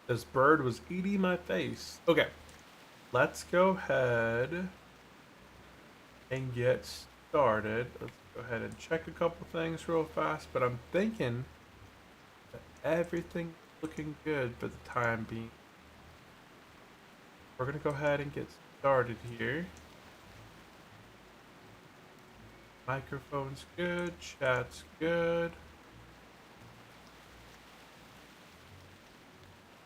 This bird was eating my face. Okay, let's go ahead and get started. Let's go ahead and check a couple things real fast, but I'm thinking that everything's looking good for the time being. We're gonna go ahead and get started here. Microphone's good, chat's good.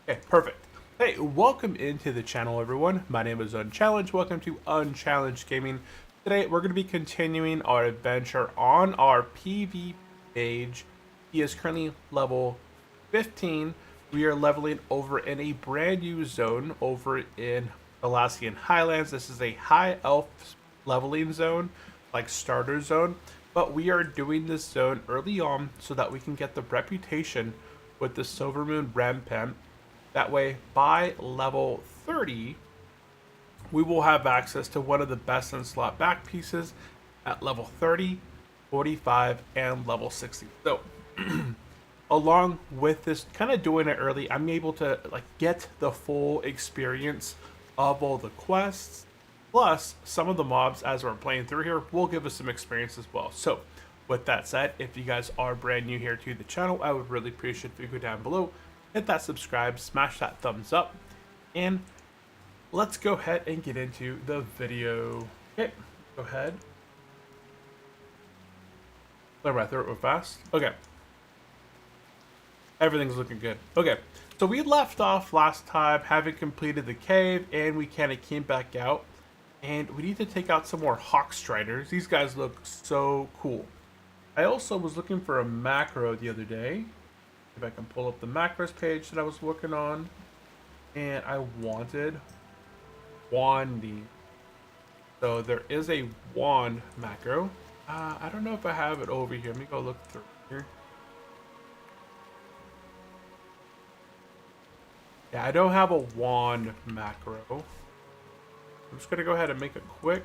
Okay, perfect. Hey, welcome into the channel, everyone. My name is Unchallenged. Welcome to Unchallenged Gaming. Today, we're going to be continuing our adventure on our PvP page. He is currently level 15. We are leveling over in a brand new zone over in Alaskan Highlands. This is a high elf leveling zone, like starter zone. But we are doing this zone early on so that we can get the reputation with the Silvermoon Rampant. That way, by level 30, we will have access to one of the best in slot back pieces at level 30, 45, and level 60. So, along with this, kind of doing it early, I'm able to get the full experience of all the quests. Plus, some of the mobs as we're playing through here will give us some experience as well. So, with that said, if you guys are brand new here to the channel, I would really appreciate if you go down below, hit that subscribe, smash that thumbs up, and let's go ahead and get into the video. Okay, go ahead. Clear my throat real fast. Okay. Everything's looking good. Okay, so we left off last time having completed the cave, and we kind of came back out, and we need to take out some more Hawk Striders. These guys look so cool. I also was looking for a macro the other day. If I can pull up the macros page that I was working on, and I wanted wanding. So there is a wand macro. I don't know if I have it over here. Let me go look through here. Yeah, I don't have a wand macro. I'm just gonna go ahead and make it quick,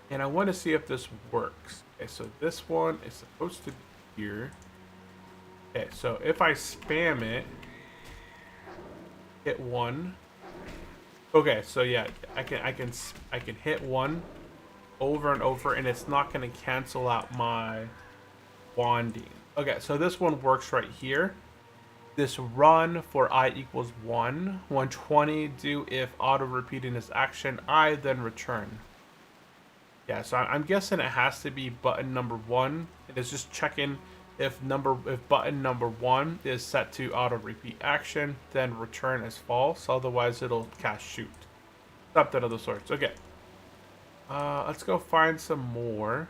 and I want to see if this works. Okay, so this one is supposed to be here. Okay, so if I spam it, hit one. Okay, so yeah, I can hit one over and over, and it's not going to cancel out my wanding. Okay, so this one works right here. This run for I equals 1, 120, do if auto repeating this action, I then return. Yeah, so I'm guessing it has to be button number 1. It is just checking if button number 1 is set to auto repeat action, then return as false. Otherwise, it'll cast shoot. Something of the sorts. Okay. Let's go find some more.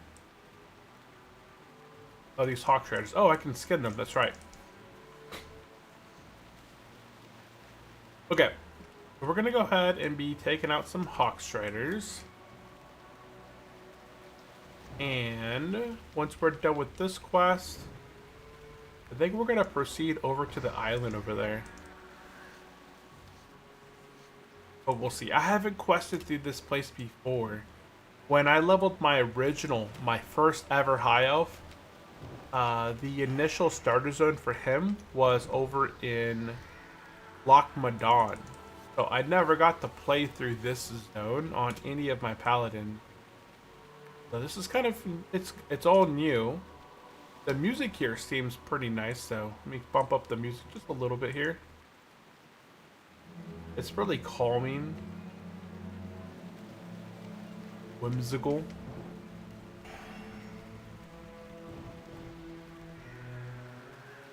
Oh, these Hawk Striders. Oh, I can skin them. That's right. Okay. We're gonna go ahead and be taking out some Hawk Striders. And once we're done with this quest, I think we're gonna proceed over to the island over there. But we'll see. I haven't quested through this place before. When I leveled my first ever high elf, the initial starter zone for him was over in Loch Madon. So I never got to play through this zone on any of my paladins. So this is kind of, it's all new. The music here seems pretty nice, though. Let me bump up the music just a little bit here. It's really calming. Whimsical.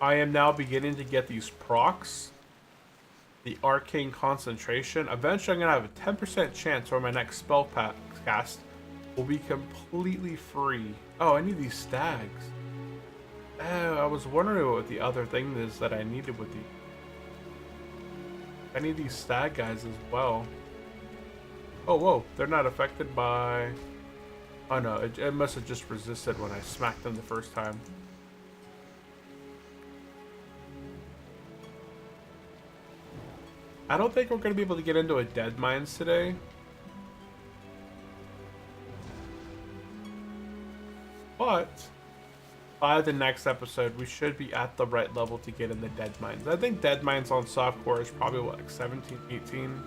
I am now beginning to get these procs. The Arcane Concentration. Eventually I'm going to have a 10% chance where my next spell cast will be completely free. Oh, I need these stags. I was wondering what the other thing is that I needed with these. I need these stag guys as well. Oh, whoa. They're not affected by... Oh, no. It must have just resisted when I smacked them the first time. I don't think we're going to be able to get into a dead mines today. But by the next episode, we should be at the right level to get in the Dead Mines. I think Dead Mines on softcore is probably, what, like 17, 18?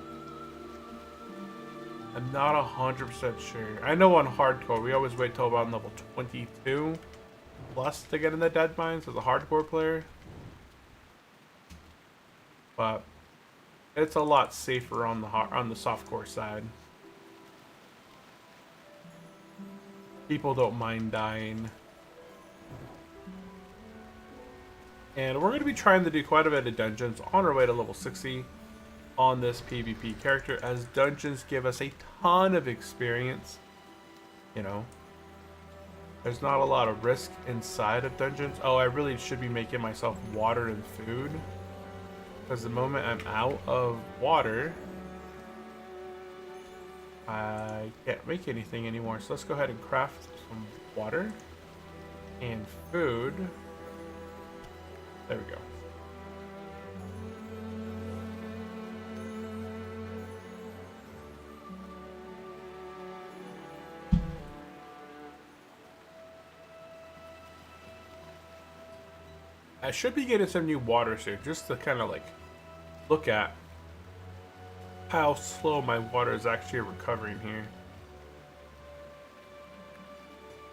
I'm not 100% sure. I know on hardcore, we always wait till around level 22 plus to get in the Dead Mines as a hardcore player. But it's a lot safer on the softcore side. People don't mind dying. And we're going to be trying to do quite a bit of dungeons on our way to level 60 on this PvP character, as dungeons give us a ton of experience. You know, there's not a lot of risk inside of dungeons. Oh, I really should be making myself water and food, because the moment I'm out of water, I can't make anything anymore. So let's go ahead and craft some water and food. There we go. I should be getting some new water soon, just to kind of like look at how slow my water is actually recovering here.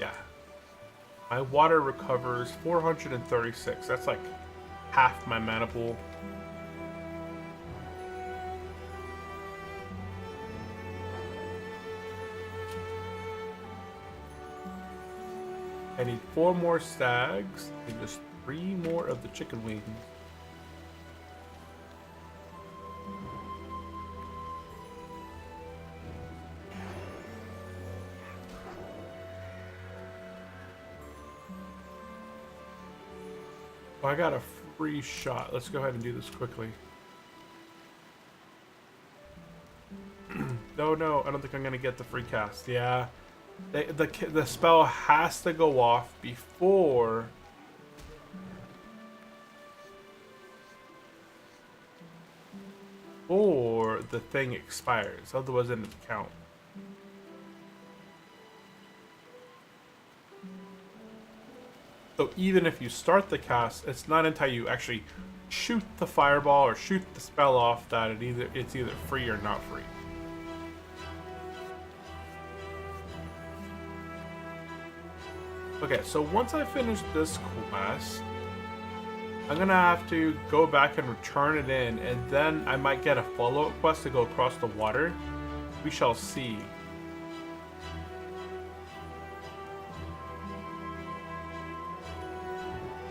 Yeah. My water recovers 436. That's like half my mana pool. I need 4 more stags and just 3 more of the chicken wings. Oh, I got a free shot. Let's go ahead and do this quickly. No, I don't think I'm gonna get the free cast. Yeah, the spell has to go off before the thing expires. Otherwise, it doesn't count. So even if you start the cast, it's not until you actually shoot the fireball or shoot the spell off that it's either free or not free. Okay, so once I finish this quest, I'm gonna have to go back and return it in, and then I might get a follow-up quest to go across the water. We shall see.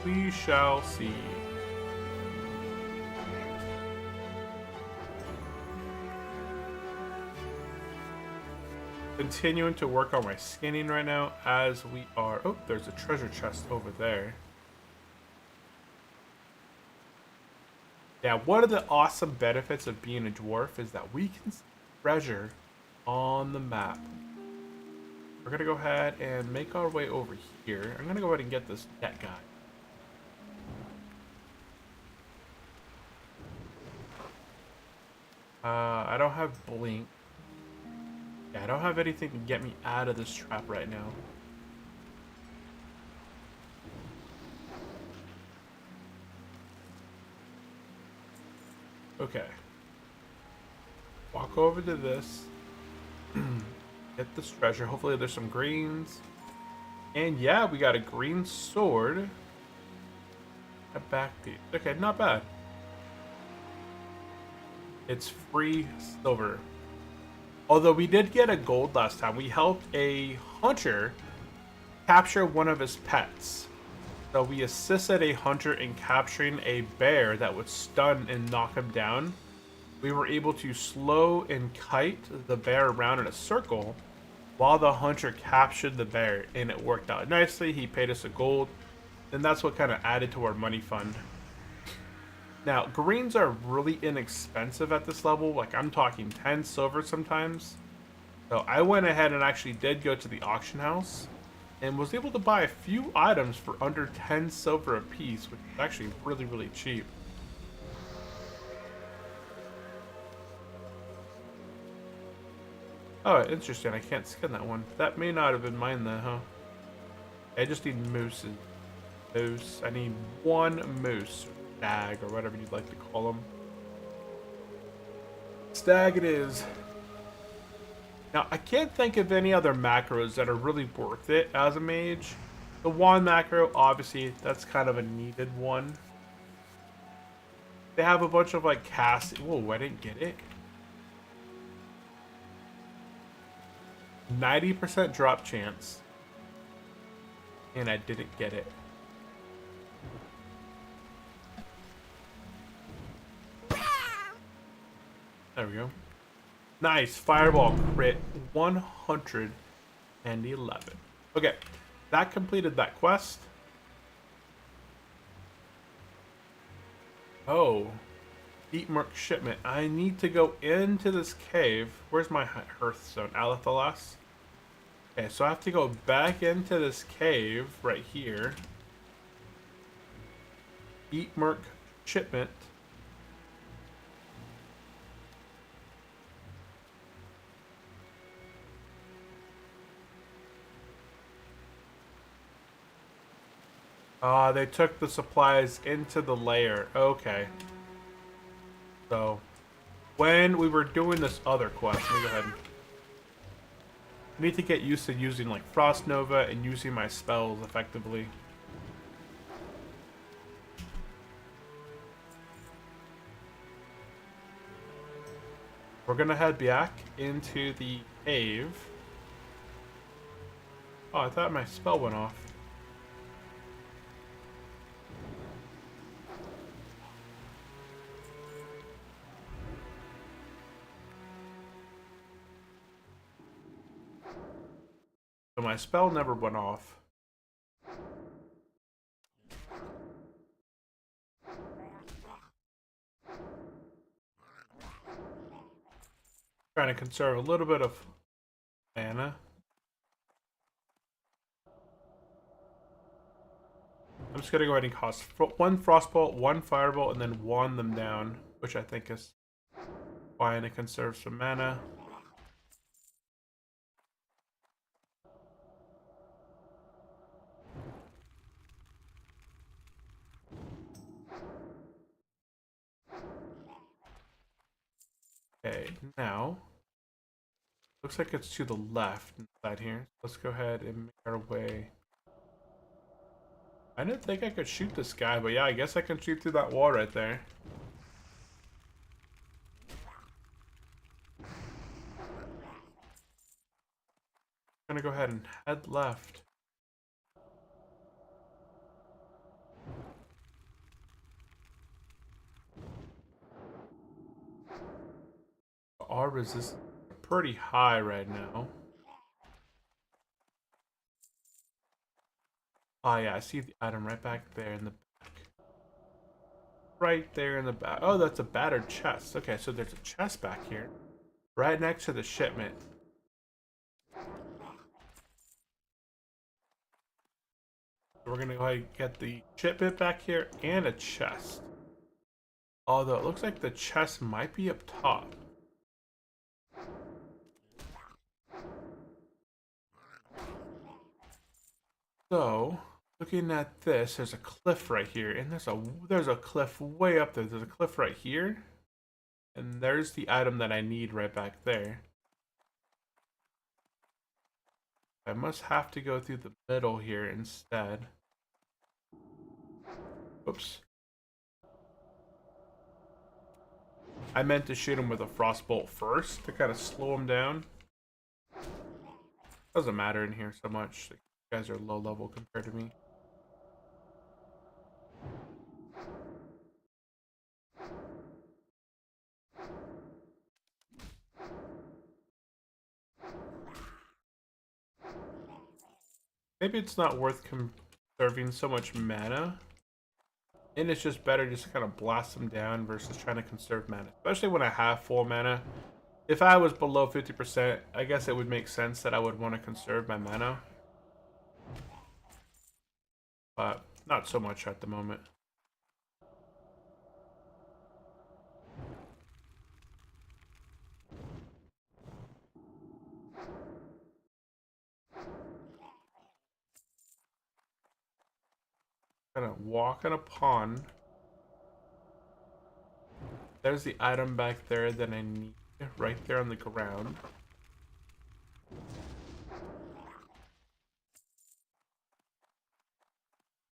We shall see. Continuing to work on my skinning right now as we are... Oh, there's a treasure chest over there. Yeah, one of the awesome benefits of being a dwarf is that we can see treasure on the map. We're going to go ahead and make our way over here. I'm going to go ahead and get this net guy. I don't have blink. Yeah, I don't have anything to get me out of this trap right now. Okay. Walk over to this. Get this treasure. Hopefully there's some greens. And yeah, we got a green sword. A back piece. Okay, not bad. It's free silver. Although we did get a gold last time. We helped a hunter capture one of his pets. So we assisted a hunter in capturing a bear that would stun and knock him down. We were able to slow and kite the bear around in a circle while the hunter captured the bear, and it worked out nicely. He paid us a gold, and that's what kind of added to our money fund. Now, greens are really inexpensive at this level. Like, I'm talking 10 silver sometimes. So I went ahead and actually did go to the auction house and was able to buy a few items for under 10 silver a piece, which is actually really, really cheap. Oh, interesting. I can't skin that one. That may not have been mine then, huh? I just need mooses. moose. I need one moose. Stag, or whatever you'd like to call them. Stag it is. Now, I can't think of any other macros that are really worth it as a mage. The wand macro, obviously, that's kind of a needed one. They have a bunch of, like, cast... Whoa, I didn't get it. 90% drop chance. And I didn't get it. There we go. Nice. Fireball crit. 111. Okay. That completed that quest. Oh. Deep Murk shipment. I need to go into this cave. Where's my hearthstone? Alathalas? Okay, so I have to go back into this cave right here. Deep Murk shipment. They took the supplies into the lair. Okay. So, when we were doing this other quest, let me go ahead. I need to get used to using like Frost Nova and using my spells effectively. We're gonna head back into the cave. Oh, I thought my spell went off. So my spell never went off. Trying to conserve a little bit of mana. I'm just gonna go ahead and cast one Frostbolt, one Firebolt, and then wand them down, which I think is fine to conserve some mana. Okay, now looks like it's to the left inside here. Let's go ahead and make our way. I didn't think I could shoot this guy, but yeah, I guess I can shoot through that wall right there. I'm gonna go ahead and head left. Our resistance is pretty high right now. Oh yeah, I see the item right back there in the back. Right there in the back. Oh, that's a battered chest. Okay, so there's a chest back here. Right next to the shipment. We're gonna go ahead and get the shipment back here and a chest. Although it looks like the chest might be up top. So, looking at this, there's a cliff right here, and there's a cliff way up there. There's a cliff right here, and there's the item that I need right back there. I must have to go through the middle here instead. Oops. I meant to shoot him with a frostbolt first to kind of slow him down. Doesn't matter in here so much. You guys are low level compared to me. Maybe it's not worth conserving so much mana. And it's just better just to kind of blast them down versus trying to conserve mana. Especially when I have full mana. If I was below 50%, I guess it would make sense that I would want to conserve my mana. But not so much at the moment. Kind of walk in a pond. There's the item back there that I need, right there on the ground.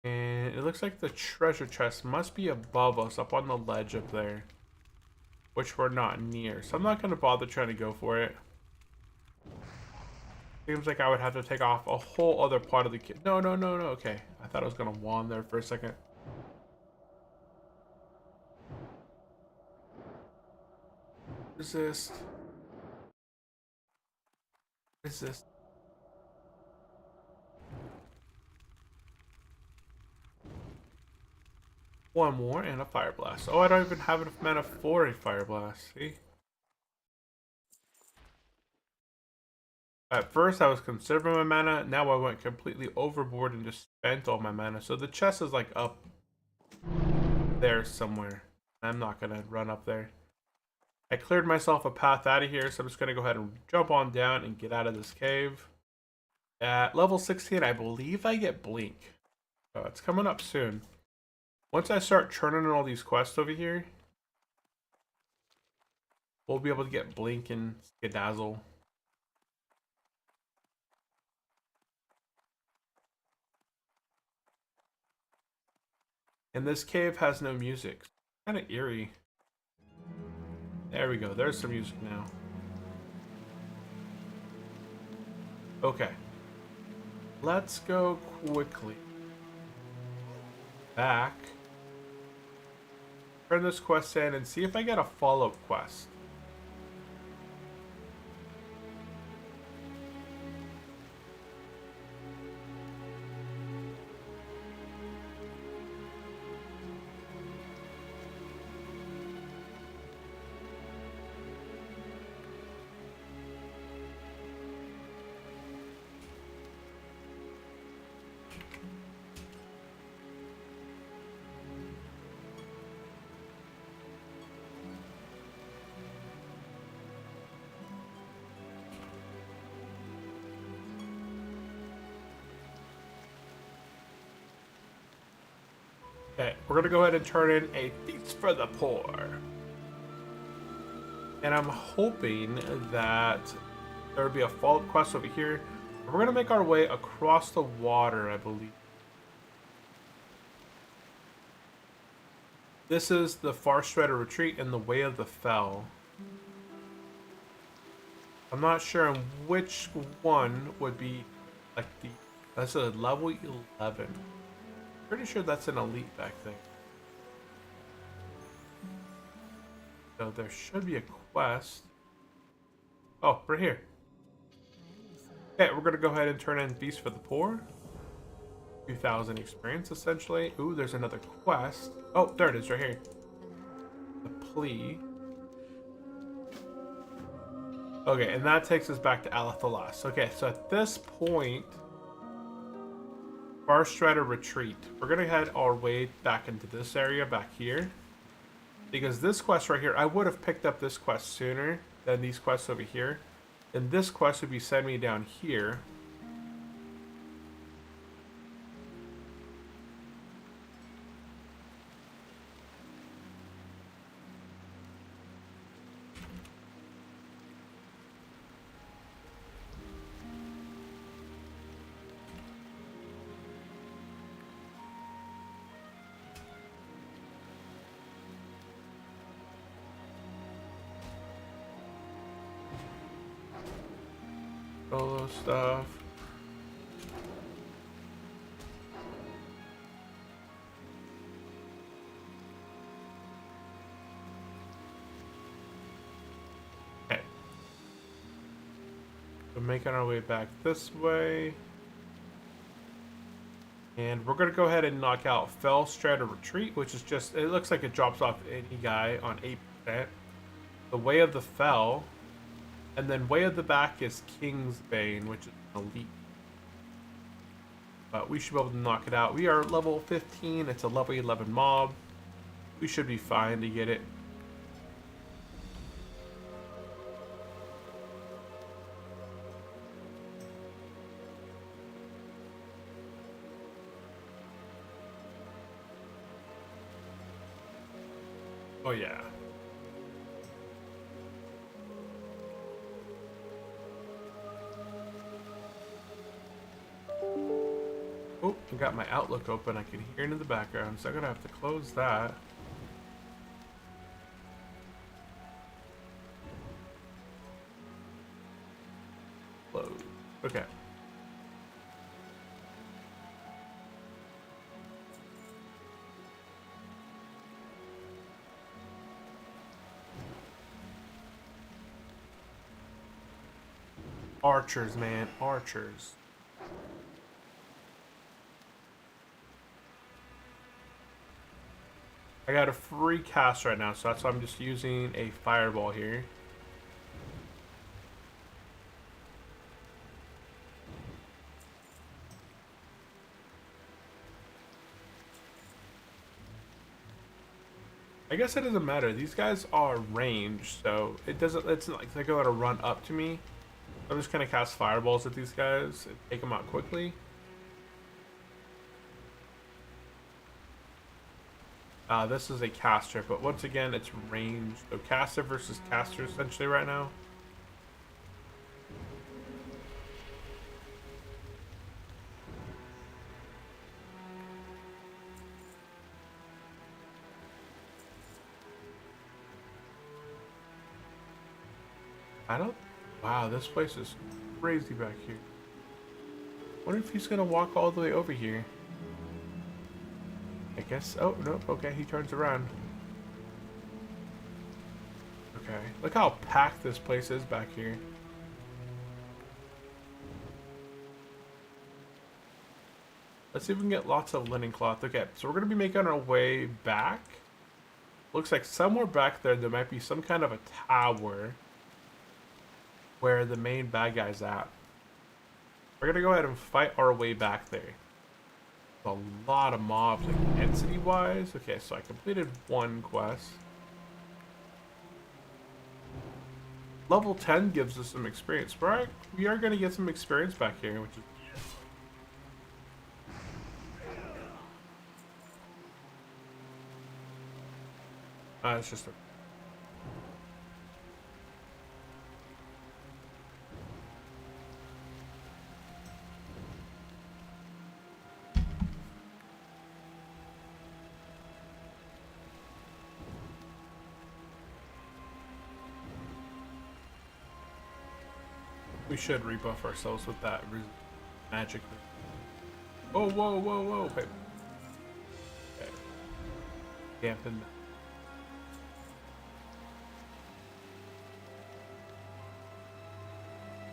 And it looks like the treasure chest must be above us, up on the ledge up there. Which we're not near. So I'm not going to bother trying to go for it. Seems like I would have to take off a whole other part of the kit. No, no, no, no. Okay. I thought I was going to wand there for a second. Resist. Resist. One more and a fire blast. Oh, I don't even have enough mana for a fire blast. See? At first I was conserving my mana. Now I went completely overboard and just spent all my mana. So the chest is like up there somewhere. I'm not going to run up there. I cleared myself a path out of here. So I'm just going to go ahead and jump on down and get out of this cave. At level 16, I believe I get Blink. Oh, it's coming up soon. Once I start churning in all these quests over here, we'll be able to get Blink and Skedazzle. And this cave has no music. Kind of eerie. There we go. There's some music now. Okay. Let's go quickly back. Turn this quest in and see if I get a follow-up quest. Okay, we're gonna go ahead and turn in a Feast for the Poor. And I'm hoping that there will be a follow-up quest over here. We're gonna make our way across the water, I believe. This is the Far Strider Retreat in the Way of the Fell. I'm not sure on which one would be like the... That's a level 11. Pretty sure that's an elite back thing. So there should be a quest. Oh, right here. Okay, we're gonna go ahead and turn in Feast for the Poor. 2,000 experience, essentially. Ooh, there's another quest. Oh, there it is, right here. The Plea. Okay, and that takes us back to Alathalas. Okay, so at this point, Far Strider Retreat. We're gonna head our way back into this area back here. Because this quest right here, I would have picked up this quest sooner than these quests over here. And this quest would be sending me down here. Solo stuff. Okay. We're making our way back this way. And we're going to go ahead and knock out Fell Strider Retreat, which is just, it looks like it drops off any guy on 8%. The Way of the Fell. And then way at the back is King's Bane, which is an elite. But we should be able to knock it out. We are level 15. It's a level 11 mob. We should be fine to get it. Oh yeah. Oh, I got my Outlook open. I can hear it in the background, so I'm gonna have to close that. Close. Okay. Archers, man. Archers. I got a free cast right now, so that's why I'm just using a fireball here. I guess it doesn't matter. These guys are ranged, so it's not like they're going to run up to me. I'm just going to cast fireballs at these guys and take them out quickly. This is a caster, but once again, it's ranged. So caster versus caster essentially right now. I don't... Wow, this place is crazy back here. Wonder if he's gonna walk all the way over here. I guess... Oh, nope, okay, he turns around. Okay, look how packed this place is back here. Let's see if we can get lots of linen cloth. Okay, so we're gonna be making our way back. Looks like somewhere back there might be some kind of a tower where the main bad guy's at. We're gonna go ahead and fight our way back there. A lot of mobs, like intensity wise. Okay, so I completed one quest. Level 10 gives us some experience. We are gonna get some experience back here, which is... it's just a... We should rebuff ourselves with that magic. Oh, whoa, whoa, whoa. Okay. Dampen that.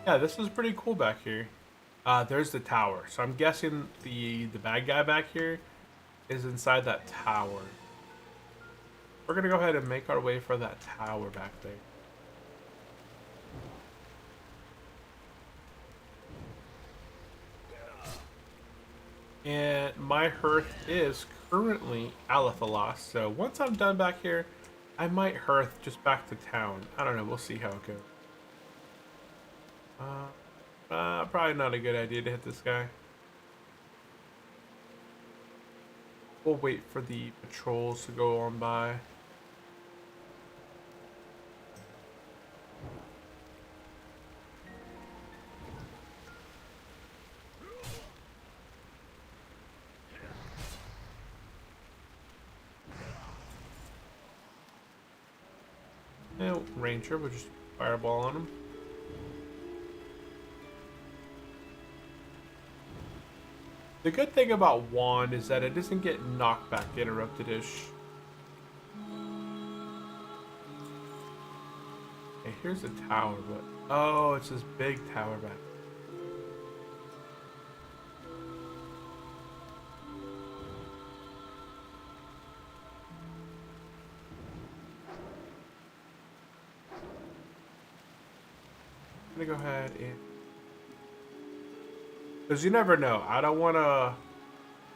Yeah, this is pretty cool back here. There's the tower. So I'm guessing the bad guy back here is inside that tower. We're gonna go ahead and make our way for that tower back there. And my hearth is currently Alathalos, so once I'm done back here, I might hearth just back to town. I don't know, we'll see how it goes. Probably not a good idea to hit this guy. We'll wait for the patrols to go on by. No, Ranger, we'll just fireball on him. The good thing about Wand is that it doesn't get knocked back interrupted-ish. Okay, here's the tower, but... Oh, it's this big tower back. I'm gonna go ahead and... Because you never know. I don't want to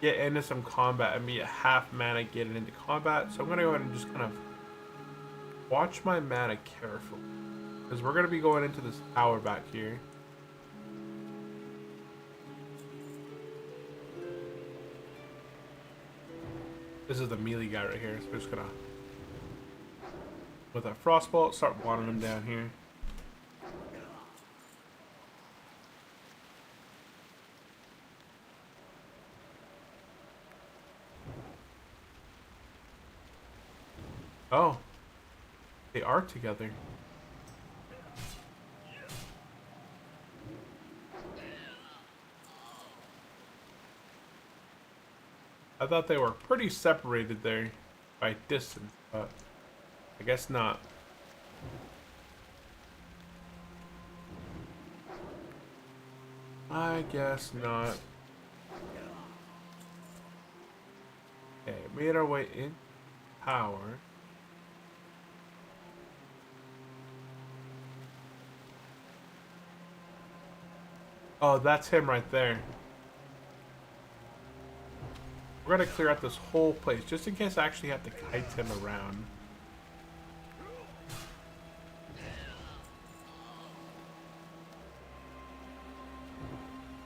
get into some combat and be a half mana getting into combat. So I'm going to go ahead and just kind of watch my mana carefully. Because we're going to be going into this tower back here. This is the melee guy right here. So we're just going to with a frostbolt, start wanting them down here. Oh, they are together. I thought they were pretty separated there by distance, but I guess not. I guess not. Okay, made our way in power. Oh, that's him right there. We're gonna clear out this whole place just in case I actually have to kite him around.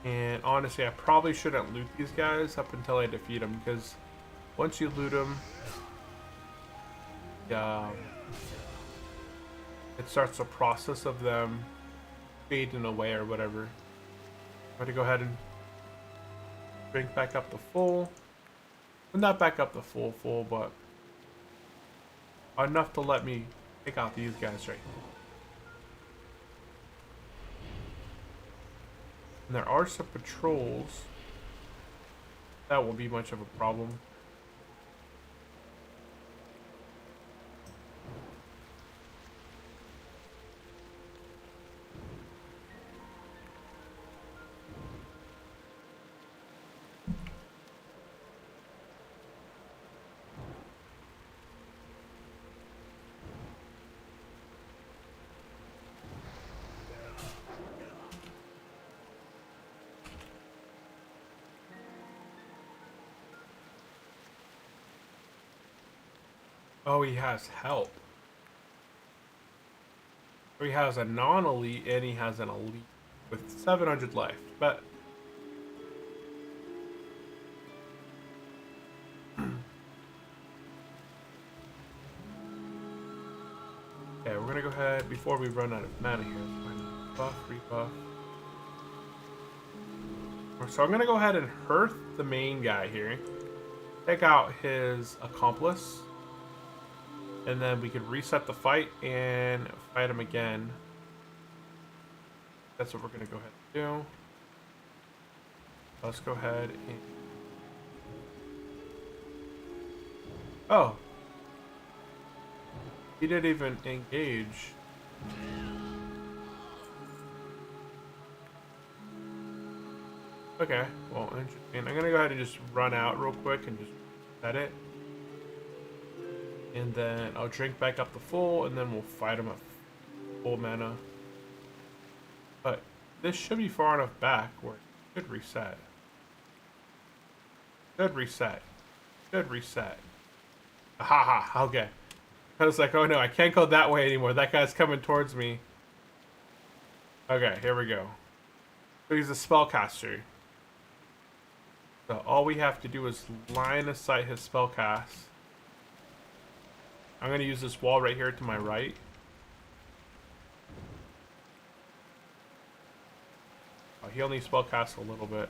And honestly, I probably shouldn't loot these guys up until I defeat them, because once you loot them, it starts the process of them fading away or whatever. I'm gonna go ahead and drink back up the full. Well, not back up the full, but enough to let me take out these guys right now. And there are some patrols. That won't be much of a problem. Oh, he has help. He has a non-elite and he has an elite with 700 life. But okay, we're gonna go ahead before we run out of mana here. Buff, rebuff. So I'm gonna go ahead and hearth the main guy here. Take out his accomplice. And then we could reset the fight and fight him again. That's what we're going to go ahead and do. Let's go ahead and... Oh. He didn't even engage. Okay, well, interesting. I'm going to go ahead and just run out real quick and just set it. And then I'll drink back up the full, and then we'll fight him at full mana. But this should be far enough back where it should reset. Should reset. Should reset. Haha, okay. I was like, oh no, I can't go that way anymore. That guy's coming towards me. Okay, here we go. So he's a spellcaster. So all we have to do is line of sight his spellcast. I'm going to use this wall right here to my right. Oh, he only spellcasts a little bit.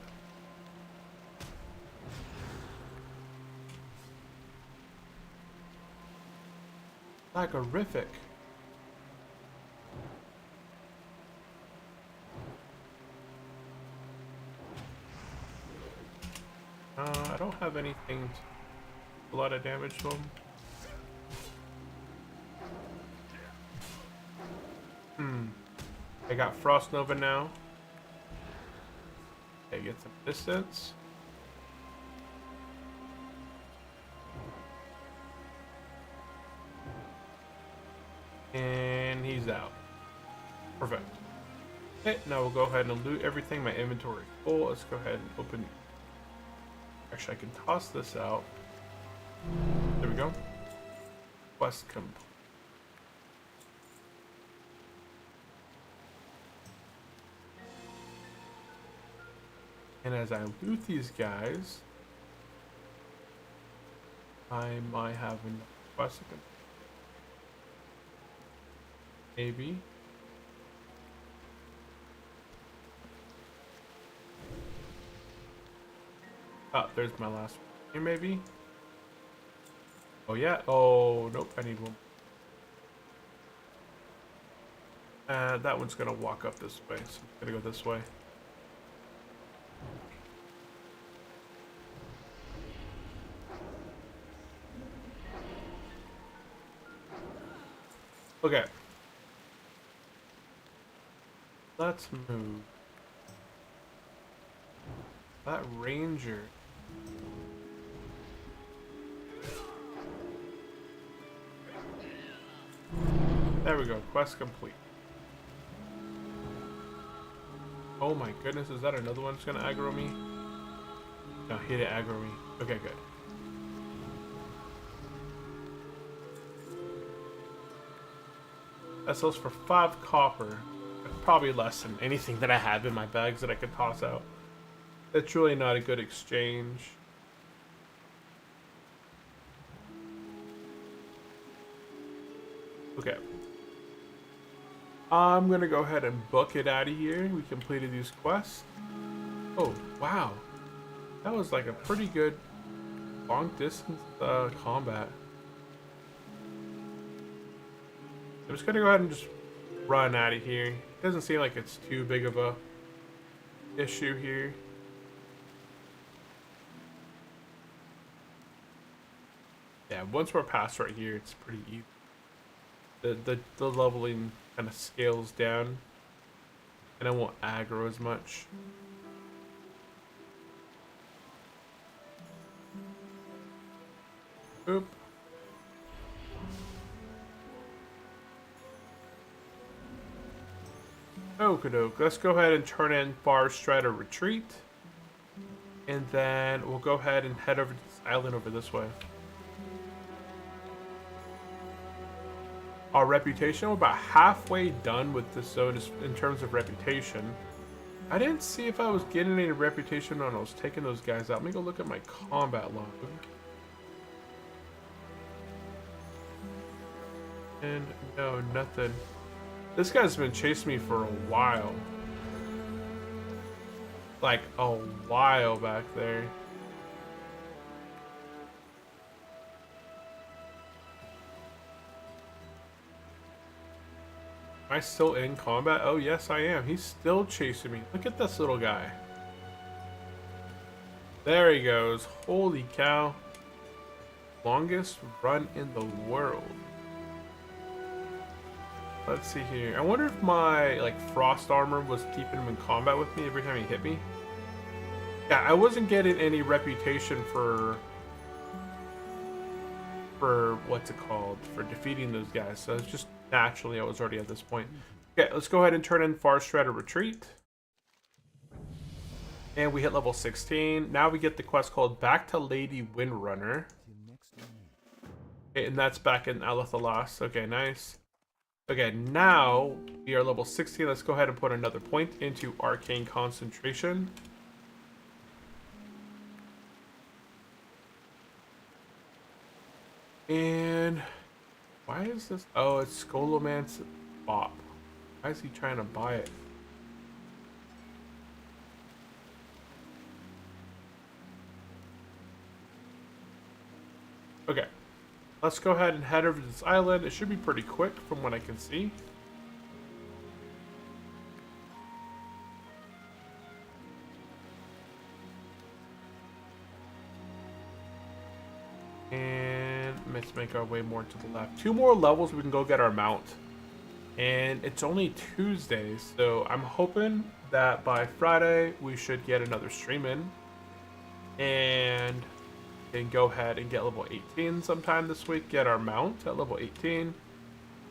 Agorific. I don't have anything to do a lot of damage to him. I got Frost Nova now. Okay, get some distance. And he's out. Perfect. Okay, now we'll go ahead and loot everything. My inventory is full. Let's go ahead and open. Actually, I can toss this out. There we go. Quest complete. And as I loot these guys, I might have enough quests. Maybe. Oh, there's my last one. Here, maybe? Oh, yeah. Oh, nope. I need one. That one's going to walk up this way. So I'm going to go this way. Okay. Let's move. That ranger. There we go. Quest complete. Oh my goodness, is that another one that's gonna aggro me? No, he didn't aggro me. Okay, good. That sells for 5 copper. Probably less than anything that I have in my bags that I could toss out. It's really not a good exchange. Okay. I'm gonna go ahead and book it out of here. We completed these quests. Oh, wow. That was like a pretty good long distance combat. I'm just gonna go ahead and just run out of here. Doesn't seem like it's too big of a issue here. Yeah, once we're past right here, it's pretty easy. The leveling kind of scales down, and I won't aggro as much. Oop. Okie-doke. Let's go ahead and turn in Far Strider Retreat. And then we'll go ahead and head over to this island over this way. Our reputation, we're about halfway done with this zone in terms of reputation. I didn't see if I was getting any reputation when I was taking those guys out. Let me go look at my combat log. And no, nothing. This guy's been chasing me for a while. Like a while back there. Am I still in combat? Oh, yes, I am. He's still chasing me. Look at this little guy. There he goes. Holy cow. Longest run in the world. Let's see here. I wonder if my like frost armor was keeping him in combat with me every time he hit me. Yeah, I wasn't getting any reputation for what's it called? For defeating those guys. So it's just naturally I was already at this point. Okay, let's go ahead and turn in Far Strider Retreat. And we hit level 16. Now we get the quest called Back to Lady Windrunner. Okay, and that's back in Alathalas. Okay, nice. Okay, now we are level 16. Let's go ahead and put another point into Arcane Concentration. And why is this? Oh, it's Scholomance Bop. Why is he trying to buy it? Okay. Let's go ahead and head over to this island. It should be pretty quick from what I can see. And let's make our way more to the left. 2 more levels, we can go get our mount. And it's only Tuesday, so I'm hoping that by Friday we should get another stream in. And then go ahead and get level 18 sometime this week, get our mount at level 18,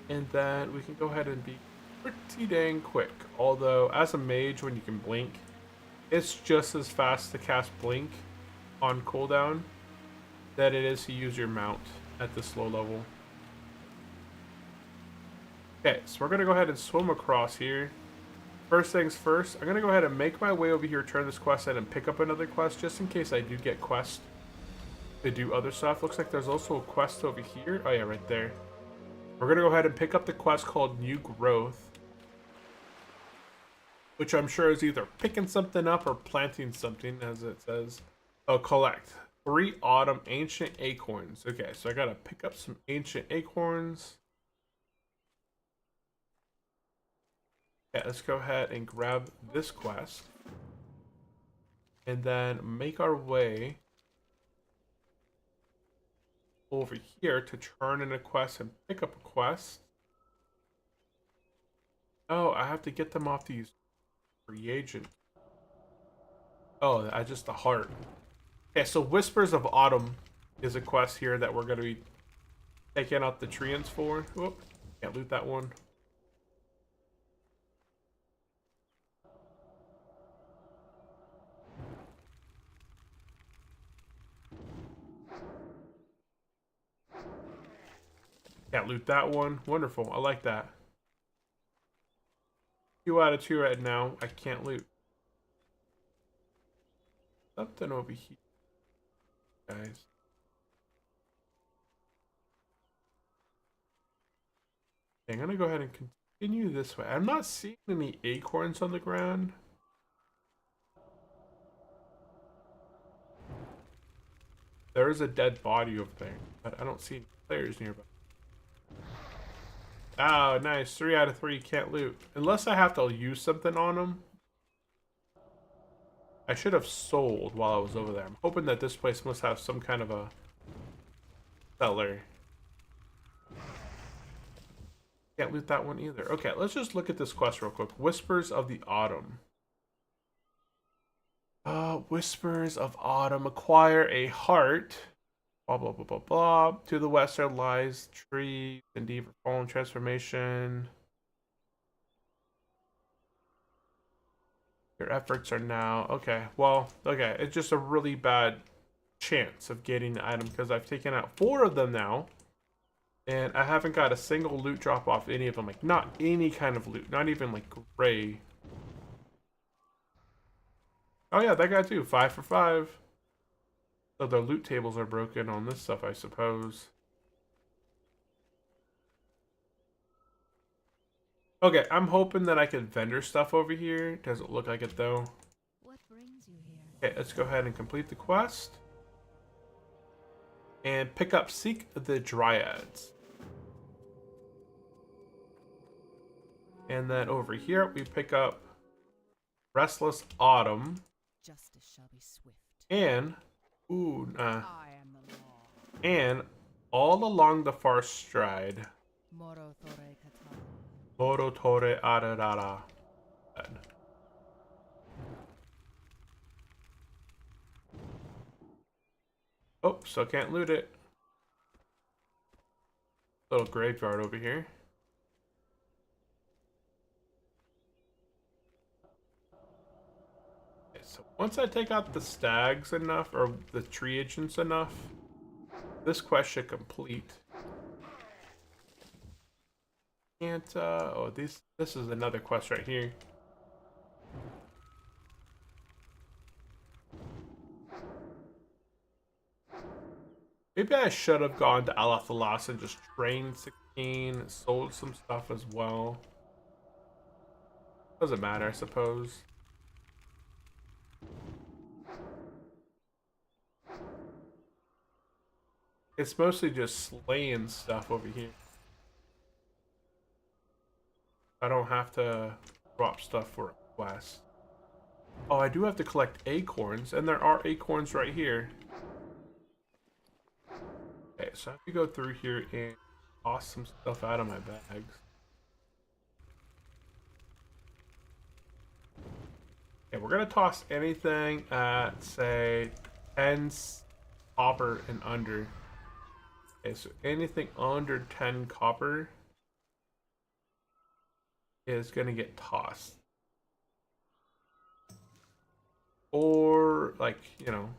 and then we can go ahead and be pretty dang quick. Although, as a mage, when you can blink, it's just as fast to cast blink on cooldown that it is to use your mount at this low level. Okay, so we're going to go ahead and swim across here. First things first, I'm going to go ahead and make my way over here, turn this quest in, and pick up another quest, just in case I do get quest to do other stuff. Looks like there's also a quest over here. Oh yeah, right there. We're gonna go ahead and pick up the quest called New Growth, which I'm sure is either picking something up or planting something, as it says. Oh, collect 3 autumn ancient acorns. Okay, so I gotta pick up some ancient acorns. Okay, let's go ahead and grab this quest. And then make our way over here to turn in a quest and pick up a quest. Oh, I have to get them off these reagent. Oh, I just a heart. Okay, so Whispers of Autumn is a quest here that we're going to be taking out the treants for. Whoop, can't loot that one. Can't loot that one. Wonderful, I like that. 2 out of 2 right now. I can't loot. Something over here, guys. Okay, I'm going to go ahead and continue this way. I'm not seeing any acorns on the ground. There is a dead body over there, but I don't see any players nearby. Oh, nice. 3 out of 3 can't loot. Unless I have to use something on them. I should have sold while I was over there. I'm hoping that this place must have some kind of a seller. Can't loot that one either. Okay, let's just look at this quest real quick. Whispers of the Autumn. Whispers of Autumn. Acquire a heart. Blah, blah, blah, blah, blah. To the west there lies trees and deeper fallen transformation. Your efforts are now... Okay, well, okay. It's just a really bad chance of getting the item because I've taken out 4 of them now. And I haven't got a single loot drop off any of them. Like, not any kind of loot. Not even, like, gray. Oh, yeah, that guy too. 5 for 5. So the loot tables are broken on this stuff, I suppose. Okay, I'm hoping that I can vendor stuff over here. Doesn't look like it, though. What brings you here? Okay, let's go ahead and complete the quest. And pick up Seek the Dryads. And then over here, we pick up Restless Autumn. Justice shall be swift. And, ooh, I am the law. and All Along the Far Stride. Moro Thore Kata. Moro Tore Ararara. Oh, so can't loot it. Little graveyard over here. Okay, so once I take out the stags enough, or the tree agents enough, this quest should complete. Can't, oh, this is another quest right here. Maybe I should have gone to Alathalas and just trained 16, sold some stuff as well. Doesn't matter, I suppose. It's mostly just slaying stuff over here. I don't have to drop stuff for a quest. Oh, I do have to collect acorns, and there are acorns right here. Okay, so I have to go through here and toss some stuff out of my bags. Okay, we're gonna toss anything at, say, 10 copper and under. Okay, so anything under 10 copper is gonna get tossed. Or, like, you know,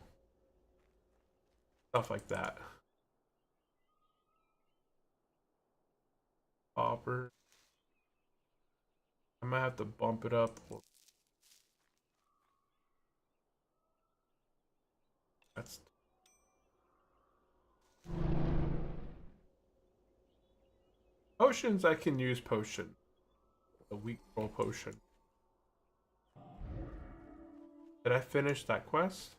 stuff like that. Copper. I might have to bump it up. That's... potions, I can use potion. The weak roll potion. Did I finish that quest?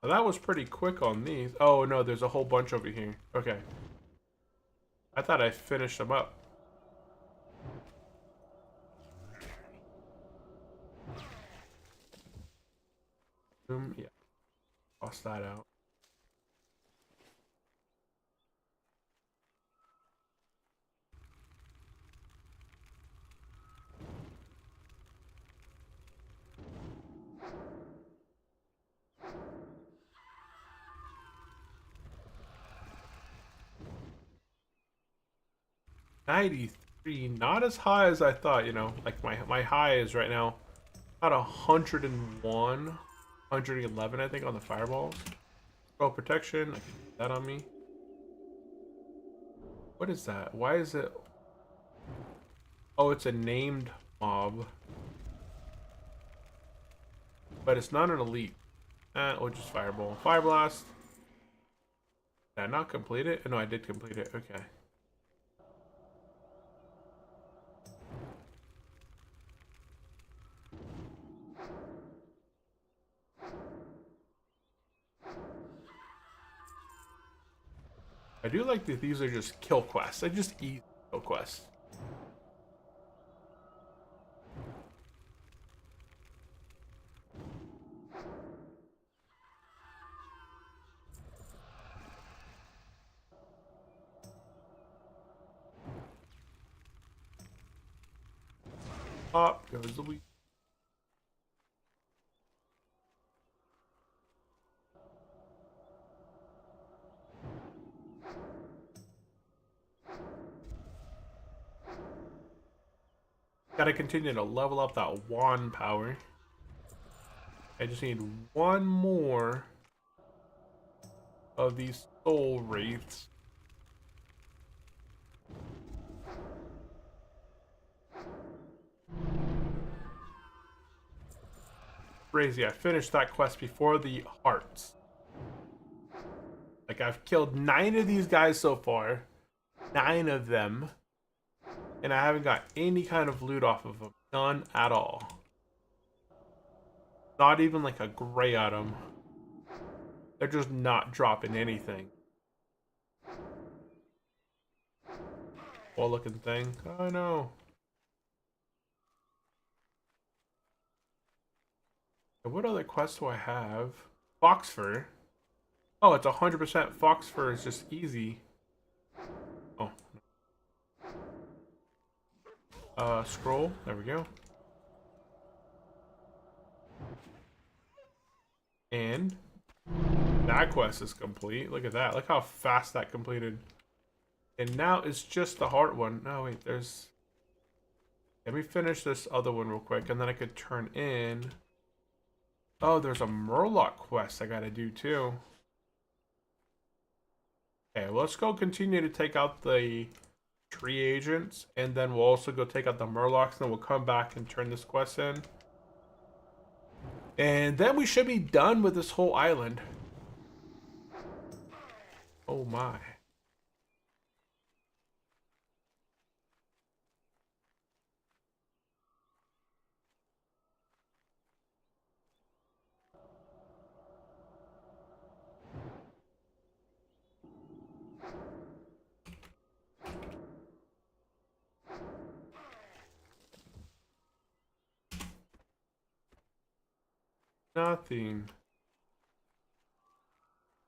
Well, that was pretty quick on these. Oh no, there's a whole bunch over here. Okay. I thought I finished them up. Yeah. Toss that out. $93, not as high as I thought, you know. Like my high is right now about 101, 111, I think, on the fireballs. Scroll protection, I can put that on me. What is that? Why is it? Oh, it's a named mob. But it's not an elite. Or just fireball. Fire blast. Did I not complete it? No, I did complete it. Okay. I do like that these are just kill quests. They're just easy kill quests. Up goes the weak. Gotta continue to level up that wand power. I just need one more of these soul wraiths. Crazy, I finished that quest before the hearts. Like, I've killed 9 of these guys so far. 9 of them. And I haven't got any kind of loot off of them. None at all. Not even like a gray item. They're just not dropping anything. Cool looking thing. Oh no. What other quests do I have? Fox fur. Oh, it's 100% fox fur is just easy. Oh. Scroll. There we go. And that quest is complete. Look at that. Look how fast that completed. And now it's just the heart one. No, wait, there's... Let me finish this other one real quick, and then I could turn in... Oh, there's a Murloc quest I gotta do too. Okay, well, let's go continue to take out the tree agents, and then we'll also go take out the Murlocs, and then we'll come back and turn this quest in. And then we should be done with this whole island. Oh my. Nothing.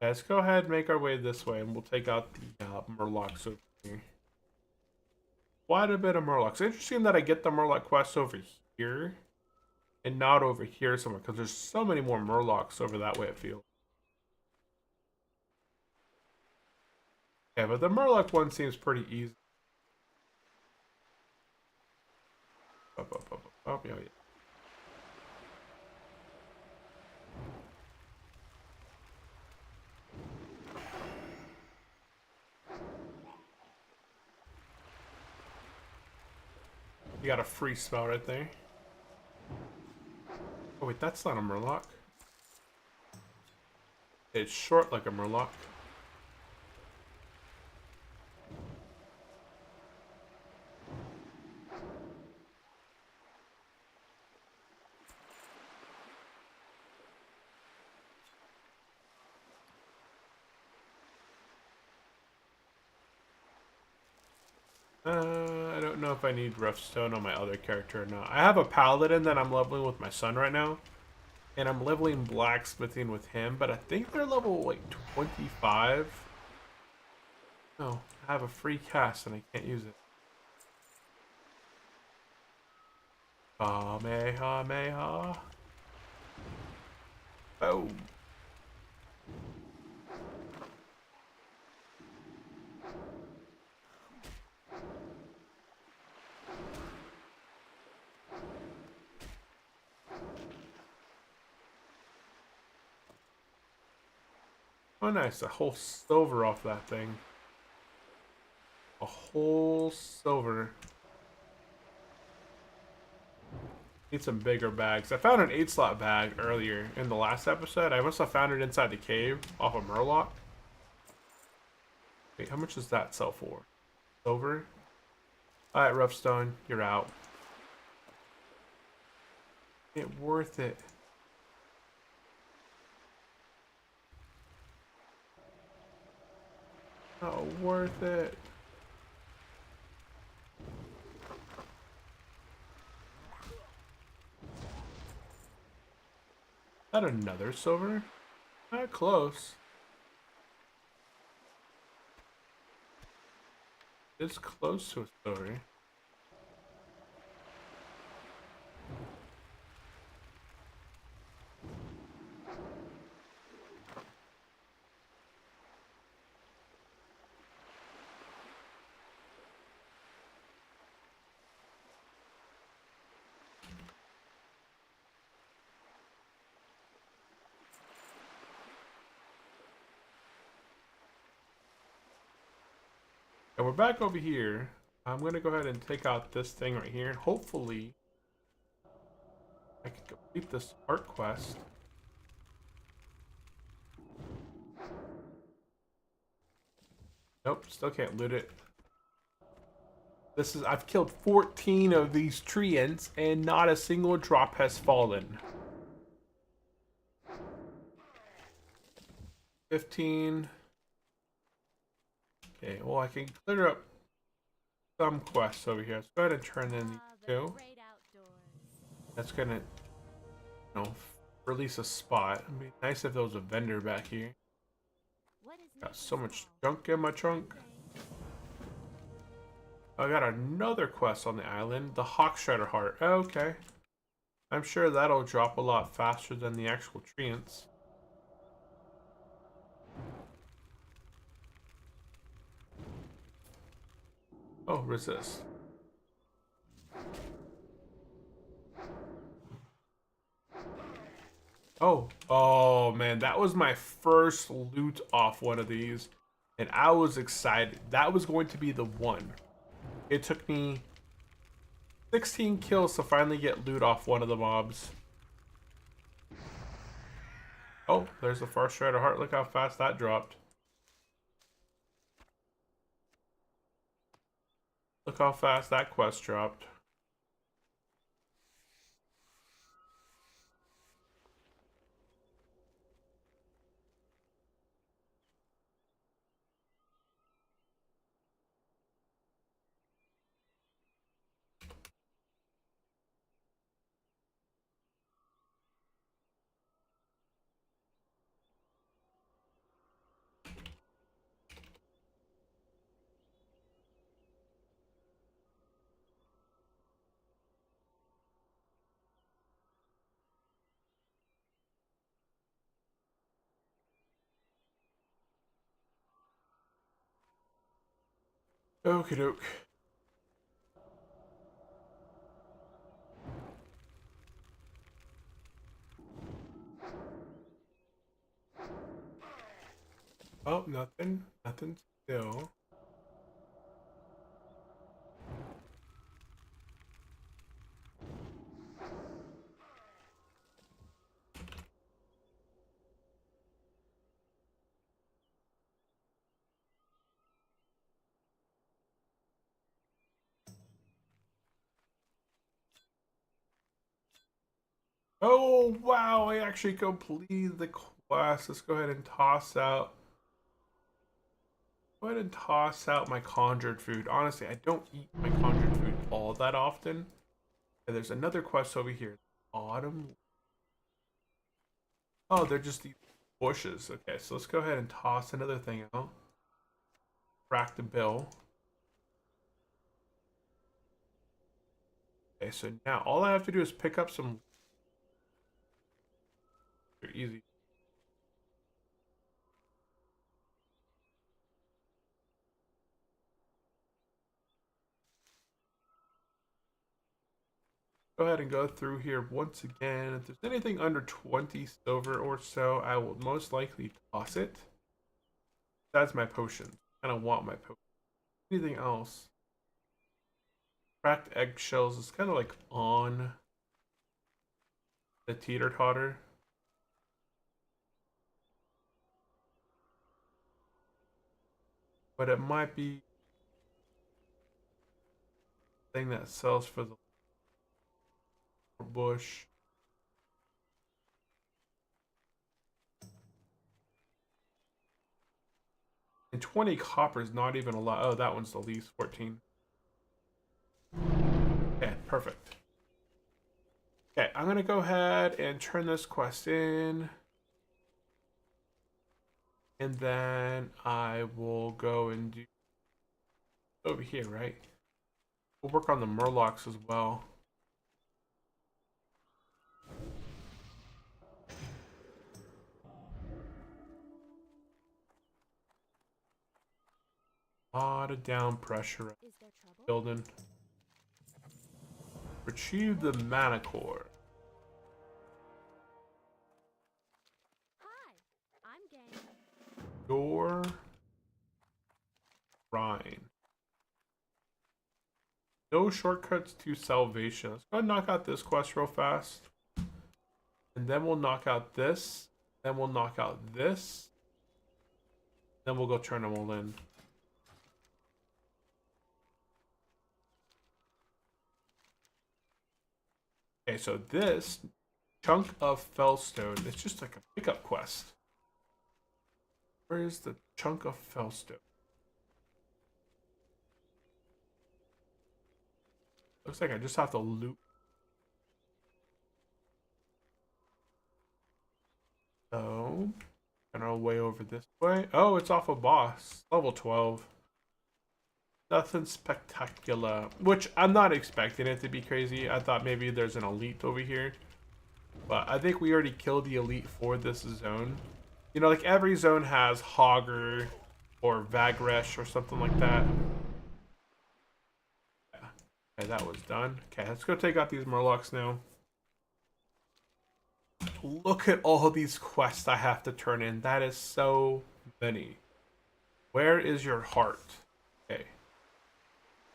Yeah, let's go ahead and make our way this way, and we'll take out the Murlocs over here. Quite a bit of Murlocs. Interesting that I get the Murloc quest over here and not over here somewhere, because there's so many more Murlocs over that way, it feels. Yeah, but the Murloc one seems pretty easy. Oh, yeah. You got a free spell right there. Oh wait, that's not a Murloc. It's short like a Murloc. I don't know if I need rough stone on my other character or not. I have a paladin that I'm leveling with my son right now. And I'm leveling blacksmithing with him, but I think they're level like 25. No, I have a free cast and I can't use it. Kamehameha. Oh. Oh, nice. A whole silver off that thing. A whole silver. Need some bigger bags. I found an 8-slot bag earlier in the last episode. I must have found it inside the cave off of Murloc. Wait, how much does that sell for? Silver? Alright, Roughstone, you're out. Ain't worth it. Not worth it. Not another silver? Not close. It's close to a silver. And we're back over here. I'm going to go ahead and take out this thing right here. And hopefully, I can complete this art quest. Nope, still can't loot it. I've killed 14 of these treants and not a single drop has fallen. 15. Okay, well I can clear up some quests over here. Let's go ahead and turn in these two. That's gonna, release a spot. It'd be nice if there was a vendor back here. Got so much junk in my trunk. I got another quest on the island, the Hawk Shredder Heart. Okay. I'm sure that'll drop a lot faster than the actual treants. Oh, resist. Oh man, that was my first loot off one of these. And I was excited. That was going to be the one. It took me 16 kills to finally get loot off one of the mobs. Oh, there's the first Shredder Heart. Look how fast that dropped. Look how fast that quest dropped. Okie doke. Oh, nothing. Nothing still. Oh, wow. I actually completed the quest. Let's go ahead and toss out Go ahead and toss out my conjured food. Honestly, I don't eat my conjured food all that often. And there's another quest over here. Autumn. Oh, they're just these bushes. Okay, so let's go ahead and toss another thing out. Crack the bill. Okay, so now all I have to do is pick up some. They're easy. Go ahead and go through here once again. If there's anything under 20 silver or so, I will most likely toss it. That's my potion. I don't want my potion. Anything else? Cracked eggshells is kind of like on the teeter-totter. But it might be the thing that sells for the bush. And 20 copper is not even a lot. Oh, that one's the least, 14. Okay, perfect. Okay, I'm gonna go ahead and turn this quest in. And then I will go and do over here, right? We'll work on the murlocs as well. A lot of down pressure building. Retrieve the mana core. Hi, I'm game. Door Rhine. No shortcuts to salvation. Let's go ahead and knock out this quest real fast. And then we'll knock out this. Then we'll knock out this. Then we'll go turn them all in. Okay, so this chunk of fellstone, it's just like a pickup quest. Where is the chunk of fellstone? Looks like I just have to loot. So, and our way over this way. Oh, it's off a boss. Level 12. Nothing spectacular. Which, I'm not expecting it to be crazy. I thought maybe there's an elite over here. But I think we already killed the elite for this zone. You know, like every zone has Hogger or Vagresh or something like that. Yeah. Okay, that was done. Okay, let's go take out these Murlocs now. Look at all of these quests I have to turn in. That is so many. Where is your heart? Okay.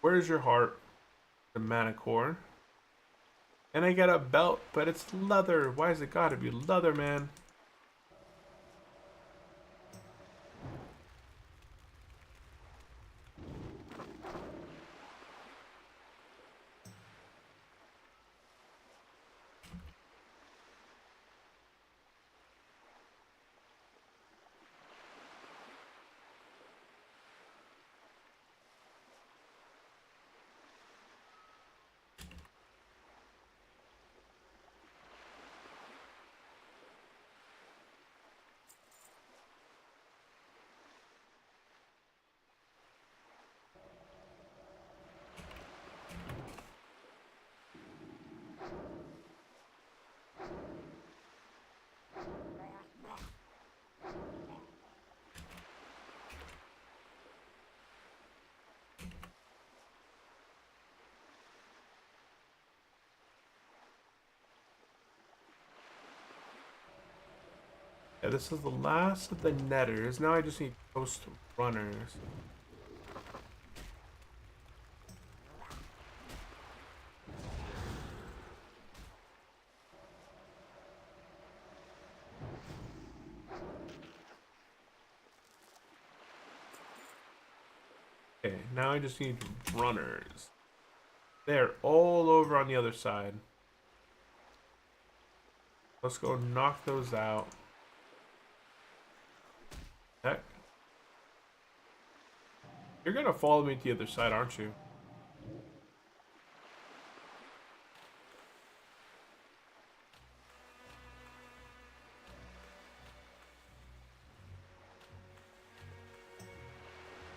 Where is your heart? The mana core. And I get a belt, but it's leather. Why has it gotta be leather, man? Yeah, this is the last of the netters. Now I just need ghost runners. Okay, now I just need runners. They're all over on the other side. Let's go knock those out. Heck. You're gonna follow me to the other side, aren't you?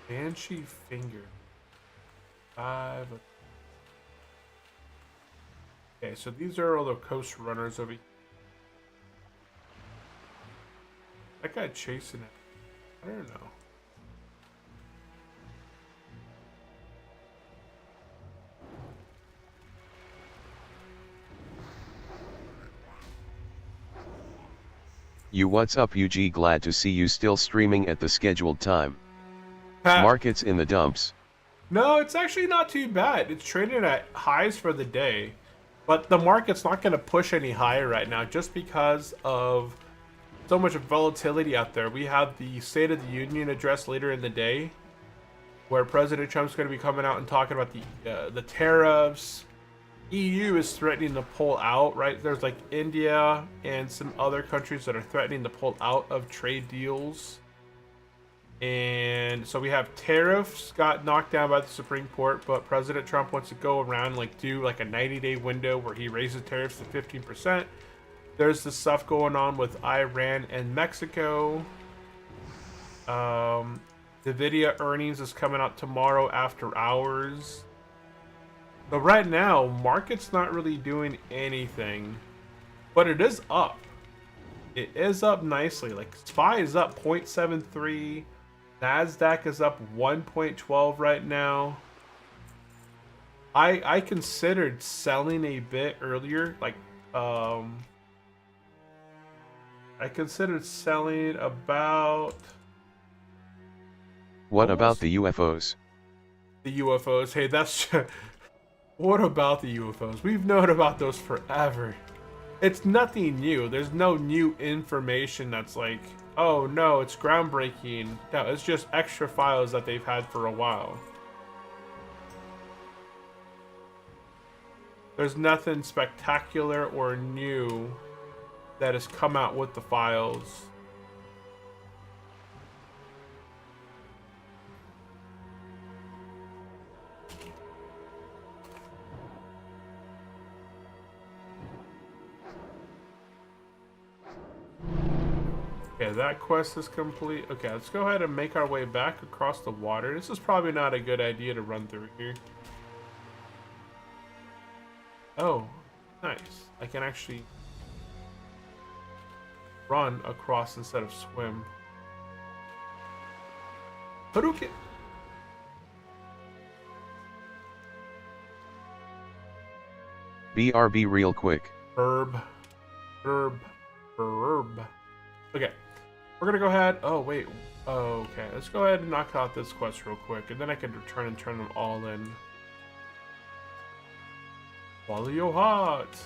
Banshee Finger. 5. Okay, so these are all the coast runners over here. That guy chasing it. I don't know. What's up UG, glad to see you still streaming at the scheduled time. Ha. Markets in the dumps. No, it's actually not too bad. It's trading at highs for the day. But the market's not going to push any higher right now just because of so much volatility out there. We have the State of the Union address later in the day where President Trump's going to be coming out and talking about the tariffs. EU is threatening to pull out, right? There's like India and some other countries that are threatening to pull out of trade deals. And so we have tariffs got knocked down by the Supreme Court, but President Trump wants to go around and like do like a 90-day window where he raises tariffs to 15%. There's this stuff going on with Iran and Mexico. Nvidia earnings is coming out tomorrow after hours. But right now, market's not really doing anything, but it is up. It is up nicely. Like SPY is up 0.73. NASDAQ is up 1.12 right now. I considered selling a bit earlier. Like, I considered selling about... What about the UFOs? The UFOs. Hey, that's... What about the UFOs? We've known about those forever. It's nothing new. There's no new information that's like, oh no, it's groundbreaking. No, it's just extra files that they've had for a while. There's nothing spectacular or new that has come out with the files. Okay, that quest is complete. Okay, let's go ahead and make our way back across the water. This is probably not a good idea to run through here. Oh, nice. I can actually run across instead of swim. Hadouken! BRB real quick. Herb. Okay, we're gonna go ahead. Oh, wait. Oh, okay, let's go ahead and knock out this quest real quick, and then I can return and turn them all in. Follow your heart.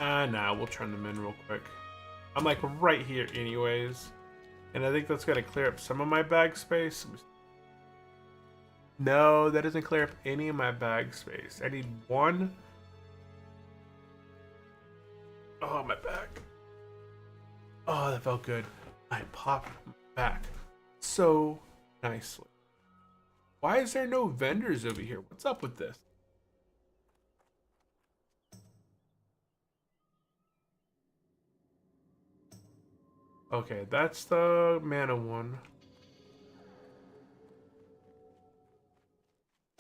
Nah, we'll turn them in real quick. I'm like right here anyways. And I think that's gonna clear up some of my bag space. No, that doesn't clear up any of my bag space. I need one. Oh, my back. Oh, that felt good. I popped my back so nicely. Why is there no vendors over here? What's up with this? Okay, that's the mana one.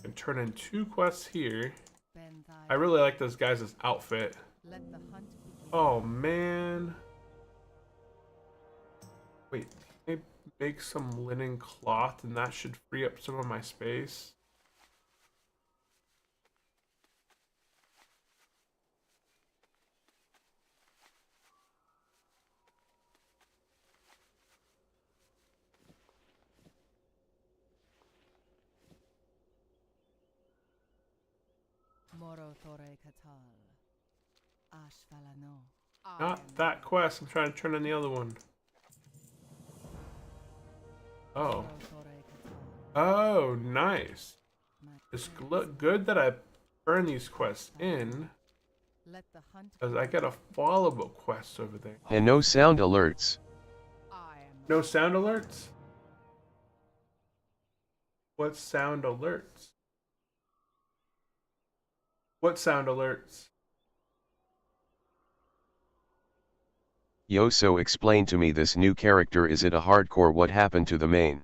And turn in 2 quests here. I really like this guy's outfit. Let the hunt begin. Oh man. Wait, can I make some linen cloth and that should free up some of my space? Moro Thore Katal. Ashvalano. Not that quest, I'm trying to turn in the other one. Oh. Oh, nice. It's good that I burn these quests in, because I got a follow-up quest over there. And no sound alerts. I am No sound alerts? What sound alerts? What sound alerts? Yo, so explain to me this new character, is it a hardcore? What happened to the main?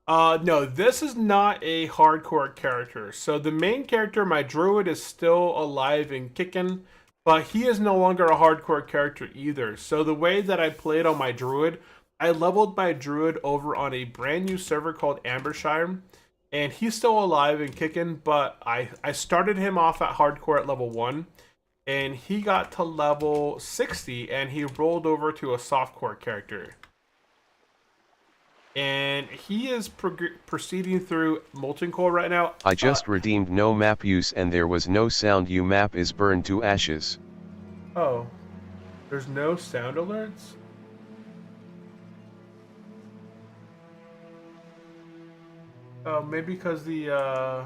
No, this is not a hardcore character. So the main character, my druid, is still alive and kicking, but he is no longer a hardcore character either. So the way that I played on my druid, I leveled my druid over on a brand new server called Ambershire, and he's still alive and kicking, but I started him off at hardcore at level 1, and he got to level 60, and he rolled over to a softcore character. And he is proceeding through Molten Core right now. I just redeemed no map use and there was no sound. You map is burned to ashes. Oh, there's no sound alerts? Oh, maybe because the,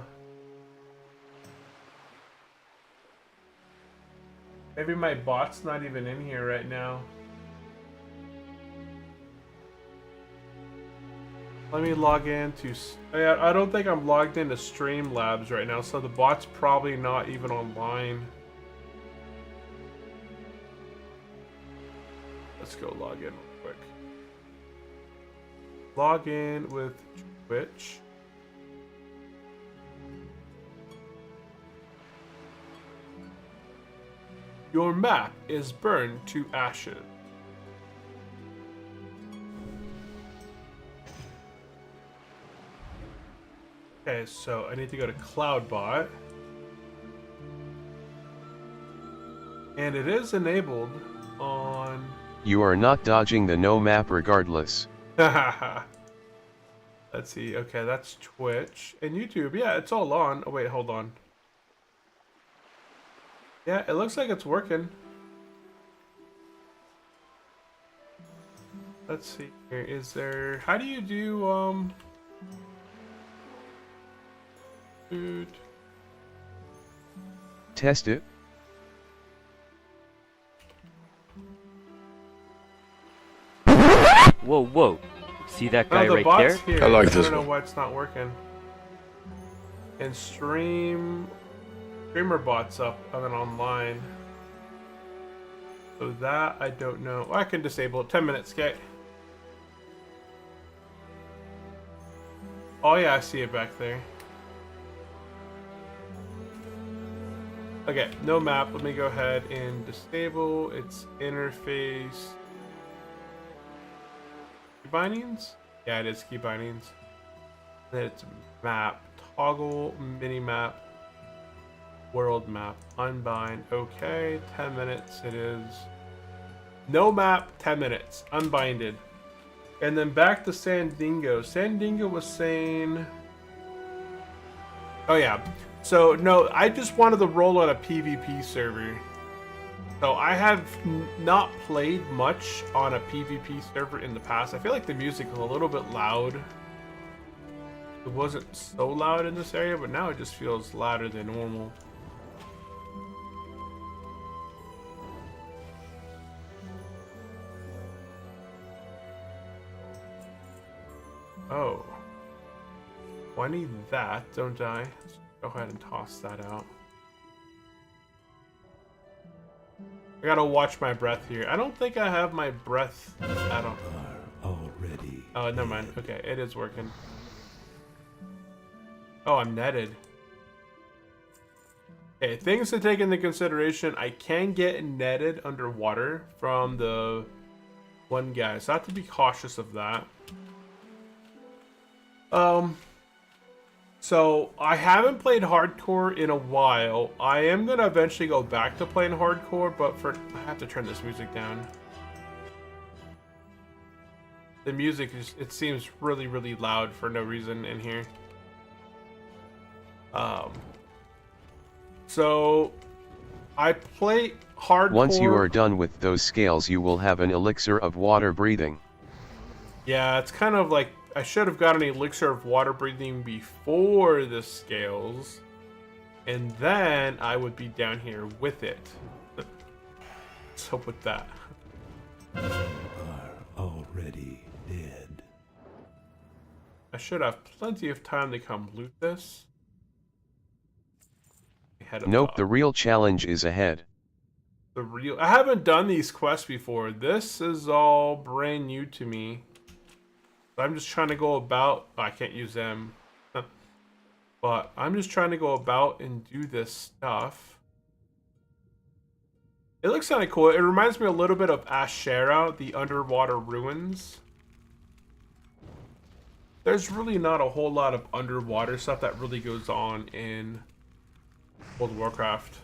maybe my bot's not even in here right now. Let me log in to... I don't think I'm logged into Streamlabs right now, so the bot's probably not even online. Let's go log in real quick. Log in with Twitch. Your map is burned to ashes. Okay, so I need to go to CloudBot. And it is enabled on... You are not dodging the no map regardless. Let's see. Okay, that's Twitch. And YouTube, yeah, it's all on. Oh, wait, hold on. Yeah, it looks like it's working. Let's see here. Is there... How do you do, Dude. Test it. Whoa, whoa. See that guy the right bot's there? here. I like I this don't know one. why it's not working. And streamer bot's up and then online. So that I don't know. I can disable it. 10 minutes, okay. Oh yeah, I see it back there. Okay, no map. Let me go ahead and disable its interface. Key bindings? Yeah, it is key bindings. Then it's map. Toggle, mini map, world map, unbind. Okay, 10 minutes it is. No map, 10 minutes. Unbinded. And then back to Sandingo. Sandingo was saying... Oh yeah. So, no, I just wanted to roll on a PvP server. So, I have not played much on a PvP server in the past. I feel like the music is a little bit loud. It wasn't so loud in this area, but now it just feels louder than normal. Oh. Well, I need that, don't I? Let's go ahead and toss that out. I gotta watch my breath here. I don't think I have my breath at all. Already. Oh, never mind. Okay, it is working. Oh, I'm netted. Okay, things to take into consideration. I can get netted underwater from the one guy, so I have to be cautious of that. So I haven't played hardcore in a while. I am gonna eventually go back to playing hardcore, but I have to turn this music down. The music it seems really, really loud for no reason in here. So I play hardcore. Once you are done with those scales, you will have an elixir of water breathing. Yeah, it's kind of like I should have got an elixir of water breathing before the scales, and then I would be down here with it. Let's hope with that. Are already dead. I should have plenty of time to come loot this. Nope, the real challenge is ahead. I haven't done these quests before. This is all brand new to me. I'm just trying to go about. I can't use them. But I'm just trying to go about and do this stuff. It looks kind of cool. It reminds me a little bit of Ashera, the underwater ruins. There's really not a whole lot of underwater stuff that really goes on in World of Warcraft.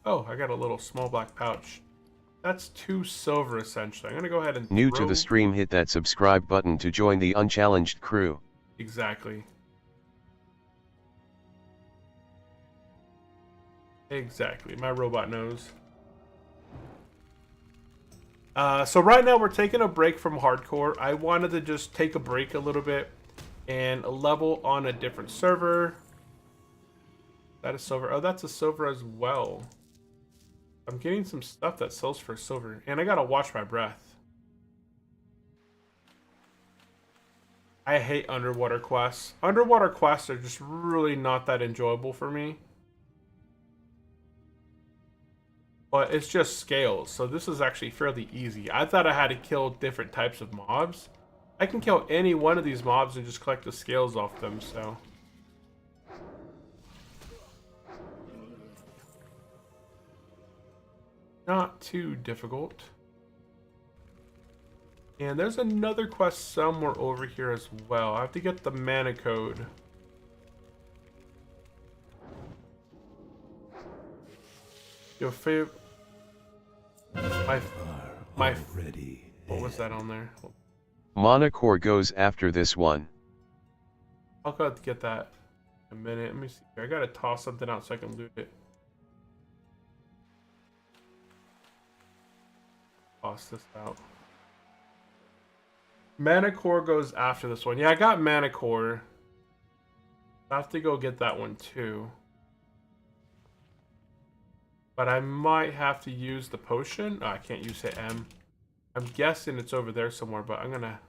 Oh, I got a little small black pouch. That's 2 silver essentially. I'm gonna go ahead and New to the stream, hit that subscribe button to join the unchallenged crew. Exactly. Exactly. My robot knows. So right now we're taking a break from hardcore. I wanted to just take a break a little bit and level on a different server. That is silver. Oh, that's a silver as well. I'm getting some stuff that sells for silver. And I gotta watch my breath. I hate underwater quests. Underwater quests are just really not that enjoyable for me. But it's just scales, so this is actually fairly easy. I thought I had to kill different types of mobs. I can kill any one of these mobs and just collect the scales off them, so. Not too difficult. And there's another quest somewhere over here as well. I have to get the mana code. Your favorite... My what was that on there? Monocore goes after this one. I'll go have to get that in a minute. Let me see. I gotta toss something out so I can loot it. Toss this out. Mana Core goes after this one. Yeah, I got Mana Core. I have to go get that one too. But I might have to use the potion. Oh, I can't use hit M. I'm guessing it's over there somewhere, but I'm gonna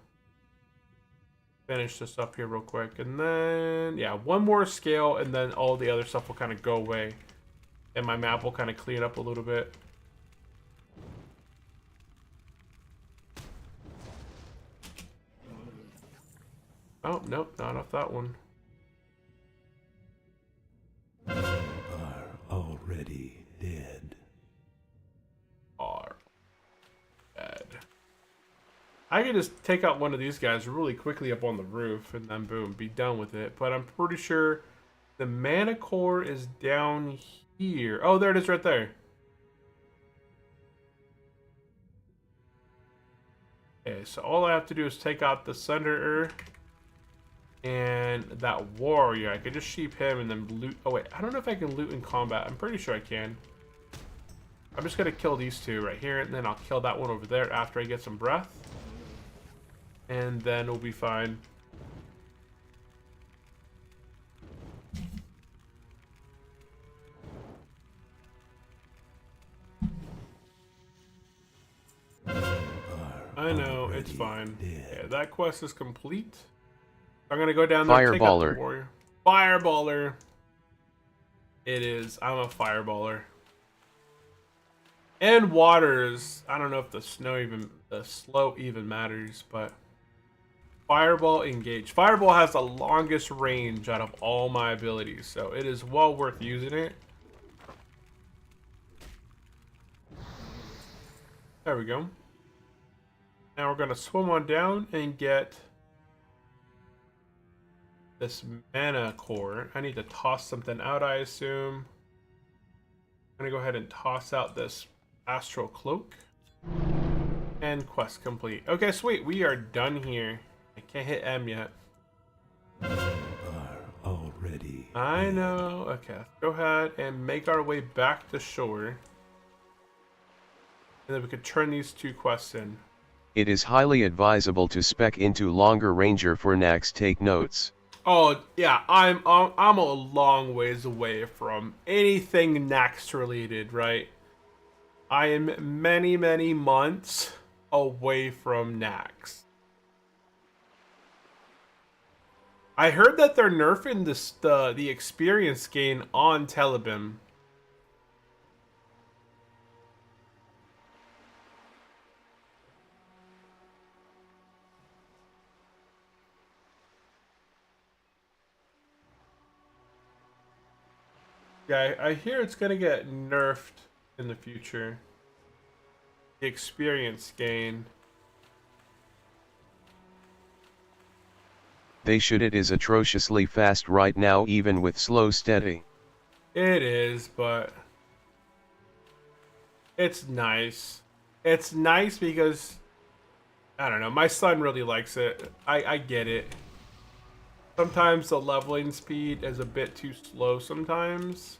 finish this up here real quick. And then, yeah, one more scale, and then all the other stuff will kind of go away. And my map will kind of clean up a little bit. Oh, nope, not off that one. Are already dead. Are dead. I could just take out one of these guys really quickly up on the roof and then boom, be done with it. But I'm pretty sure the mana core is down here. Oh, there it is right there. Okay, so all I have to do is take out the Sunderer and that warrior. I could just sheep him and then loot. Oh wait, I don't know if I can loot in combat. I'm pretty sure I can. I'm just gonna kill these two right here, and then I'll kill that one over there after I get some breath. And then we'll be fine. I know, it's fine. Yeah, that quest is complete. I'm gonna go down there and take out the warrior. Fireballer. It is. I'm a fireballer. And waters. I don't know if the slow even matters, but fireball engage. Fireball has the longest range out of all my abilities, so it is well worth using it. There we go. Now we're gonna swim on down and get this mana core. I need to toss something out, I assume. I'm gonna go ahead and toss out this astral cloak. And quest complete. Okay, sweet. We are done here. I can't hit M yet. Are already I know. Okay, let's go ahead and make our way back to shore. And then we could turn these two quests in. It is highly advisable to spec into longer ranger for Nax. Take notes. Oh yeah, I'm a long ways away from anything Nax related, right? I am many months away from Nax. I heard that they're nerfing the experience gain on Tel'Abim. Yeah, I hear it's gonna get nerfed in the future. The experience gain. They should. It is atrociously fast right now, even with slow steady. It is, but it's nice. It's nice because I don't know, my son really likes it. I get it. Sometimes the leveling speed is a bit too slow sometimes.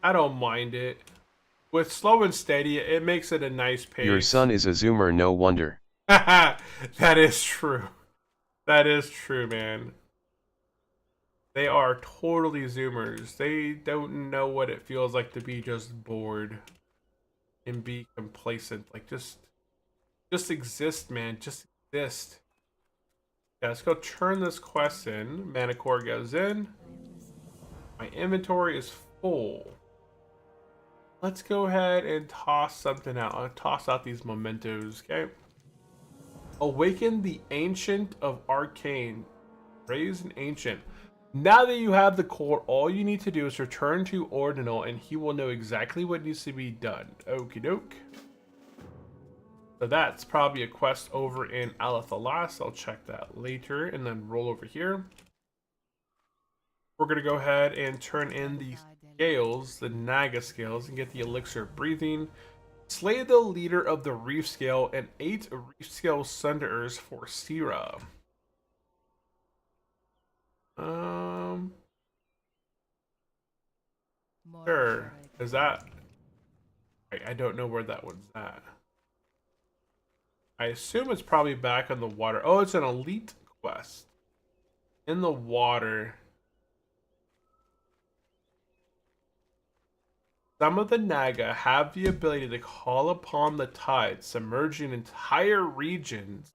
I don't mind it. With slow and steady, it makes it a nice pace. Your son is a zoomer, no wonder. That is true. That is true, man. They are totally zoomers. They don't know what it feels like to be just bored and be complacent. Like just exist, man. Just exist. Yeah, let's go turn this quest in. Mana core goes in. My inventory is full. Let's go ahead and toss something out. I'll toss out these mementos, okay? Awaken the Ancient of Arcane. Raise an Ancient. Now that you have the core, all you need to do is return to Ordinal and he will know exactly what needs to be done. Okie doke. So that's probably a quest over in Alathalas. I'll check that later and then roll over here. We're going to go ahead and turn in the scales, the Naga scales, and get the elixir of breathing. Slay the leader of the Reef Scale and 8 Reef Scale Sunderers for Sira. Sure. Is that... I don't know where that one's at. I assume it's probably back on the water. Oh, it's an elite quest. In the water. Some of the Naga have the ability to call upon the tide, submerging entire regions.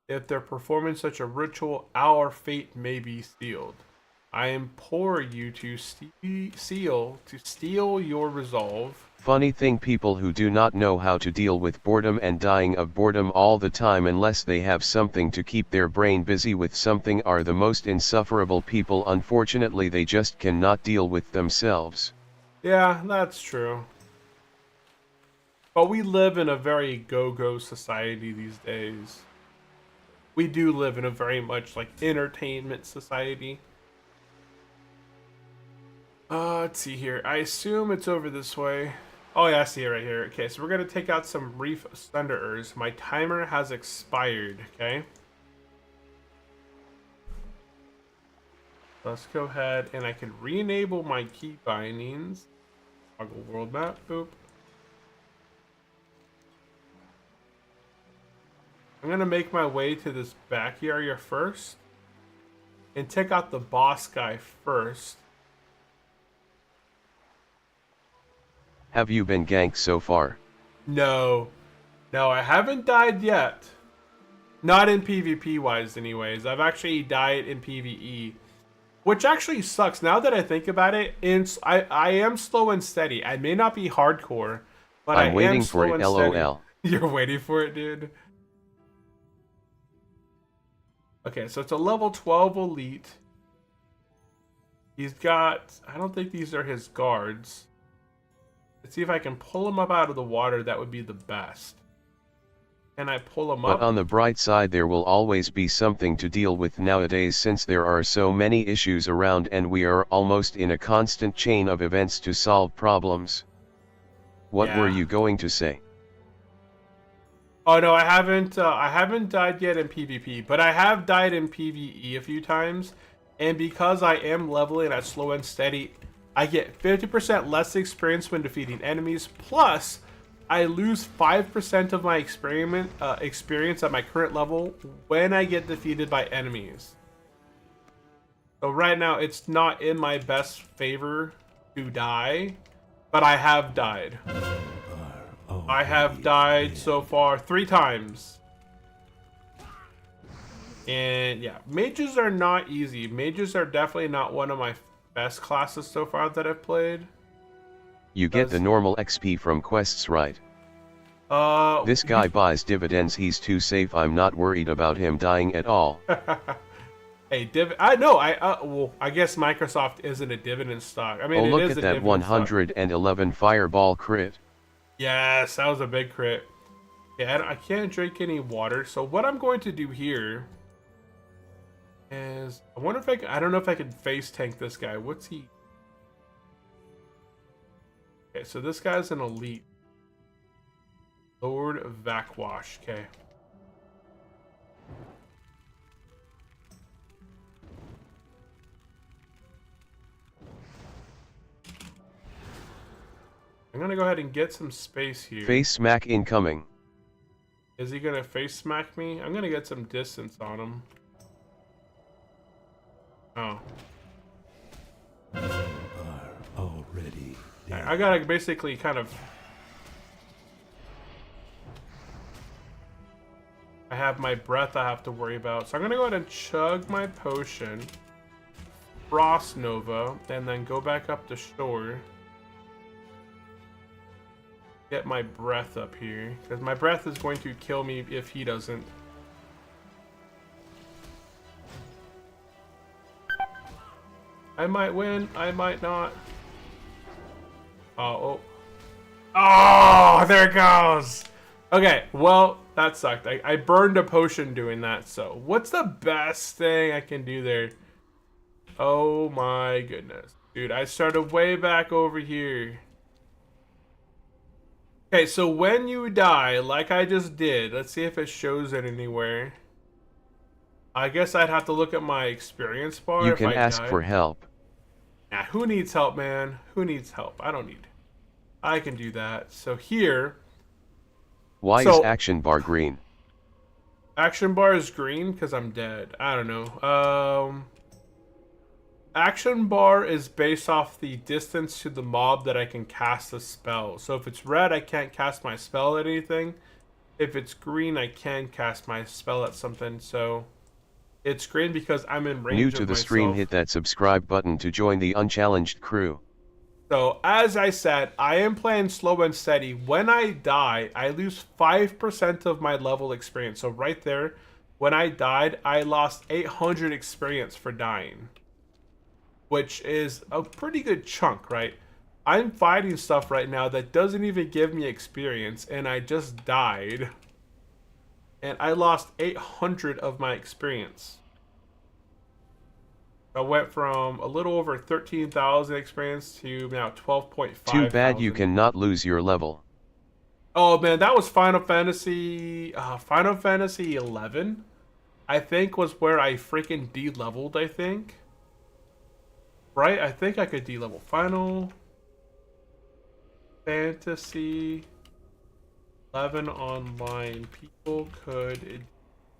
If they're performing such a ritual, our fate may be sealed. I implore you to steal your resolve. Funny thing, people who do not know how to deal with boredom and dying of boredom all the time unless they have something to keep their brain busy with something are the most insufferable people. Unfortunately, they just cannot deal with themselves. Yeah, that's true. But we live in a very go-go society these days. We do live in a very much like entertainment society. Let's see here. I assume it's over this way. Oh yeah, I see it right here. Okay, so we're gonna take out some Reef Sunderers. My timer has expired, okay? Let's go ahead and I can re-enable my key bindings. Toggle world map, boop. I'm gonna make my way to this back area first and take out the boss guy first. Have you been ganked so far? No, I haven't died yet. Not in PvP wise anyways. I've actually died in PvE. Which actually sucks. Now that I think about it, I am slow and steady. I may not be hardcore, but I'm waiting for it, LOL. You're waiting for it, dude? Okay, so it's a level 12 elite. He's got... I don't think these are his guards. Let's see if I can pull him up out of the water. That would be the best. Can I pull him up? But on the bright side, there will always be something to deal with nowadays since there are so many issues around and we are almost in a constant chain of events to solve problems. What were you going to say? Oh no, I haven't died yet in PvP, but I have died in PvE a few times, and because I am leveling at slow and steady, I get 50% less experience when defeating enemies, plus I lose 5% of my experience at my current level when I get defeated by enemies. So right now, it's not in my best favor to die, but I have died. I have died so far 3 times. And yeah, mages are not easy. Mages are definitely not one of my best classes so far that I've played. You get the normal XP from quests, right? This guy buys dividends, he's too safe, I'm not worried about him dying at all. Hey, I know, well, I guess Microsoft isn't a dividend stock. I mean, oh, it look is at a that dividend stock. 111 fireball crit. Yes, that was a big crit. Yeah, I can't drink any water, so what I'm going to do here is, I wonder if I don't know if I can face tank this guy. What's he? Okay, so this guy's an elite. Lord of Vakwash, okay. I'm gonna go ahead and get some space here. Face smack incoming. Is he gonna face smack me? I'm gonna get some distance on him. Oh. You are already dead. I gotta basically kind of... I have my breath I have to worry about. So I'm gonna go ahead and chug my potion. Frost Nova. And then go back up the shore. Get my breath up here. Because my breath is going to kill me if he doesn't. I might win. I might not. Oh. Oh, there it goes. Okay, well, that sucked. I burned a potion doing that, so what's the best thing I can do there? Oh my goodness. Dude, I started way back over here. Okay, so when you die, like I just did, let's see if it shows it anywhere. I guess I'd have to look at my experience bar. You if can I ask died. for help. Nah, who needs help, man? Who needs help? I don't need. I can do that. So here, Why So- is action bar green? action bar is green because I'm dead. I don't know. Action bar is based off the distance to the mob that I can cast a spell. So if it's red, I can't cast my spell at anything. If it's green, I can cast my spell at something. So it's green because I'm in range New of to the myself. stream, hit that subscribe button to join the unchallenged crew. So, as I said, I am playing slow and steady. When I die, I lose 5% of my level experience. So right there, when I died, I lost 800 experience for dying. Which is a pretty good chunk, right? I'm fighting stuff right now that doesn't even give me experience, and I just died. And I lost 800 of my experience. I went from a little over 13,000 experience to now 12.5. Too bad you cannot lose your level. Oh man, that was Final Fantasy 11, I think, was where I freaking de-leveled, I think. Right? I think I could de-level. Final Fantasy 11 online. People could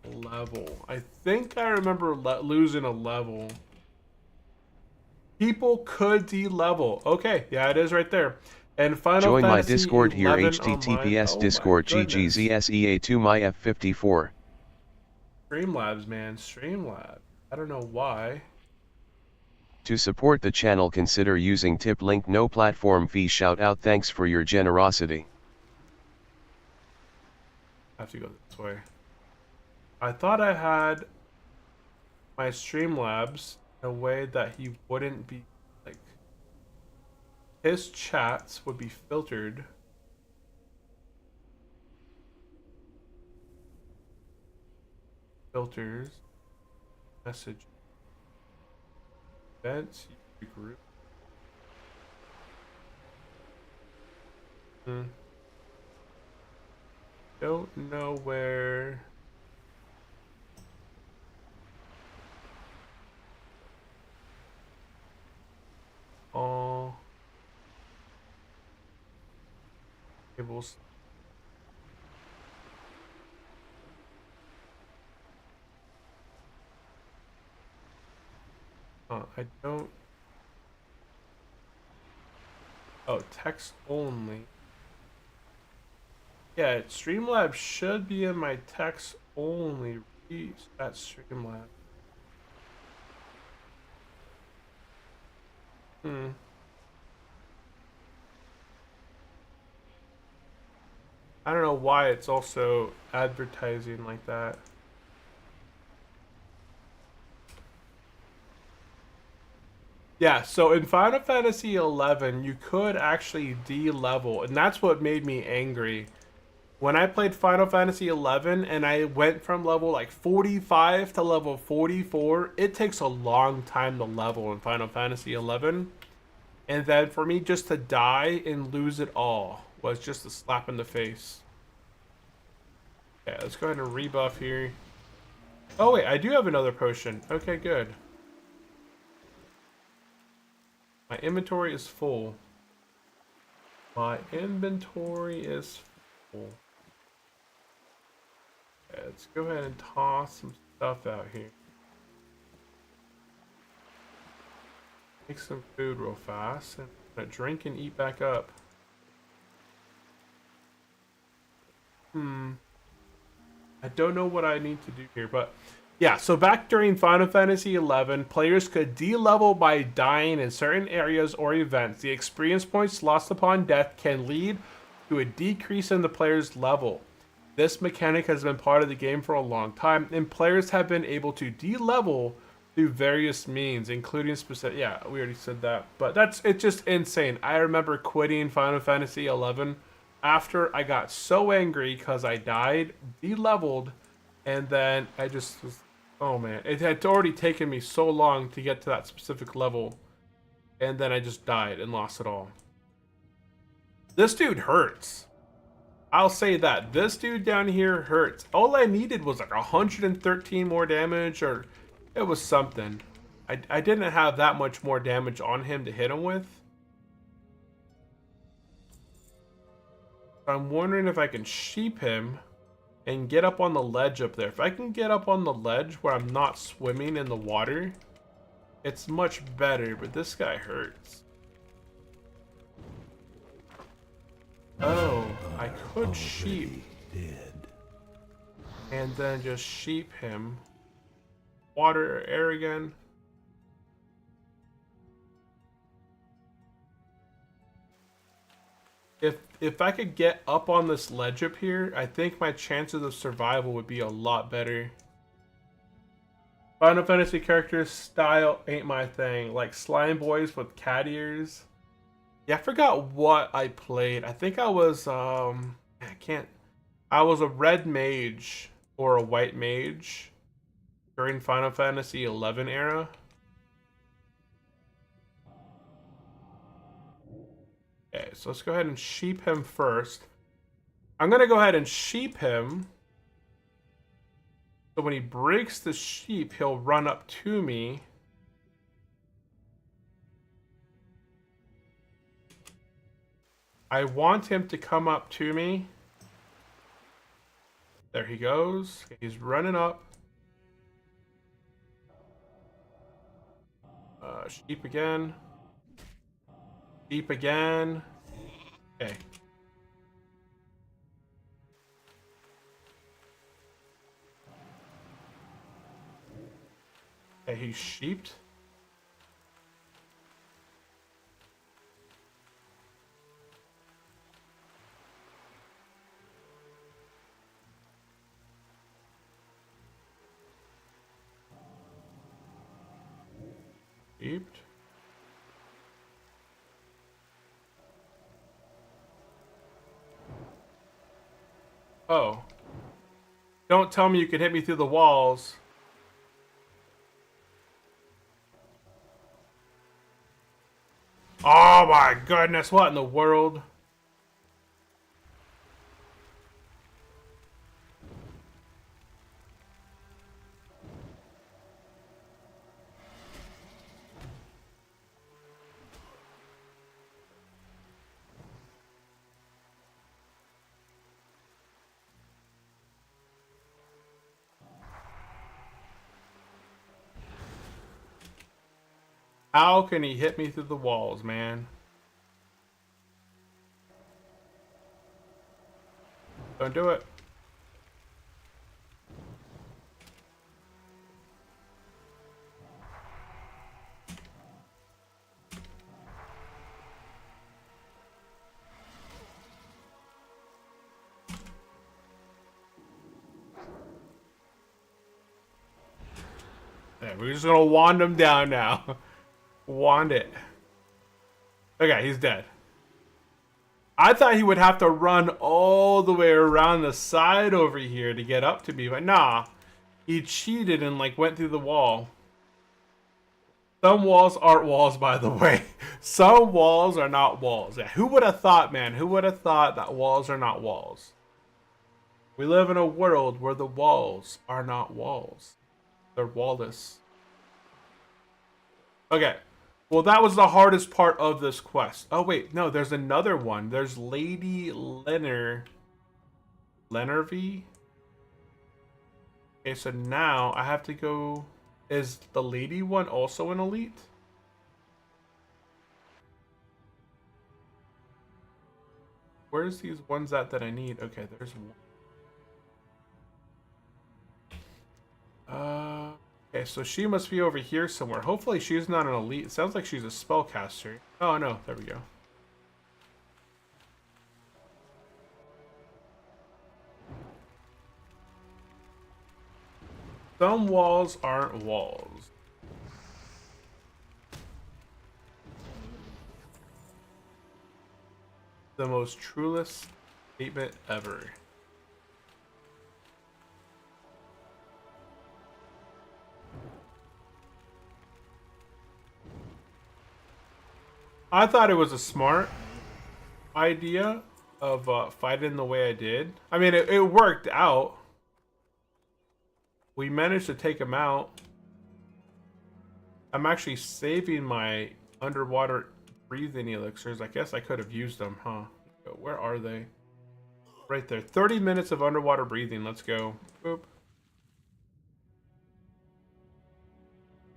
level. I think I remember losing a level. People could de-level. Okay, yeah, it is right there. And Final Join my Fantasy Discord here, 11 https online. Discord Oh my goodness. GGZSEA2 my F54. Streamlabs, man. Streamlabs. I don't know why. To support the channel, consider using tip link, no platform fee. Shout out, thanks for your generosity. I have to go this way. I thought I had my Streamlabs in a way that he wouldn't be, like, his chats would be filtered. Filters. Message. Events. Group. Don't know where. All tables. I don't. Oh, text only. Yeah, Streamlabs should be in my text only That's Streamlabs. Hmm. I don't know why it's also advertising like that. Yeah, so in Final Fantasy 11, you could actually de-level, and that's what made me angry. When I played Final Fantasy 11 and I went from level like 45 to level 44, it takes a long time to level in Final Fantasy 11. And then for me just to die and lose it all was just a slap in the face. Yeah, let's go ahead and rebuff here. Oh wait, I do have another potion. Okay, good. My inventory is full. My inventory is full. Okay, let's go ahead and toss some stuff out here. Make some food real fast and I'm gonna drink and eat back up. I don't know what I need to do here, but yeah, so back during Final Fantasy XI, players could de-level by dying in certain areas or events. The experience points lost upon death can lead to a decrease in the player's level. This mechanic has been part of the game for a long time, and players have been able to de-level through various means, including specific... Yeah, we already said that, but it's just insane. I remember quitting Final Fantasy XI after I got so angry because I died, de-leveled, and then I just was... Oh man, it had already taken me so long to get to that specific level, and then I just died and lost it all. This dude hurts. I'll say that. This dude down here hurts. All I needed was like 113 more damage, or it was something. I didn't have that much more damage on him to hit him with. I'm wondering if I can sheep him and get up on the ledge up there. If I can get up on the ledge where I'm not swimming in the water, it's much better, but this guy hurts. Oh, I could sheep. Dead. And then just sheep him. Water, air again. If I could get up on this ledge up here, I think my chances of survival would be a lot better. Final Fantasy characters style ain't my thing. Like slime boys with cat ears. Yeah, I forgot what I played. I think I was I was a red mage or a white mage during Final Fantasy 11 era. Okay, so let's go ahead and sheep him first. I'm gonna go ahead and sheep him. So when he breaks the sheep, he'll run up to me. I want him to come up to me. There he goes. He's running up. Sheep again. Sheep again. Okay. Okay, he's sheeped. Sheeped. Oh. Don't tell me you can hit me through the walls. Oh my goodness, what in the world? How can he hit me through the walls, man? Don't do it. Yeah, we're just gonna wand him down now. Wand it. Okay, he's dead. I thought he would have to run all the way around the side over here to get up to me, but nah. He cheated and like went through the wall. Some walls aren't walls, by the way. Some walls are not walls. Yeah, who would have thought, man? Who would have thought that walls are not walls? We live in a world where the walls are not walls. They're wallless. Okay. Well, that was the hardest part of this quest. Oh, wait. No, there's another one. There's Lady Leonarvi. Okay, so now I have to go... Is the lady one also an elite? Where's these ones that I need? Okay, there's one. Okay, so she must be over here somewhere. Hopefully she's not an elite. It sounds like she's a spellcaster. Oh no, there we go. Some walls aren't walls. The most truest statement ever. I thought it was a smart idea of fighting the way I did. I mean, it worked out. We managed to take him out. I'm actually saving my underwater breathing elixirs. I guess I could have used them, huh? Where are they? Right there. 30 minutes of underwater breathing. Let's go. Boop.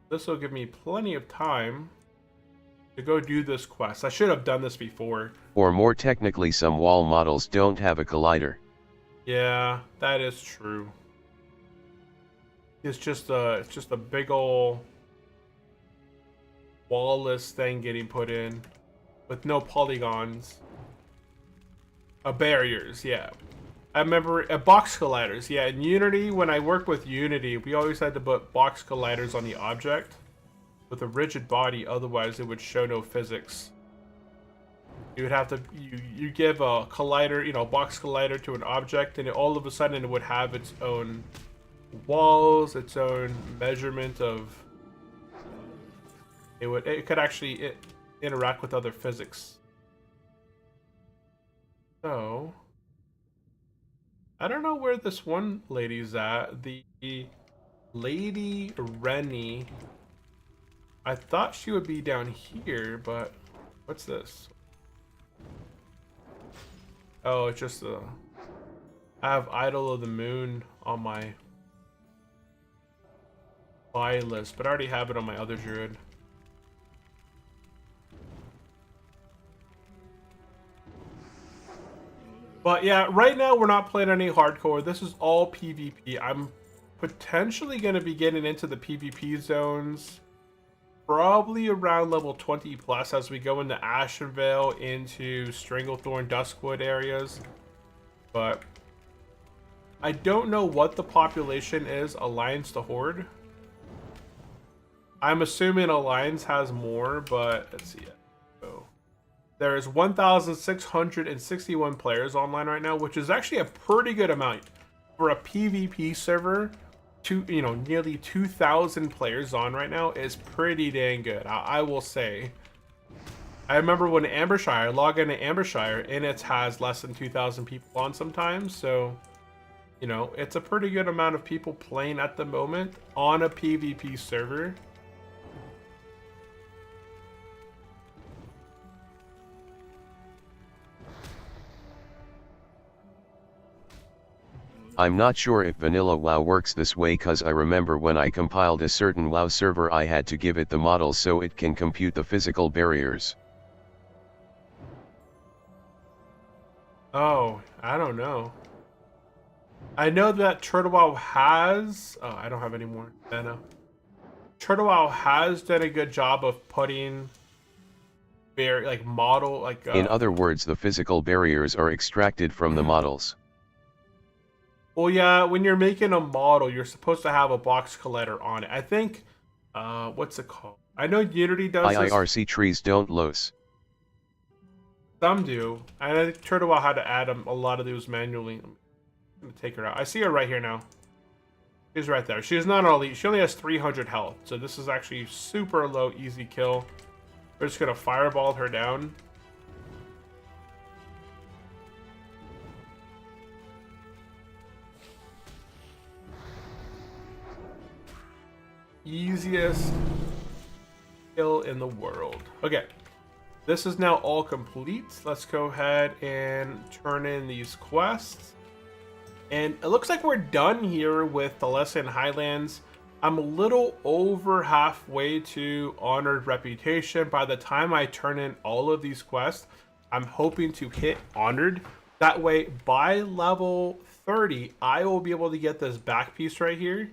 This will give me plenty of time to go do this quest. I should have done this before. Or more technically, some wall models don't have a collider. Yeah, that is true. It's just a big ol' wallless thing getting put in with no polygons. Barriers, yeah. I remember box colliders. Yeah, in Unity, when I worked with Unity, we always had to put box colliders on the object with a rigid body, otherwise it would show no physics. You would have to you give a collider, you know, box collider to an object, and all of a sudden it would have its own walls, its own measurement of it could actually interact with other physics. So I don't know where this one lady's at. The Lady Rennie. I thought she would be down here, but what's this? Oh, it's just I have Idol of the Moon on my buy list, but I already have it on my other druid. But yeah, right now we're not playing any hardcore. This is all PvP. I'm potentially going to be getting into the PvP zones probably around level 20 plus as we go into Ashenvale, into Stranglethorn, Duskwood areas. But I don't know what the population is Alliance to Horde. I'm assuming Alliance has more, but let's see. So there is 1,661 players online right now, which is actually a pretty good amount for a PvP server. Nearly 2,000 players on right now is pretty dang good. I will say. I remember when Ambershire, I log into Ambershire, and it has less than 2,000 people on sometimes. So, you know, it's a pretty good amount of people playing at the moment on a PvP server. I'm not sure if vanilla WoW works this way, cause I remember when I compiled a certain WoW server I had to give it the model so it can compute the physical barriers. Oh, I don't know. I know that TurtleWoW has... Oh, I don't have any more mana. TurtleWoW has done a good job of putting... In other words, the physical barriers are extracted from the models. Well, yeah, when you're making a model, you're supposed to have a box collider on it. I think what's it called? I know Unity does this. IIRC trees don't lose. Some do. I know Turtle Wow had to add a lot of those manually. I'm gonna take her out. I see her right here now. She's right there. She's not an elite. She only has 300 health. So this is actually super low, easy kill. We're just gonna fireball her down. Easiest kill in the world. Okay. This is now all complete. Let's go ahead and turn in these quests. And it looks like we're done here with the Lesson Highlands. I'm a little over halfway to Honored Reputation. By the time I turn in all of these quests, I'm hoping to hit Honored. That way, by level 30, I will be able to get this back piece right here.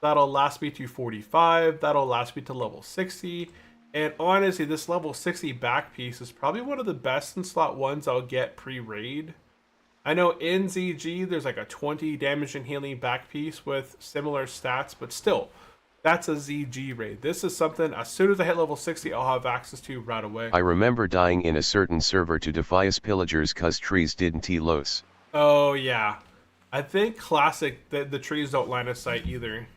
That'll last me to 45. That'll last me to level 60. And honestly, this level 60 back piece is probably one of the best in slot ones I'll get pre-raid. I know in ZG there's like a 20 damage and healing back piece with similar stats, but still, that's a ZG raid. This is something, as soon as I hit level 60, I'll have access to right away. I remember dying in a certain server to Defias pillagers cause trees didn't los. Oh yeah. I think Classic, the trees don't line of sight either.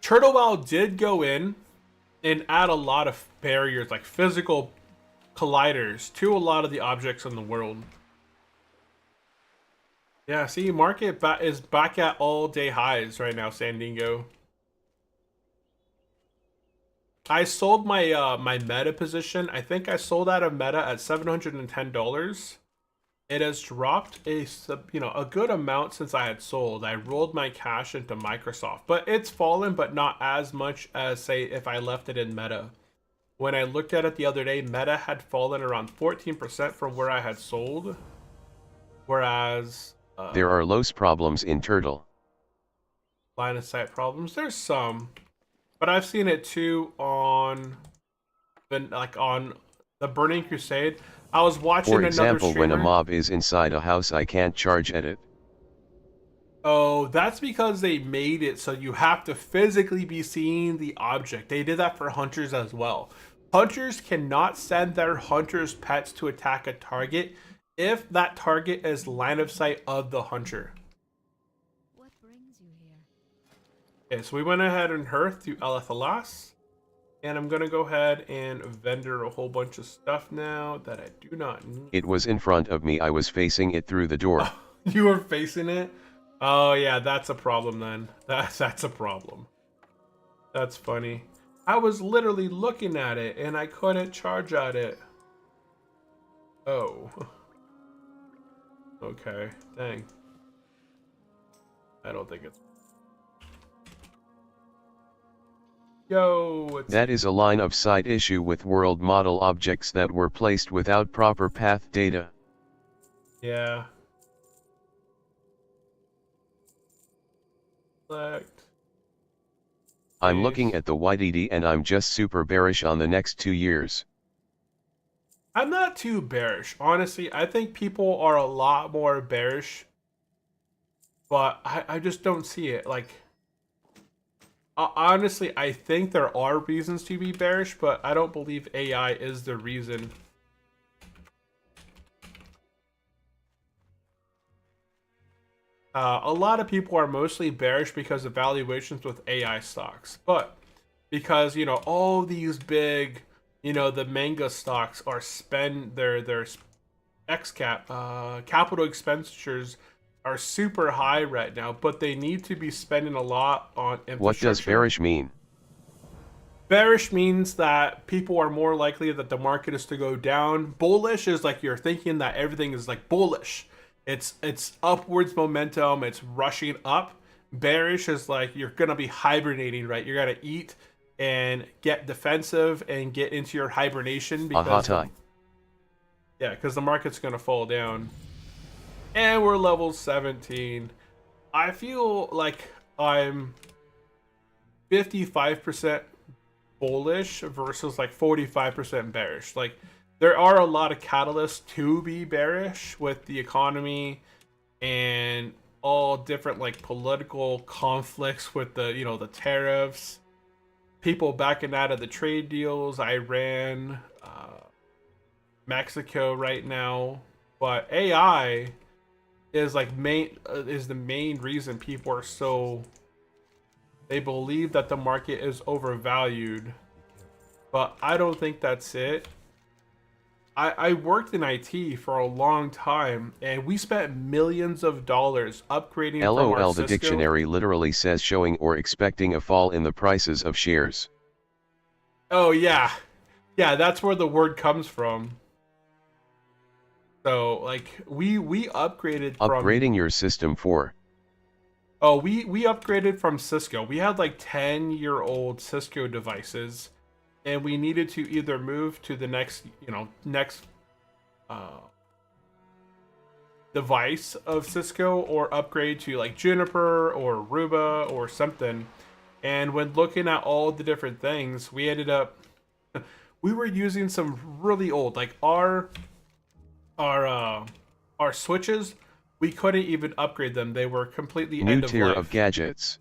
Turtle Wow did go in and add a lot of barriers, like physical colliders, to a lot of the objects in the world. Yeah, see, market is back at all-day highs right now, Sandingo. I sold my my meta position. I think I sold out of meta at $710. It has dropped a good amount since I had sold. I rolled my cash into Microsoft, but it's fallen, but not as much as, say, if I left it in meta. When I looked at it the other day, meta had fallen around 14% from where I had sold, whereas there are los problems in Turtle. Line of sight problems. There's some, but I've seen it too on the Burning Crusade. I was watching For example, another when a streamer. mob is inside a house, I can't charge at it. Oh, that's because they made it so you have to physically be seeing the object. They did that for hunters as well. Hunters cannot send their hunters' pets to attack a target if that target is line of sight of the hunter. What brings you here? Okay, so we went ahead and hearth to Elethalas. And I'm going to go ahead and vendor a whole bunch of stuff now that I do not need. It was in front of me, I was facing it through the door. You were facing it? Oh yeah, that's a problem then. That's a problem. That's funny. I was literally looking at it and I couldn't charge at it. Oh. Okay, dang. I don't think it's... Yo, That is a line of sight issue with world model objects that were placed without proper path data. Yeah. Select. I'm looking at the YDD and I'm just super bearish on the next 2 years. I'm not too bearish. Honestly, I think people are a lot more bearish. But I just don't see it. Like, honestly, I think there are reasons to be bearish, but I don't believe AI is the reason. A lot of people are mostly bearish because of valuations with AI stocks. But because, all these big, the manga stocks are spend their capital expenditures are super high right now, but they need to be spending a lot on infrastructure. What does bearish mean? Bearish means that people are more likely that the market is to go down. Bullish is like you're thinking that everything is like bullish. It's upwards momentum, it's rushing up. Bearish is like you're gonna be hibernating, right? You're gonna eat and get defensive and get into your hibernation because because the market's gonna fall down. And we're level 17. I feel like I'm 55% bullish versus like 45% bearish. Like there are a lot of catalysts to be bearish with the economy and all different like political conflicts with the, you know, the tariffs, people backing out of the trade deals, Iran, Mexico right now. But AI is like is the main reason people are so, they believe that the market is overvalued, but I don't think that's it. I worked in IT for a long time, and we spent millions of dollars upgrading from our LOL. The Cisco. dictionary literally says showing or expecting a fall in the prices of shares. Oh yeah, yeah, that's where the word comes from. So like we upgraded from, Upgrading your system for. oh, we upgraded from Cisco. We had like 10-year-old Cisco devices, and we needed to either move to the next, you know, next device of Cisco, or upgrade to like Juniper or Aruba or something. And when looking at all the different things, we ended up, we were using some really old, like our switches, we couldn't even upgrade them. They were completely New end of tier life. of gadgets.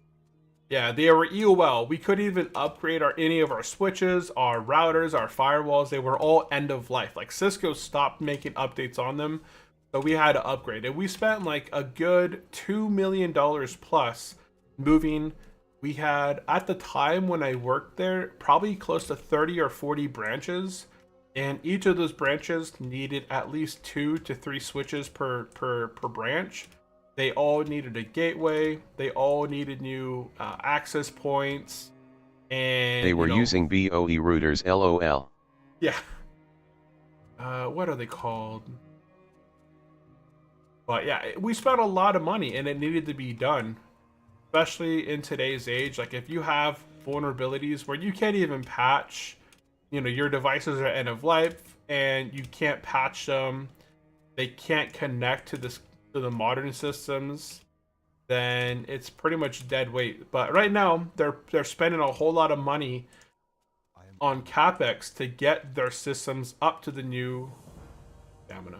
Yeah, they were EOL. We couldn't even upgrade any of our switches, our routers, our firewalls. They were all end of life. Like Cisco stopped making updates on them, so we had to upgrade. And we spent like a good $2 million plus moving. We had, at the time when I worked there, probably close to 30 or 40 branches, and each of those branches needed at least 2 to 3 switches per branch. They all needed a gateway. They all needed new access points, and They were using BOE routers. LOL. Yeah. What are they called? But yeah, we spent a lot of money, and it needed to be done, especially in today's age. Like if you have vulnerabilities where you can't even patch, you know, your devices are end of life and you can't patch them, they can't connect to the modern systems, then it's pretty much dead weight. But right now they're spending a whole lot of money on capex to get their systems up to the new stamina.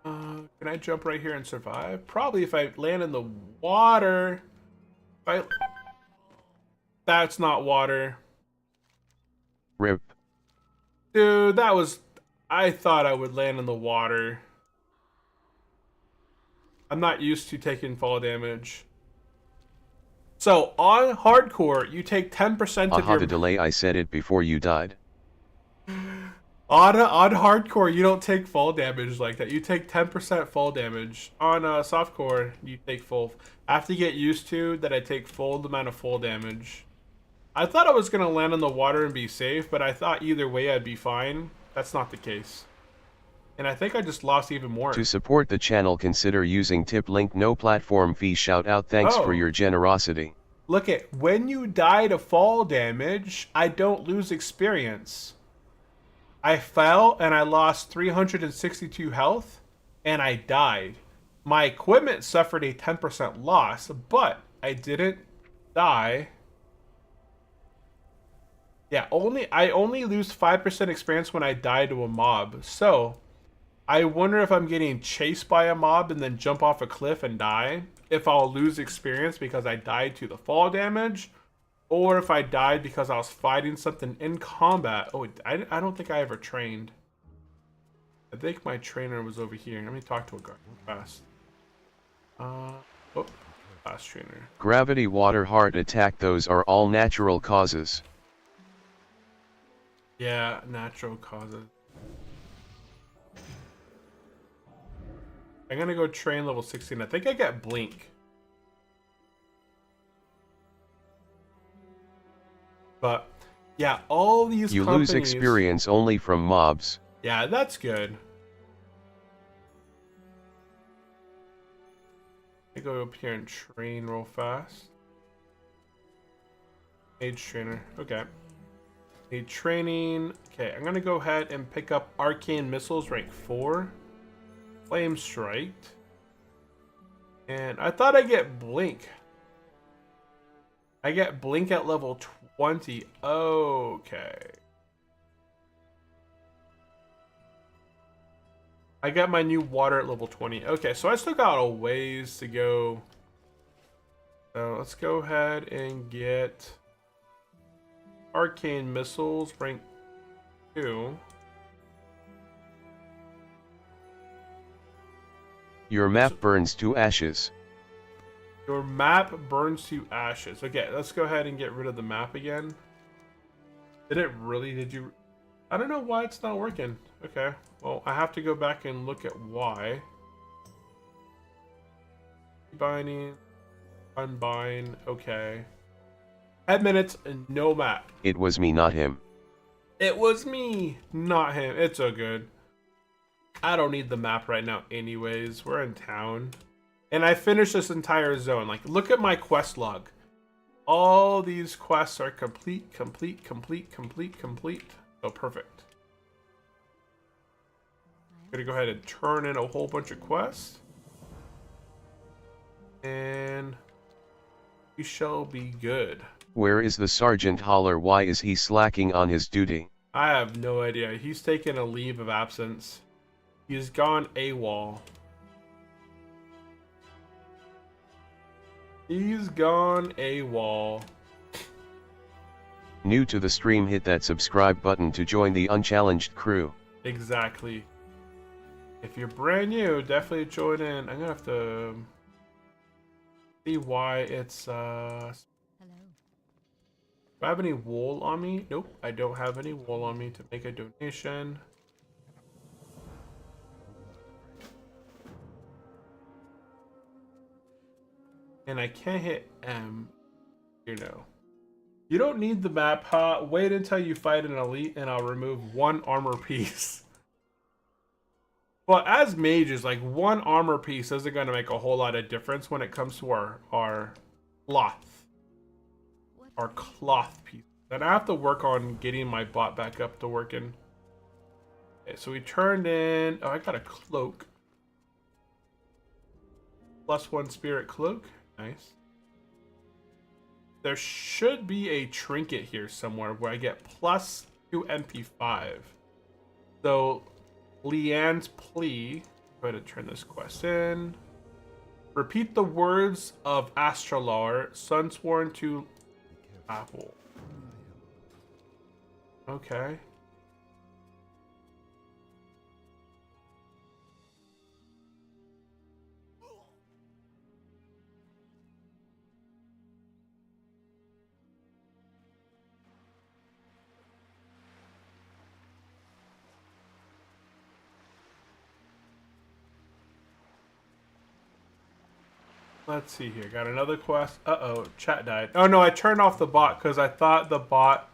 Can I jump right here and survive? Probably if I land in the water. That's not water. RIP. Dude, that was, I thought I would land in the water. I'm not used to taking fall damage. So on hardcore, you take 10% of your... The delay, I said it before you died. On hardcore, you don't take fall damage like that. You take 10% fall damage. On softcore, you take full. I have to get used to that I take full amount of fall damage. I thought I was going to land in the water and be safe, but I thought either way I'd be fine. That's not the case. And I think I just lost even more. To support the channel, consider using tip link, no platform fee. Shout out, thanks for your generosity. Look at, when you die to fall damage, I don't lose experience. I fell and I lost 362 health and I died. My equipment suffered a 10% loss, but I didn't die. Yeah, I only lose 5% experience when I die to a mob. So I wonder if I'm getting chased by a mob and then jump off a cliff and die, if I'll lose experience because I died to the fall damage, or if I died because I was fighting something in combat. Oh, I don't think I ever trained. I think my trainer was over here. Let me talk to a guard fast. Last trainer. Gravity, water, heart attack, those are all natural causes. Yeah, natural causes. I'm gonna go train level 16. I think I get blink. But yeah, all these You companies... lose experience only from mobs. Yeah, that's good. I go up here and train real fast. Mage trainer. Okay. Need training. Okay, I'm gonna go ahead and pick up arcane missiles rank 4. Flame strike. And I thought I get blink. I get blink at level 20. Okay. I got my new water at level 20. Okay, so I still got a ways to go. So let's go ahead and get arcane missiles rank 2. Your map burns to ashes. Your map burns to ashes. Okay, let's go ahead and get rid of the map again. Did it really? Did you? I don't know why it's not working. Okay, well, I have to go back and look at why. Binding, unbind, okay. Head minutes, no map. It was me, not him. It was me, not him. It's so good. I don't need the map right now anyways. We're in town. And I finished this entire zone. Like, look at my quest log. All these quests are complete. Oh, perfect. I'm gonna go ahead and turn in a whole bunch of quests. And we shall be good. Where is the sergeant? Holler, why is he slacking on his duty? I have no idea. He's taken a leave of absence. He's gone AWOL. He's gone AWOL. New to the stream, hit that subscribe button to join the unchallenged crew. Exactly. If you're brand new, definitely join in. I'm gonna have to see why it's Hello. Do I have any wool on me? Nope, I don't have any wool on me to make a donation. And I can't hit M. You know. You don't need the map, huh? Wait until you fight an elite and I'll remove 1 armor piece. Well, as mages, like 1 armor piece isn't going to make a whole lot of difference when it comes to our cloth. Our cloth piece. And I have to work on getting my bot back up to working. Okay, so we turned in... Oh, I got a cloak. +1 spirit cloak. Nice. There should be a trinket here somewhere where I get +2 MP5. So, Leanne's plea. Go ahead and turn this quest in. Repeat the words of Astralar, Sunsworn to Apple. Okay. Let's see here. Got another quest. Uh-oh, chat died. Oh no, I turned off the bot because I thought the bot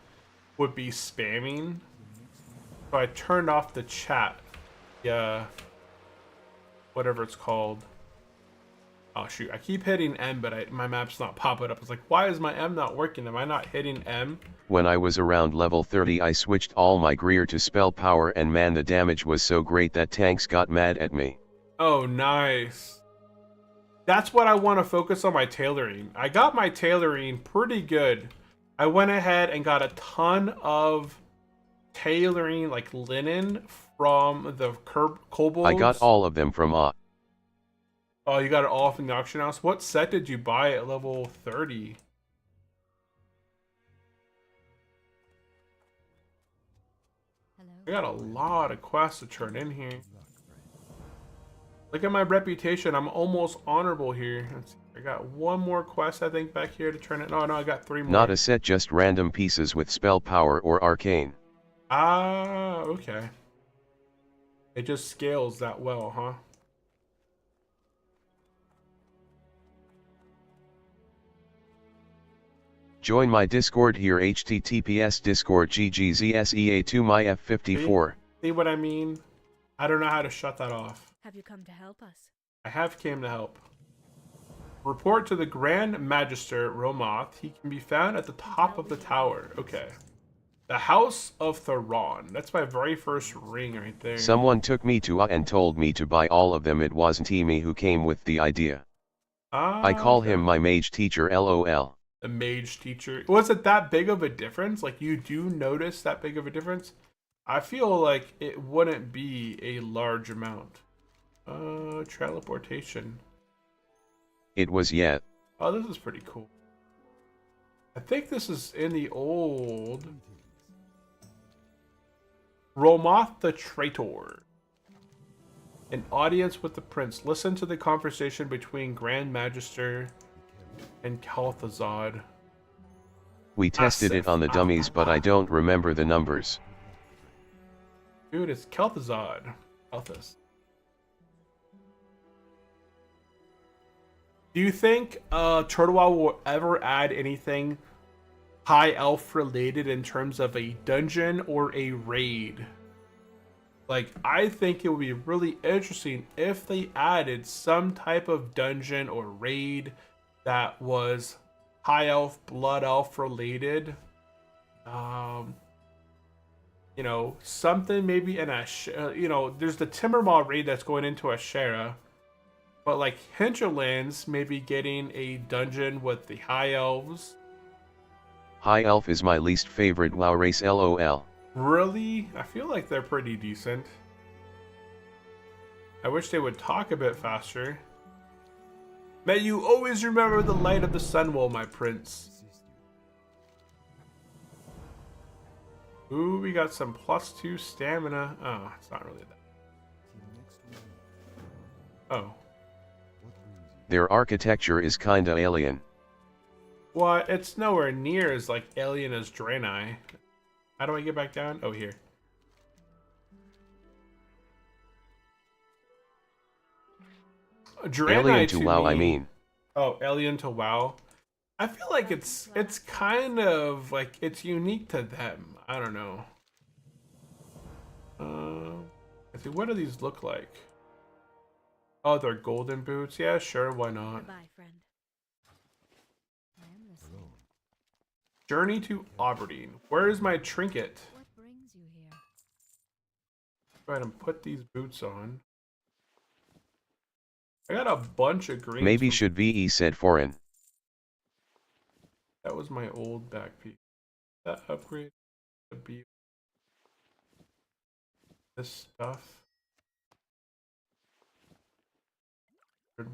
would be spamming. So I turned off the chat. Yeah. Whatever it's called. Oh shoot, I keep hitting M, but my map's not popping up. It's like, why is my M not working? Am I not hitting M? When I was around level 30, I switched all my Greer to spell power, and man, the damage was so great that tanks got mad at me. Oh, nice. That's what I want to focus on, my tailoring. I got my tailoring pretty good. I went ahead and got a ton of tailoring, like linen, from the kobolds. I got all of them from Oh, you got it all from the auction house? What set did you buy at level 30? Hello. I got a lot of quests to turn in here. Look at my reputation. I'm almost honorable here. Let's see. I got 1 more quest, I think, back here to turn it. No, I got 3 more. Not a set, just random pieces with spell power or arcane. Ah, okay. It just scales that well, huh? Join my Discord here, https discord ggzsea2 my F54. See what I mean? I don't know how to shut that off. Have you come to help us? I have came to help. Report to the Grand Magister Romoth. He can be found at the top of the tower. Okay. The House of Theron. That's my very first ring right there. Someone took me to and told me to buy all of them. It wasn't me who came with the idea. I call him my mage teacher, LOL. A mage teacher. Was it that big of a difference? Like, you do notice that big of a difference? I feel like it wouldn't be a large amount. Teleportation. It was yet. Oh, this is pretty cool. I think this is in the old Romoth the Traitor. An audience with the prince. Listen to the conversation between Grand Magister and Kel'Thuzad. We tested it on the dummies, but I don't remember the numbers. Dude, it's Kel'Thuzad. Kel'Thuz. Do you think Turtle Wow will ever add anything high elf related in terms of a dungeon or a raid? Like, I think it would be really interesting if they added some type of dungeon or raid that was high elf, blood elf related. You know, something maybe in a, you know, there's the Timbermaw raid that's going into Ashera. But like Hinterlands, maybe getting a dungeon with the high elves. High elf is my least favorite WoW race, lol. Really? I feel like they're pretty decent. I wish they would talk a bit faster. May you always remember the light of the sun, well, my prince. Ooh, we got some +2 stamina. Oh, it's not really that. Oh. Their architecture is kinda alien. Well, it's nowhere near as like alien as Draenei. How do I get back down? Oh, here. Draenei Alien to WoW, I mean. Oh, alien to WoW. I feel like it's kind of like it's unique to them. I don't know. Let's see, what do these look like? Oh, they're golden boots. Yeah, sure, why not? Goodbye, friend. I am listening. Journey to Aberdeen. Where is my trinket? What brings you here? Go ahead and put these boots on. I got a bunch of green. Maybe should VE said foreign. That was my old back piece. That upgrade would be this stuff.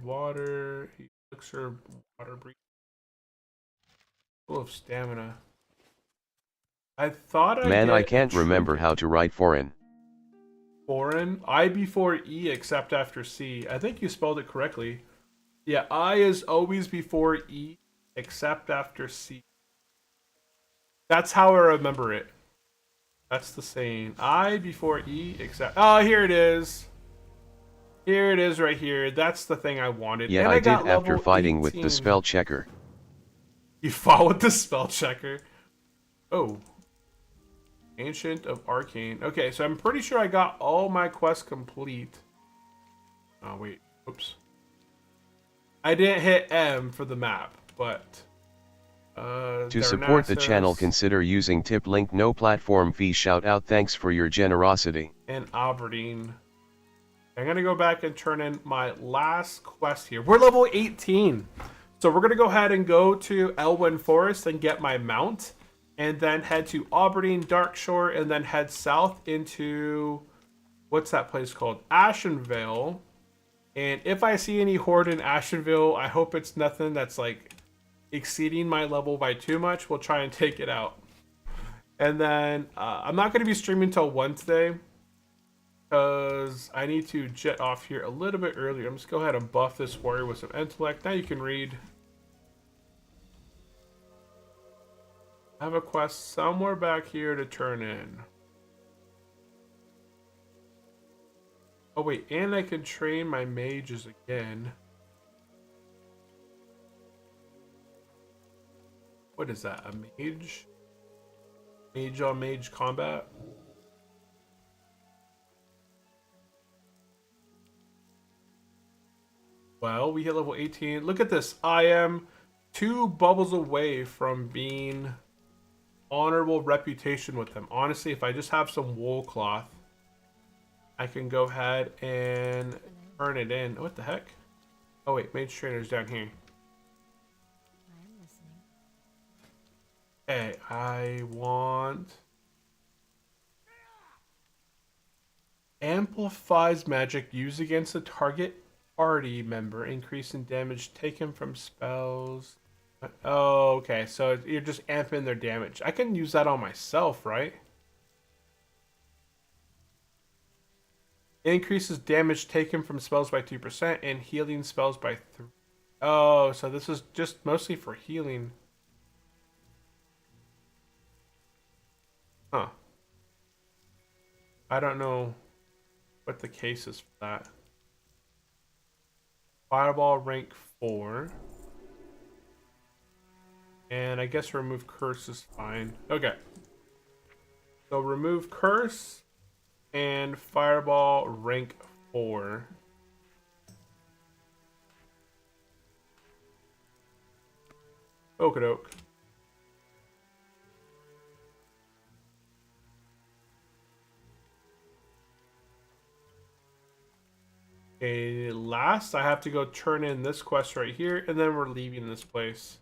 Water, elixir, water breathing. Full of stamina. I thought I can't remember how to write foreign. Foreign? I before E except after C. I think you spelled it correctly. Yeah, I is always before E except after C. That's how I remember it. That's the saying. I before E except... Oh, here it is. Here it is right here. That's the thing I wanted. Yeah, and I did got after fighting 18. with the spell checker. You fought with the spell checker? Oh. Ancient of Arcane. Okay, so I'm pretty sure I got all my quests complete. Oh, wait. Oops. I didn't hit M for the map, but... to support the channel, consider using tip link, no platform fee. Shout out, thanks for your generosity. And Aberdeen. I'm going to go back and turn in my last quest here. We're level 18. So we're going to go ahead and go to Elwyn Forest and get my mount. And then head to Aberdeen, Darkshore, and then head south into... What's that place called? Ashenvale. And if I see any horde in Ashenvale, I hope it's nothing that's like exceeding my level by too much. We'll try and take it out. And then I'm not going to be streaming till 1 today, because I need to jet off here a little bit earlier. I'm just go ahead and buff this warrior with some intellect. Now you can read. I have a quest somewhere back here to turn in. Oh wait, and I can train my mages again. What is that, a mage? Mage on mage combat? Well, we hit level 18. Look at this. I am 2 bubbles away from being honorable reputation with them. Honestly, if I just have some wool cloth, I can go ahead and turn it in. What the heck? Oh wait, mage trainer's down here. I am listening. Hey, I want... Amplifies magic used against the target party member, increasing damage taken from spells. Oh, okay. So you're just amping their damage. I can use that on myself, right? Increases damage taken from spells by 2% and healing spells by 3. Oh, so this is just mostly for healing. Huh. I don't know what the case is for that. Fireball rank 4. And I guess remove curse is fine. Okay. So remove curse and fireball rank 4. Okie-doke. Okay, last I have to go turn in this quest right here, and then we're leaving this place.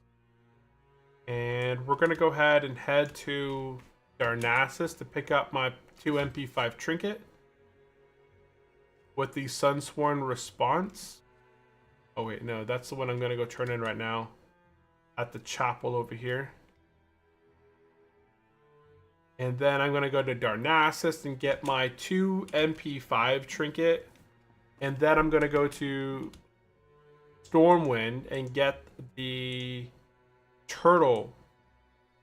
And we're gonna go ahead and head to Darnassus to pick up my 2 MP5 trinket with the Sunsworn response. Oh wait, no, that's the one I'm gonna go turn in right now at the chapel over here. And then I'm gonna go to Darnassus and get my 2 MP5 trinket. And then I'm gonna go to Stormwind and get the turtle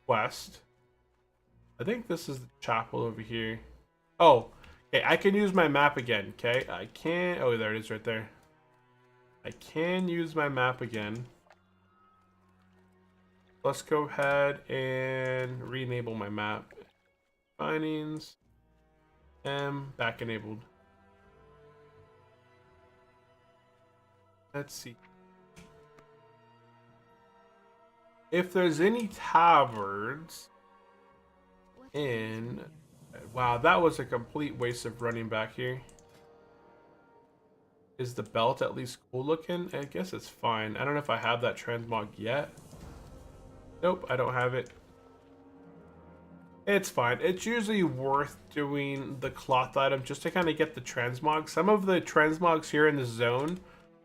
quest. I think this is the chapel over here. Oh, okay, I can use my map again, okay? I can, oh, there it is right there. I can use my map again. Let's go ahead and re-enable my map. Findings, back enabled. Let's see. If there's any taverns in... Wow, that was a complete waste of running back here. Is the belt at least cool looking? I guess it's fine. I don't know if I have that transmog yet. Nope, I don't have it. It's fine. It's usually worth doing the cloth item just to kind of get the transmog. Some of the transmogs here in the zone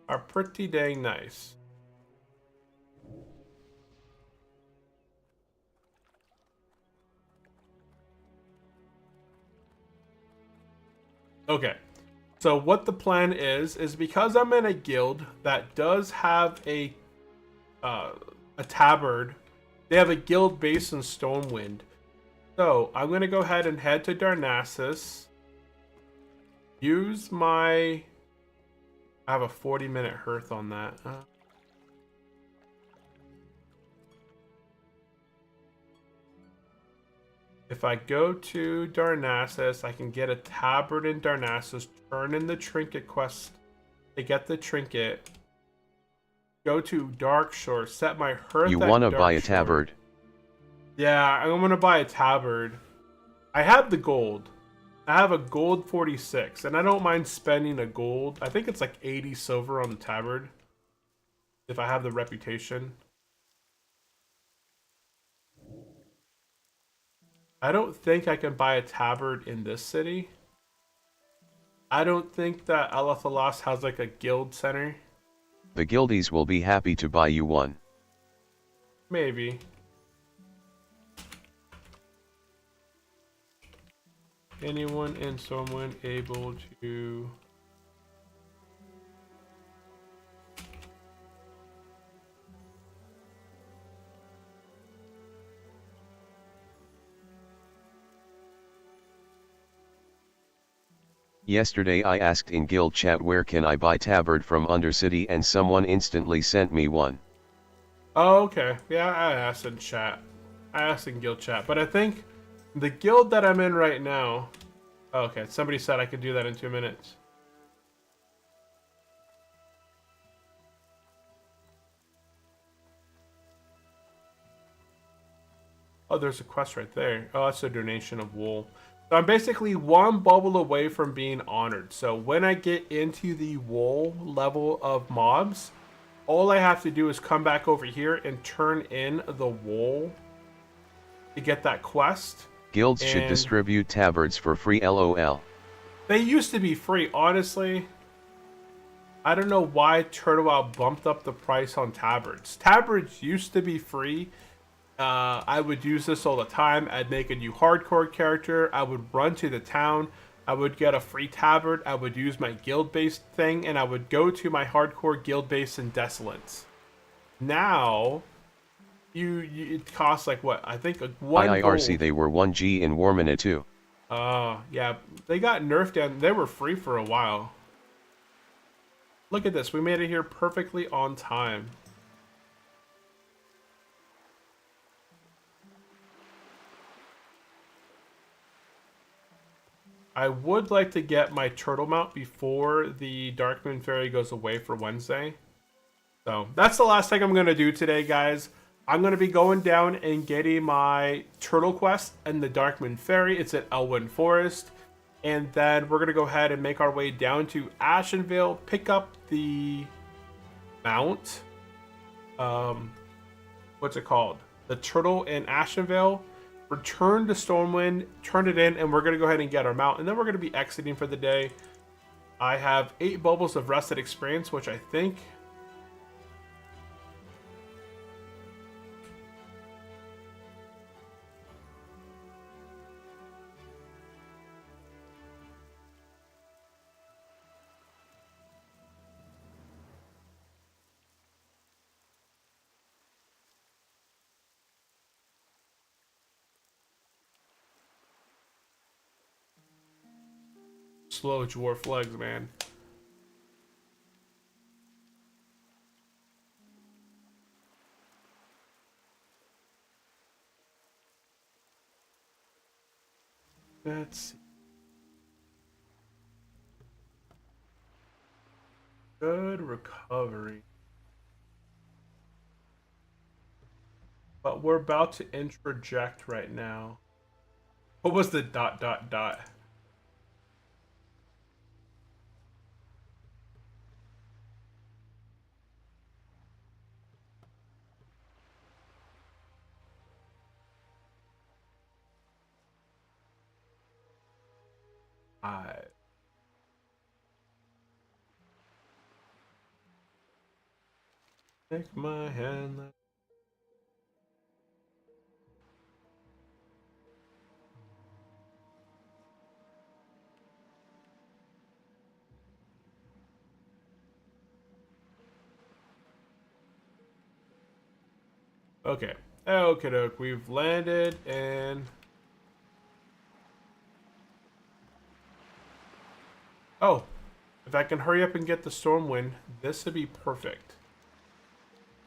are pretty dang nice. Okay, so what the plan is because I'm in a guild that does have a tabard. They have a guild based in Stormwind. So I'm gonna go ahead and head to Darnassus. Use my... I have a 40-minute hearth on that. If I go to Darnassus, I can get a tabard in Darnassus, turn in the trinket quest to get the trinket, go to Darkshore, set my hearth. You want to buy a tabard? Yeah, I'm going to buy a tabard. I have the gold. I have a gold 46, and I don't mind spending a gold. I think it's like 80 silver on the tabard, if I have the reputation. I don't think I can buy a tabard in this city. I don't think that Alathalas has like a guild center. The guildies will be happy to buy you one. Maybe. Anyone in Stormwind able to... Yesterday I asked in guild chat where can I buy tabard from Undercity and someone instantly sent me one. Oh, okay. Yeah, I asked in chat. I asked in guild chat, but I think the guild that I'm in right now... Oh, okay, somebody said I could do that in 2 minutes. Oh, there's a quest right there. Oh, that's a donation of wool. So I'm basically one bubble away from being honored. So when I get into the wool level of mobs, all I have to do is come back over here and turn in the wool to get that quest. Guilds should distribute tabards for free, LOL. They used to be free, honestly. I don't know why Turtle bumped up the price on tabards. Tabards used to be free. I would use this all the time. I'd make a new hardcore character. I would run to the town. I would get a free tabard. I would use my guild-based thing, and I would go to my hardcore guild base in Desolate. Now, it costs like what? I think one IIRC gold. they were 1G in Warmina too. Yeah, they got nerfed down. They were free for a while. Look at this. We made it here perfectly on time. I would like to get my turtle mount before the Dark Moon Fairy goes away for Wednesday. So that's the last thing I'm going to do today, guys. I'm going to be going down and getting my turtle quest and the Dark Moon Fairy. It's at Elwyn Forest. And then we're going to go ahead and make our way down to Ashenvale, pick up the mount. What's it called? The turtle in Ashenvale. Return to Stormwind, turn it in, and we're going to go ahead and get our mount. And then we're going to be exiting for the day. I have 8 bubbles of rested experience, which I think... Slow dwarf legs, man. Let's see. Good recovery. But we're about to introject right now. What was the ... I take my hand. Okay. Okay, doke. We've landed and... Oh, if I can hurry up and get the Stormwind, this would be perfect.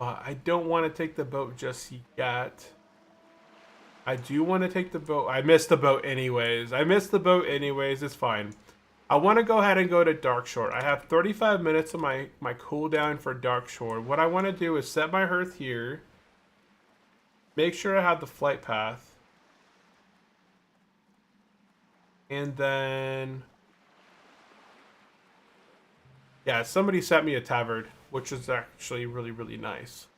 I don't want to take the boat just yet. I do want to take the boat. I missed the boat anyways. It's fine. I want to go ahead and go to Darkshore. I have 35 minutes of my cooldown for Darkshore. What I want to do is set my hearth here. Make sure I have the flight path. And then... Yeah, somebody sent me a tabard, which is actually really, really nice.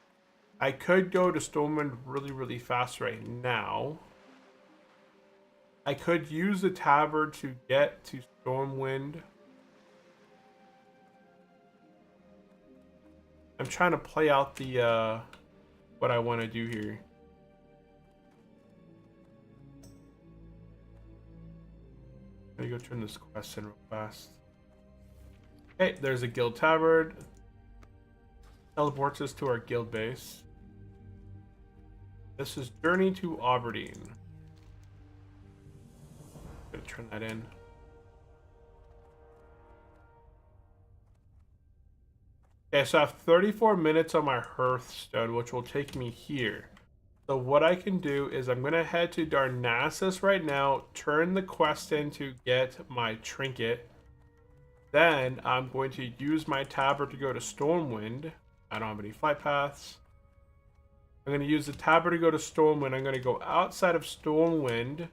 I could go to Stormwind really, really fast right now. I could use the tabard to get to Stormwind. I'm trying to play out the, what I want to do here. Let me go turn this quest in real fast. Okay, there's a guild tabard. Teleports us to our guild base. This is Journey to Aberdeen. I'm gonna turn that in. Okay, so I have 34 minutes on my Hearthstone, which will take me here. So what I can do is I'm gonna head to Darnassus right now, turn the quest in to get my trinket. Then I'm going to use my tabard to go to Stormwind. I don't have any flight paths. I'm going to use the tabard to go to Stormwind. I'm going to go outside of Stormwind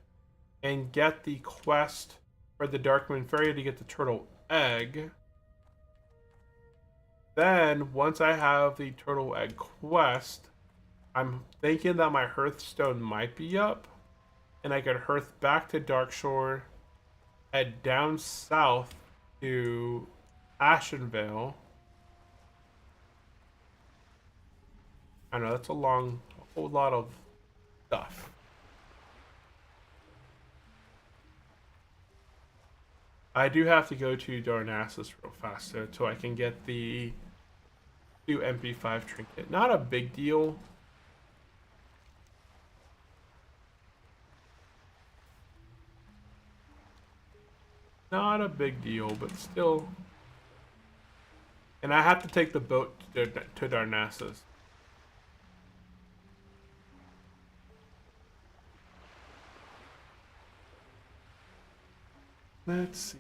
and get the quest for the Dark Moon Fairy to get the turtle egg. Then, once I have the turtle egg quest, I'm thinking that my Hearthstone might be up. And I could hearth back to Darkshore. head down south to Ashenvale. I know that's a whole lot of stuff. I do have to go to Darnassus real fast though, so I can get the new MP5 trinket. Not a big deal. Not a big deal, but still. And I have to take the boat to Darnassus. Let's see.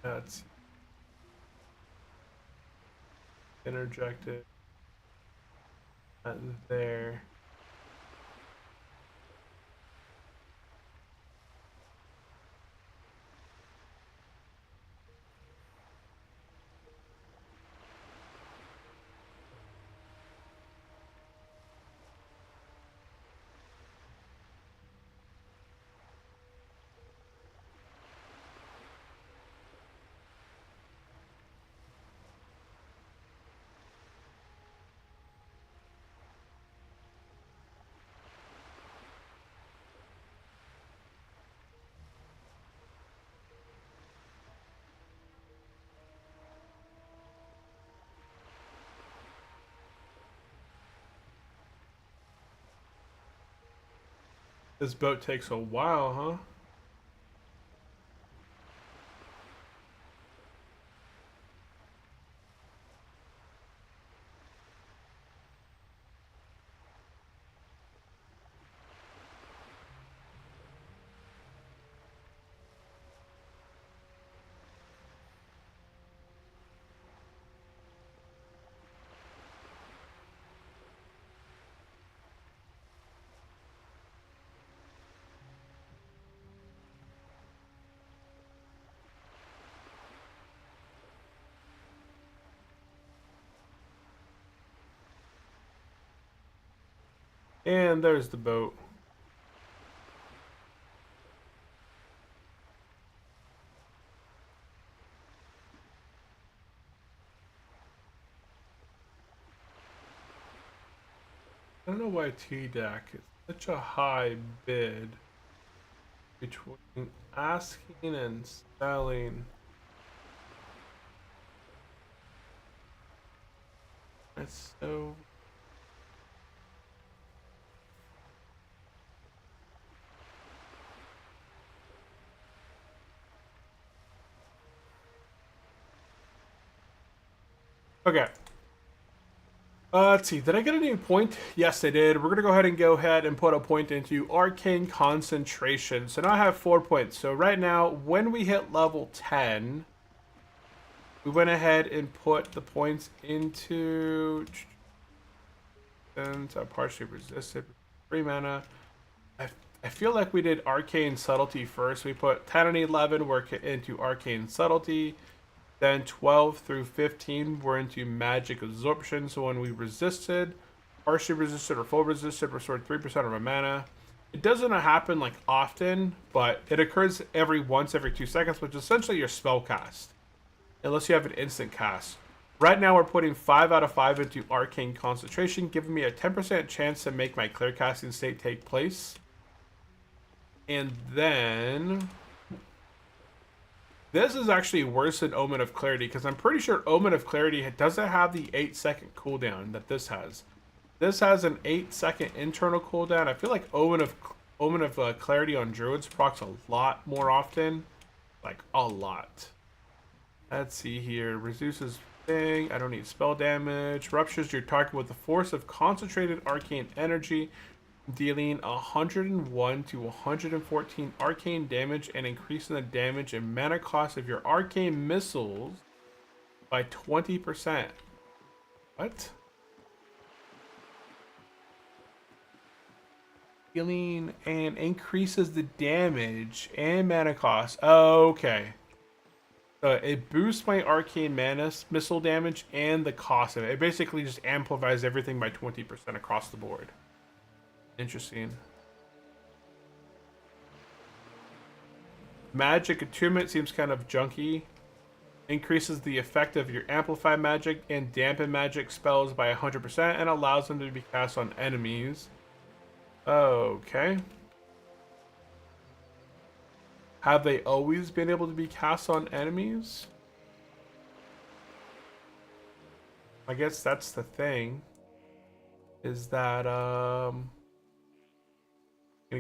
That's interjected. And there. This boat takes a while, huh? And there's the boat. I don't know why TDAC is such a high bid between asking and selling. That's so... Okay. Let's see. Did I get a new point? Yes, I did. We're going to go ahead and put a point into Arcane Concentration. So now I have 4 points. So right now, when we hit level 10, we went ahead and put the points into... Since I partially resisted 3 mana. I feel like we did Arcane Subtlety first. We put 10 and 11 were into Arcane Subtlety. Then 12 through 15 were into Magic Absorption. So when we resisted, partially resisted or full resisted, restored 3% of our mana. It doesn't happen like often, but it occurs every 2 seconds, which is essentially your spell cast. Unless you have an instant cast. Right now we're putting 5 out of 5 into Arcane Concentration, giving me a 10% chance to make my clear casting state take place. And then... This is actually worse than Omen of Clarity, because I'm pretty sure Omen of Clarity doesn't have the 8-second cooldown that this has. This has an 8-second internal cooldown. I feel like Omen of Clarity on Druids procs a lot more often. Like, a lot. Let's see here. Reduces thing. I don't need spell damage. Ruptures your target with the force of concentrated arcane energy, dealing 101 to 114 arcane damage and increasing the damage and mana cost of your arcane missiles by 20%. What? Healing and increases the damage and mana cost. Okay. So it boosts my arcane mana missile damage and the cost of it. It basically just amplifies everything by 20% across the board. Interesting. Magic attunement seems kind of junky. Increases the effect of your amplify magic and dampen magic spells by 100% and allows them to be cast on enemies. Okay. Have they always been able to be cast on enemies? I guess that's the thing. Is that gonna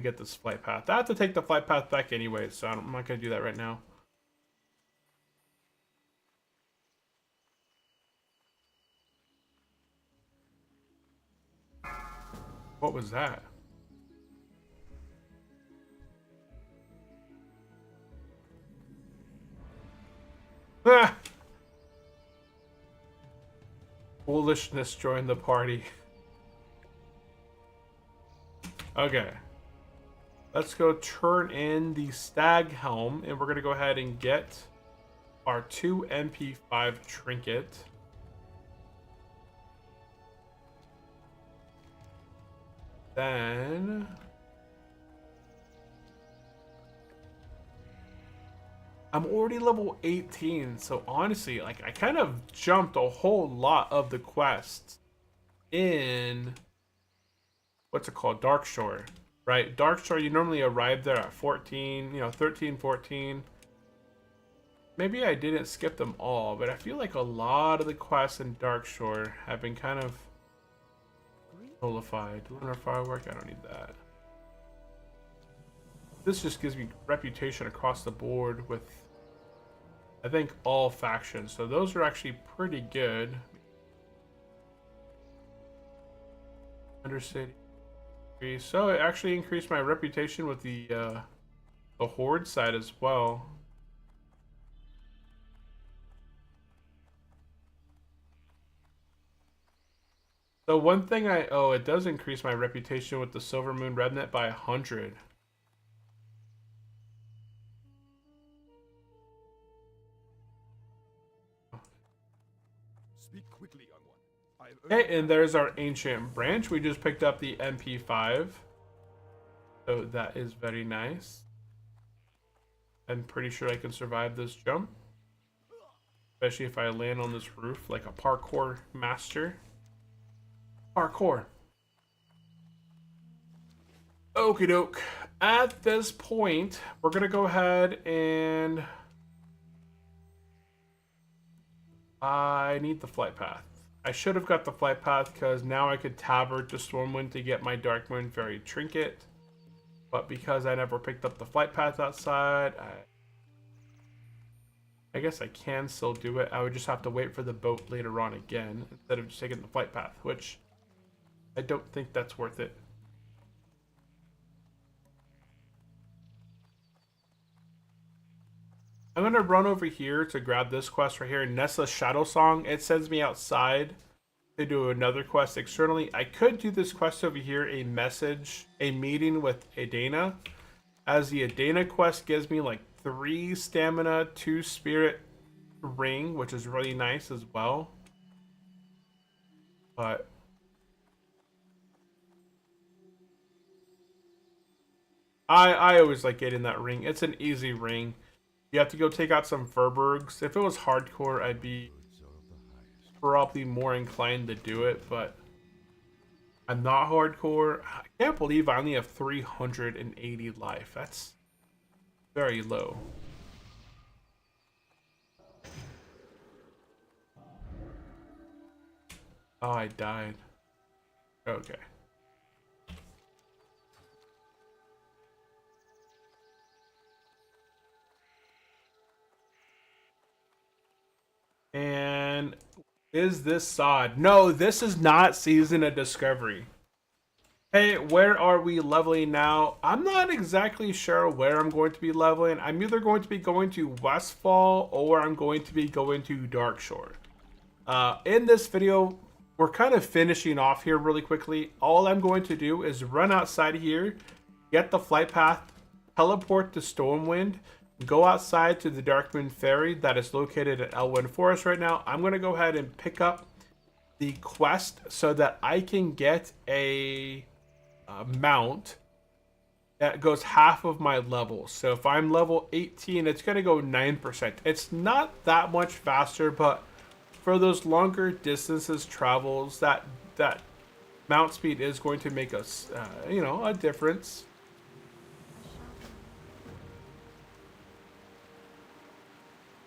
get this flight path. I have to take the flight path back anyway, so I'm not gonna do that right now. What was that? Ah! Foolishness joined the party. Okay. Let's go turn in the stag helm, and we're gonna go ahead and get our 2 MP5 trinket. Then I'm already level 18, so honestly, like, I kind of jumped a whole lot of the quests in, what's it called, Darkshore, right? Darkshore, you normally arrive there at 14, 13, 14. Maybe I didn't skip them all, but I feel like a lot of the quests in Darkshore have been kind of nullified. Lunar Firework, I don't need that. This just gives me reputation across the board with, I think, all factions. So those are actually pretty good. Undercity. So it actually increased my reputation with the Horde side as well. So one thing it does increase my reputation with the Silver Moon Remnant by 100. Speak quickly, young one. Okay, and there's our Ancient Branch. We just picked up the MP5. So that is very nice. I'm pretty sure I can survive this jump. Especially if I land on this roof like a parkour master. Parkour. Okie doke. At this point, we're going to go ahead and... I need the flight path. I should have got the flight path because now I could tabard to Stormwind to get my Dark Moon Fairy trinket. But because I never picked up the flight path outside, I guess I can still do it. I would just have to wait for the boat later on again instead of just taking the flight path, which I don't think that's worth it. I'm going to run over here to grab this quest right here, Nessa Shadow Song. It sends me outside to do another quest externally. I could do this quest over here, a meeting with Adana, as the Adana quest gives me like 3 stamina, 2 spirit ring, which is really nice as well. But I always like getting that ring. It's an easy ring. You have to go take out some Furbergs. If it was hardcore, I'd be probably more inclined to do it, but I'm not hardcore. I can't believe I only have 380 life. That's very low. Oh, I died. Okay. And is this sod? No, this is not Season of Discovery. Hey, where are we leveling now? I'm not exactly sure where I'm going to be leveling. I'm either going to be going to Westfall or I'm going to be going to Darkshore. In this video, we're kind of finishing off here really quickly. All I'm going to do is run outside here, get the flight path, teleport to Stormwind, go outside to the Darkmoon Ferry that is located at Elwyn Forest right now. I'm going to go ahead and pick up the quest so that I can get a mount that goes half of my level. So if I'm level 18, it's going to go 9%. It's not that much faster, but for those longer distances travels, that mount speed is going to make us, you know, a difference.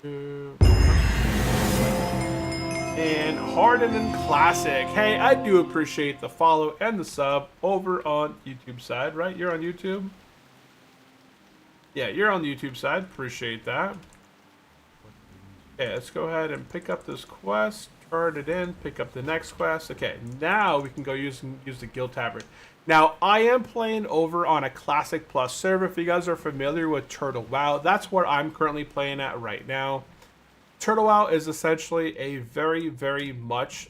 And Harden and Classic. Hey, I do appreciate the follow and the sub over on YouTube side, right? You're on YouTube? Yeah, you're on the YouTube side. Appreciate that. Okay, let's go ahead and pick up this quest, turn it in, pick up the next quest. Okay, now we can go use the Guild Tavern. Now, I am playing over on a Classic Plus server. If you guys are familiar with Turtle WoW, that's where I'm currently playing at right now. Turtle WoW is essentially a very, very much,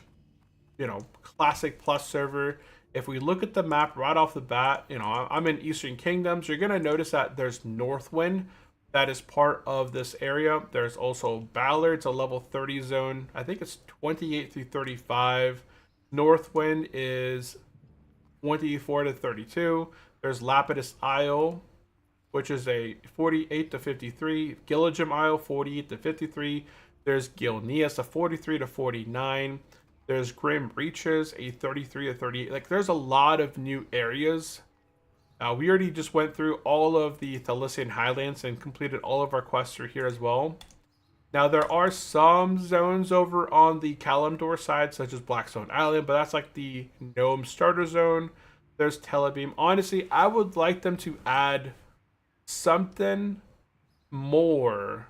you know, Classic Plus server. If we look at the map right off the bat, you know, I'm in Eastern Kingdoms. You're going to notice that there's Northwind. That is part of this area. There's also Ballard. It's a level 30 zone. I think it's 28 through 35. Northwind is 24 to 32. There's Lapidus Isle, which is a 48 to 53. Gilligim Isle, 48 to 53. There's Gilneas, a 43 to 49. There's Grim Reaches, a 33 to 38. Like, there's a lot of new areas. We already just went through all of the Thalissian Highlands and completed all of our quests through here as well. Now, there are some zones over on the Kalimdor side, such as Blackstone Island, but that's like the Gnome starter zone. There's Tel'Abim. Honestly, I would like them to add something more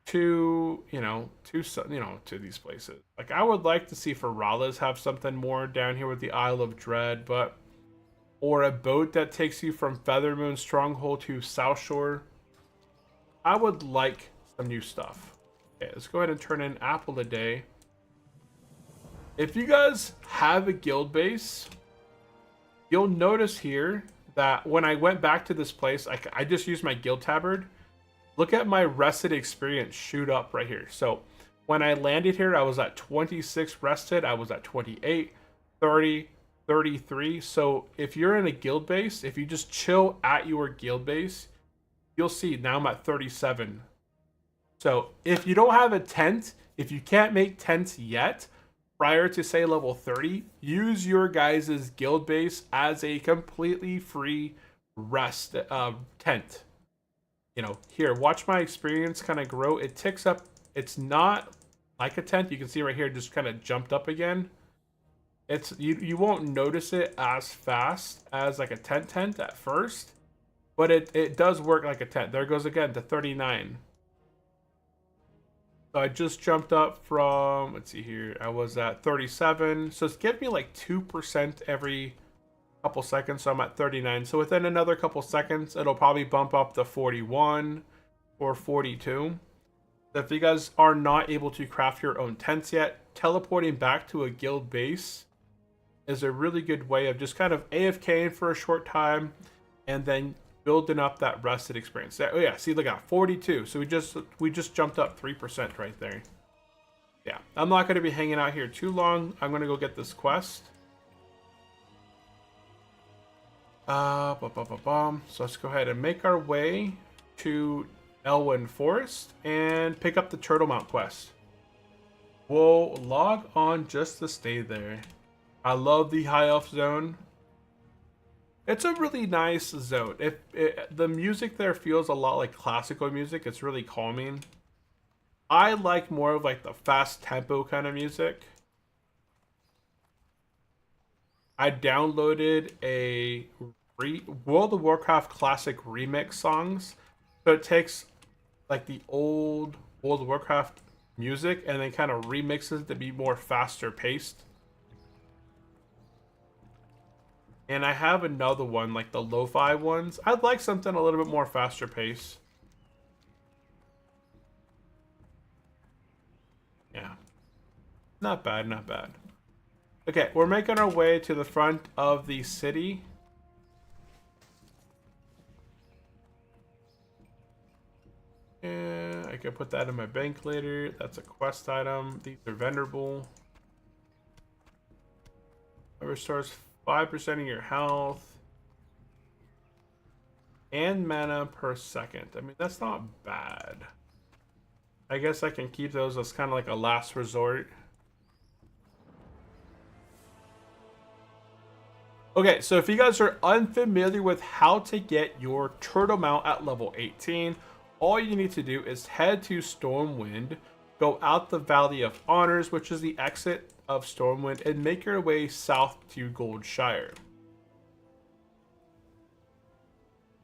to, to these places. Like, I would like to see Feralas have something more down here with the Isle of Dread, but... or a boat that takes you from Feathermoon Stronghold to South Shore. I would like some new stuff. Okay, let's go ahead and turn in Apple a Day. If you guys have a guild base, you'll notice here that when I went back to this place, I just used my guild tabard. Look at my rested experience shoot up right here. So when I landed here, I was at 26 rested. I was at 28, 30, 33. So if you're in a guild base, if you just chill at your guild base, you'll see now I'm at 37. So if you don't have a tent, if you can't make tents yet, prior to say level 30, use your guys' guild base as a completely free rest tent. You know, here, watch my experience kind of grow. It ticks up. It's not like a tent. You can see right here, just kind of jumped up again. It's you won't notice it as fast as like a tent at first, but it does work like a tent. There it goes again to 39. So I just jumped up from, let's see here, I was at 37. So it's giving me like 2% every couple seconds. So I'm at 39. So within another couple seconds, it'll probably bump up to 41 or 42. So if you guys are not able to craft your own tents yet, teleporting back to a guild base is a really good way of just kind of AFKing for a short time and then building up that rested experience. Oh yeah, see, look at 42. So we just jumped up 3% right there. Yeah, I'm not going to be hanging out here too long. I'm going to go get this quest. So let's go ahead and make our way to Elwyn Forest and pick up the Turtle Mount quest. We'll log on just to stay there. I love the High Elf zone. It's a really nice zone. The music there feels a lot like classical music. It's really calming. I like more of like the fast tempo kind of music. I downloaded a World of Warcraft Classic remix songs. So it takes like the old World of Warcraft music and then kind of remixes it to be more faster paced. And I have another one, like the lo-fi ones. I'd like something a little bit more faster pace. Yeah. Not bad, not bad. Okay, we're making our way to the front of the city. Yeah, I can put that in my bank later. That's a quest item. These are venerable. It restores 5% of your health and mana per second. I mean, that's not bad. I guess I can keep those as kind of like a last resort. Okay, so if you guys are unfamiliar with how to get your turtle mount at level 18, all you need to do is head to Stormwind, go out the Valley of Honors, which is the exit of Stormwind, and make your way south to Goldshire.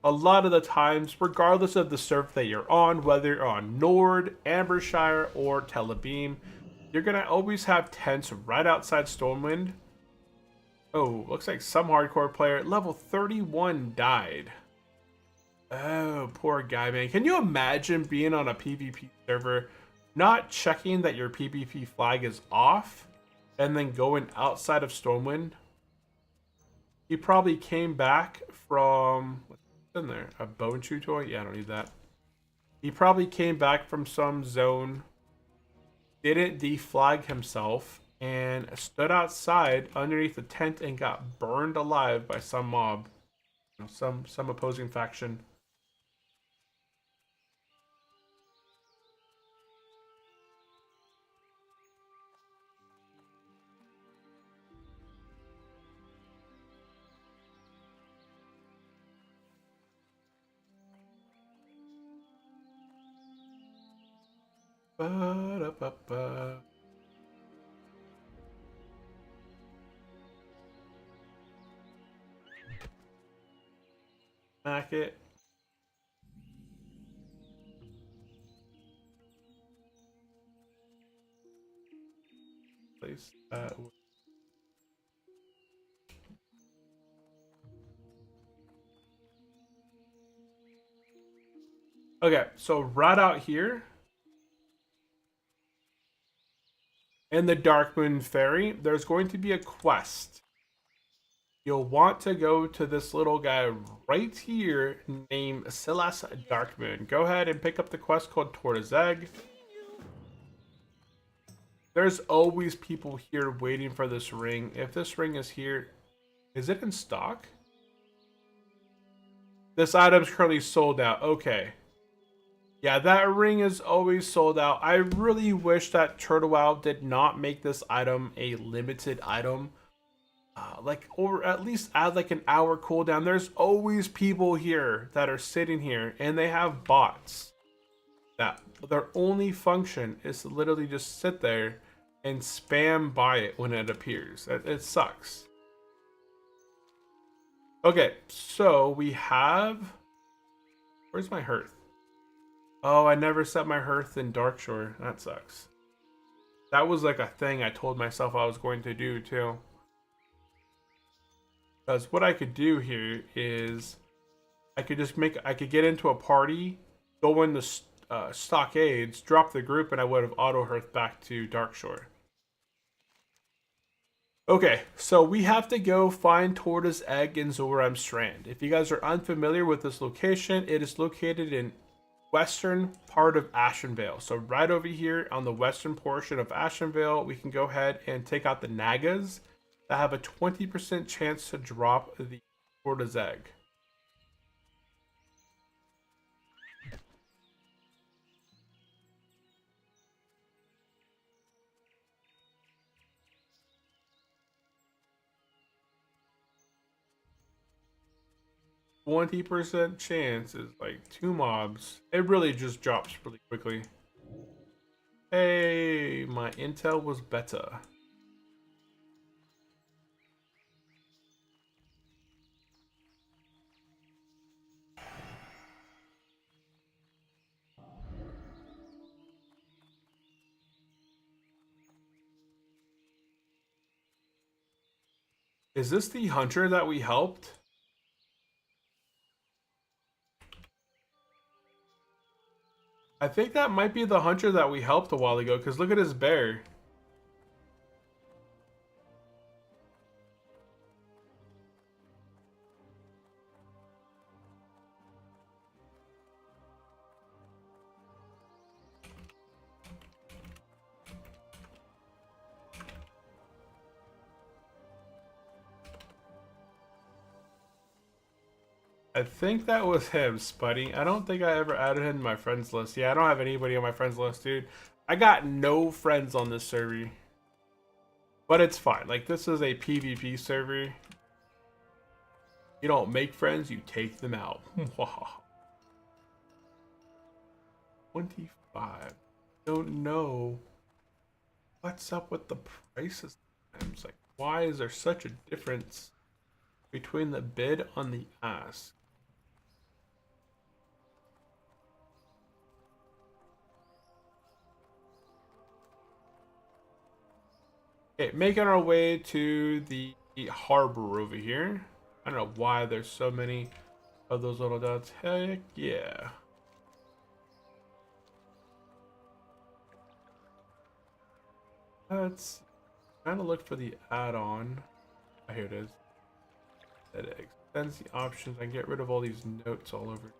A lot of the times, regardless of the server that you're on, whether you're on Nord, Ambershire, or Tel'Abim, you're going to always have tents right outside Stormwind. Oh, looks like some hardcore player at level 31 died. Oh, poor guy, man. Can you imagine being on a PvP server, not checking that your PvP flag is off, and then going outside of Stormwind? He probably came back from... what's in there? A bow and shoe toy? Yeah, I don't need that. He probably came back from some zone, didn't deflag himself, and stood outside underneath the tent and got burned alive by some mob. You know, some opposing faction. Ba-da-ba-ba. Smack it. Place that. Okay, so right out here in the Darkmoon Ferry, there's going to be a quest. You'll want to go to this little guy right here named Silas Darkmoon. Go ahead and pick up the quest called Tortoise Egg. There's always people here waiting for this ring. If this ring is here, is it in stock? This item's currently sold out. Okay. Yeah, that ring is always sold out. I really wish that Turtle WoW did not make this item a limited item. Or at least add like an hour cooldown. There's always people here that are sitting here and they have bots that their only function is to literally just sit there and spam buy it when it appears. It sucks. Okay, so we have... where's my hearth? Oh, I never set my hearth in Darkshore. That sucks. That was like a thing I told myself I was going to do too. Because what I could do here is I could get into a party, go in the stockades, drop the group, and I would have auto-hearthed back to Darkshore. Okay, so we have to go find Tortoise Egg in Zoram Strand. If you guys are unfamiliar with this location, it is located in western part of Ashenvale. So right over here on the western portion of Ashenvale, we can go ahead and take out the Nagas that have a 20% chance to drop the Tortoise Egg. %20 chance is like 2 mobs. It really just drops really quickly. Hey, my intel was better. Is this the hunter that we helped? I think that might be the hunter that we helped a while ago, because look at his bear. I think that was him, Spuddy. I don't think I ever added him to my friends list. Yeah, I don't have anybody on my friends list, dude. I got no friends on this server. But it's fine. Like, this is a PvP server. You don't make friends, you take them out. 25. Don't know what's up with the prices. It's like, why is there such a difference between the bid on the ask? Okay, making our way to the harbor over here. I don't know why there's so many of those little dots. Heck yeah. Let's kind of look for the add-on. Oh, here it is. That extends the options. I can get rid of all these notes all over.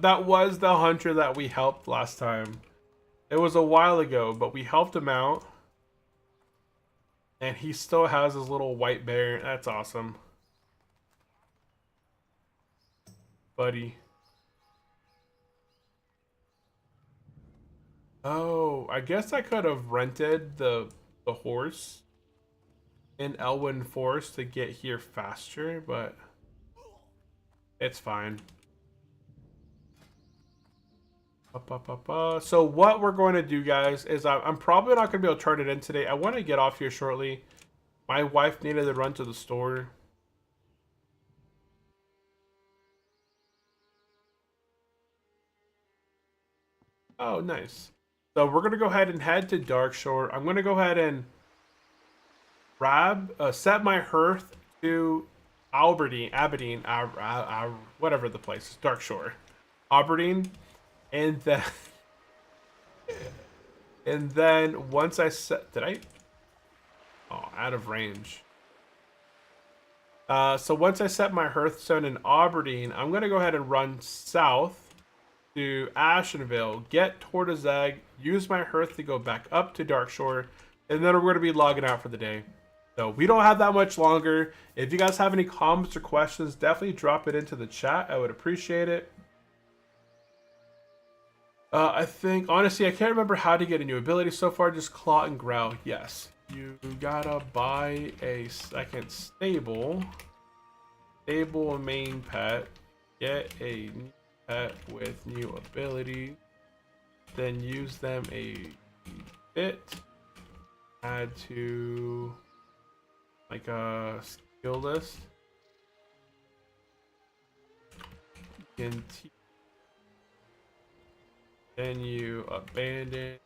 That was the hunter that we helped last time. It was a while ago, but we helped him out. And he still has his little white bear. That's awesome. Buddy. Oh, I guess I could have rented the horse in Elwyn Forest to get here faster, but it's fine. So what we're going to do, guys, is I'm probably not going to be able to turn it in today. I want to get off here shortly. My wife needed to run to the store. Oh, nice. So we're going to go ahead and head to Darkshore. I'm going to go ahead and set my hearth to Aberdeen, whatever the place is, Darkshore. Aberdeen. And then once I set, out of range. So once I set my hearthstone in Aberdeen, I'm gonna go ahead and run south to Ashenvale, get Tortazag, use my hearth to go back up to Darkshore, and then we're gonna be logging out for the day. So we don't have that much longer. If you guys have any comments or questions, definitely drop it into the chat. I would appreciate it. I think, honestly, I can't remember how to get a new ability so far. Just Claw and Growl. Yes. You gotta buy a second stable. Stable main pet. Get a new pet with new ability. Then use them a bit. Add to like a skill list. Then you abandon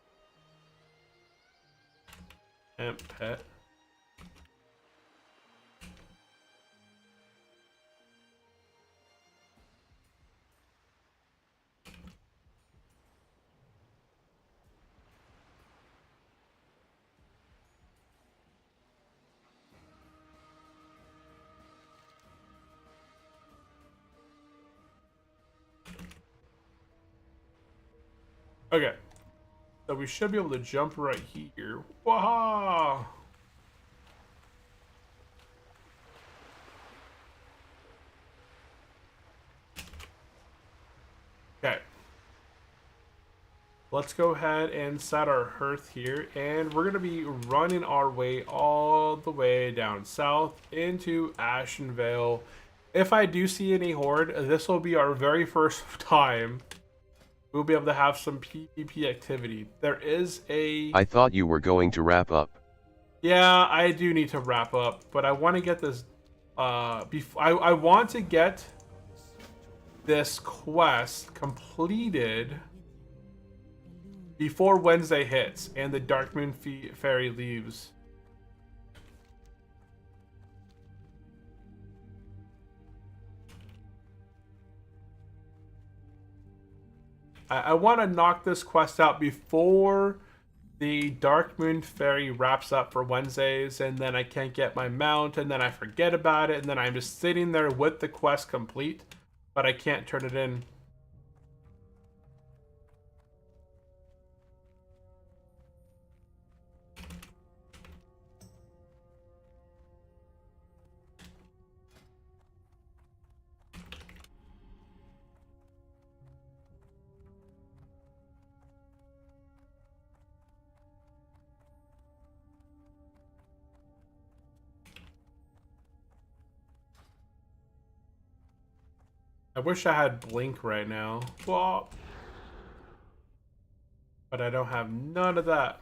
Amp Pet. Okay. So we should be able to jump right here. Waha! Okay. Let's go ahead and set our hearth here, and we're going to be running our way all the way down south into Ashenvale. If I do see any horde, this will be our very first time we'll be able to have some PvP activity. There is a... I thought you were going to wrap up. Yeah, I do need to wrap up, but I want to get this... I want to get this quest completed before Wednesday hits and the Dark Moon Fairy leaves. I want to knock this quest out before the Dark Moon Fairy wraps up for Wednesdays, and then I can't get my mount, and then I forget about it, and then I'm just sitting there with the quest complete, but I can't turn it in. I wish I had Blink right now. Well, but I don't have none of that.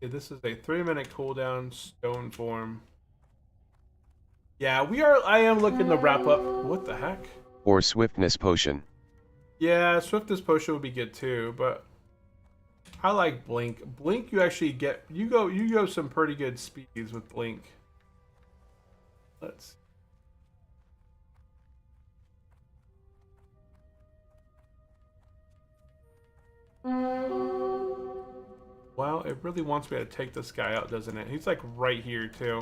Okay, this is a 3-minute cooldown stone form. Yeah, I am looking to wrap up. What the heck? Or swiftness potion. Yeah, Swiftness Potion would be good too, but I like Blink. Blink, you actually get you go some pretty good speeds with Blink. Let's. Wow, it really wants me to take this guy out, doesn't it? He's like right here too.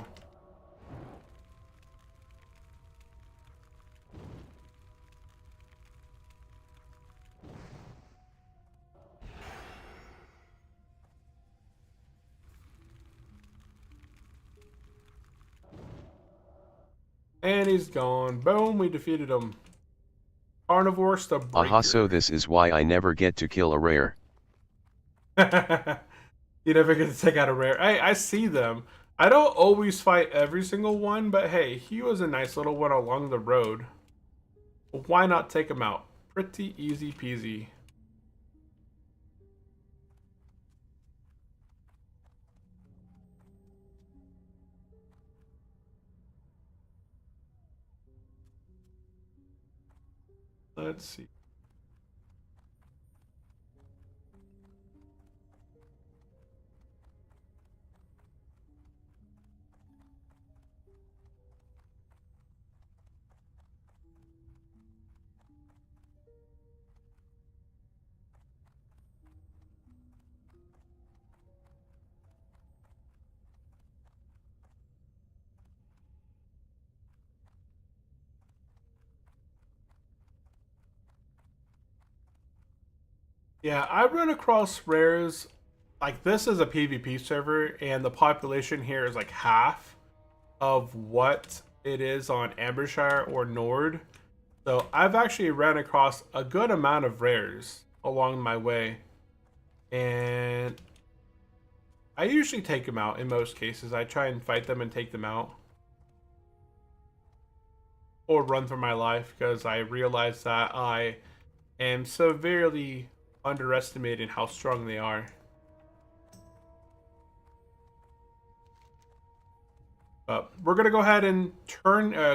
And he's gone. Boom, we defeated him. Carnivores the Breaker. Aha, so this is why I never get to kill a rare. You never get to take out a rare. I see them. I don't always fight every single one, but hey, he was a nice little one along the road. Why not take him out? Pretty easy peasy. Let's see. Yeah, I run across rares. Like, this is a PvP server, and the population here is like half of what it is on Ambershire or Nord. So I've actually ran across a good amount of rares along my way. And I usually take them out in most cases. I try and fight them and take them out. Or run for my life, because I realize that I am severely underestimating how strong they are. But we're gonna go ahead and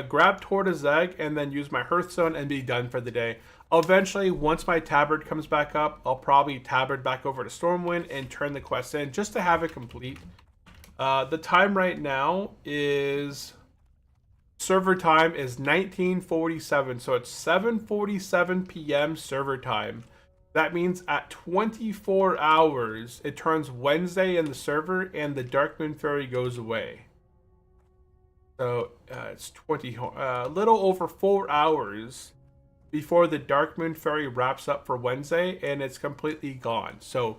grab Tortoise Egg and then use my Hearthstone and be done for the day. Eventually, once my Tabard comes back up, I'll probably Tabard back over to Stormwind and turn the quest in just to have it complete. The time right now is server time is 1947, so it's 7:47 p.m. server time. That means at 24 hours, it turns Wednesday in the server and the Dark Moon Fairy goes away. So it's a little over 4 hours before the Dark Moon Fairy wraps up for Wednesday, and it's completely gone. So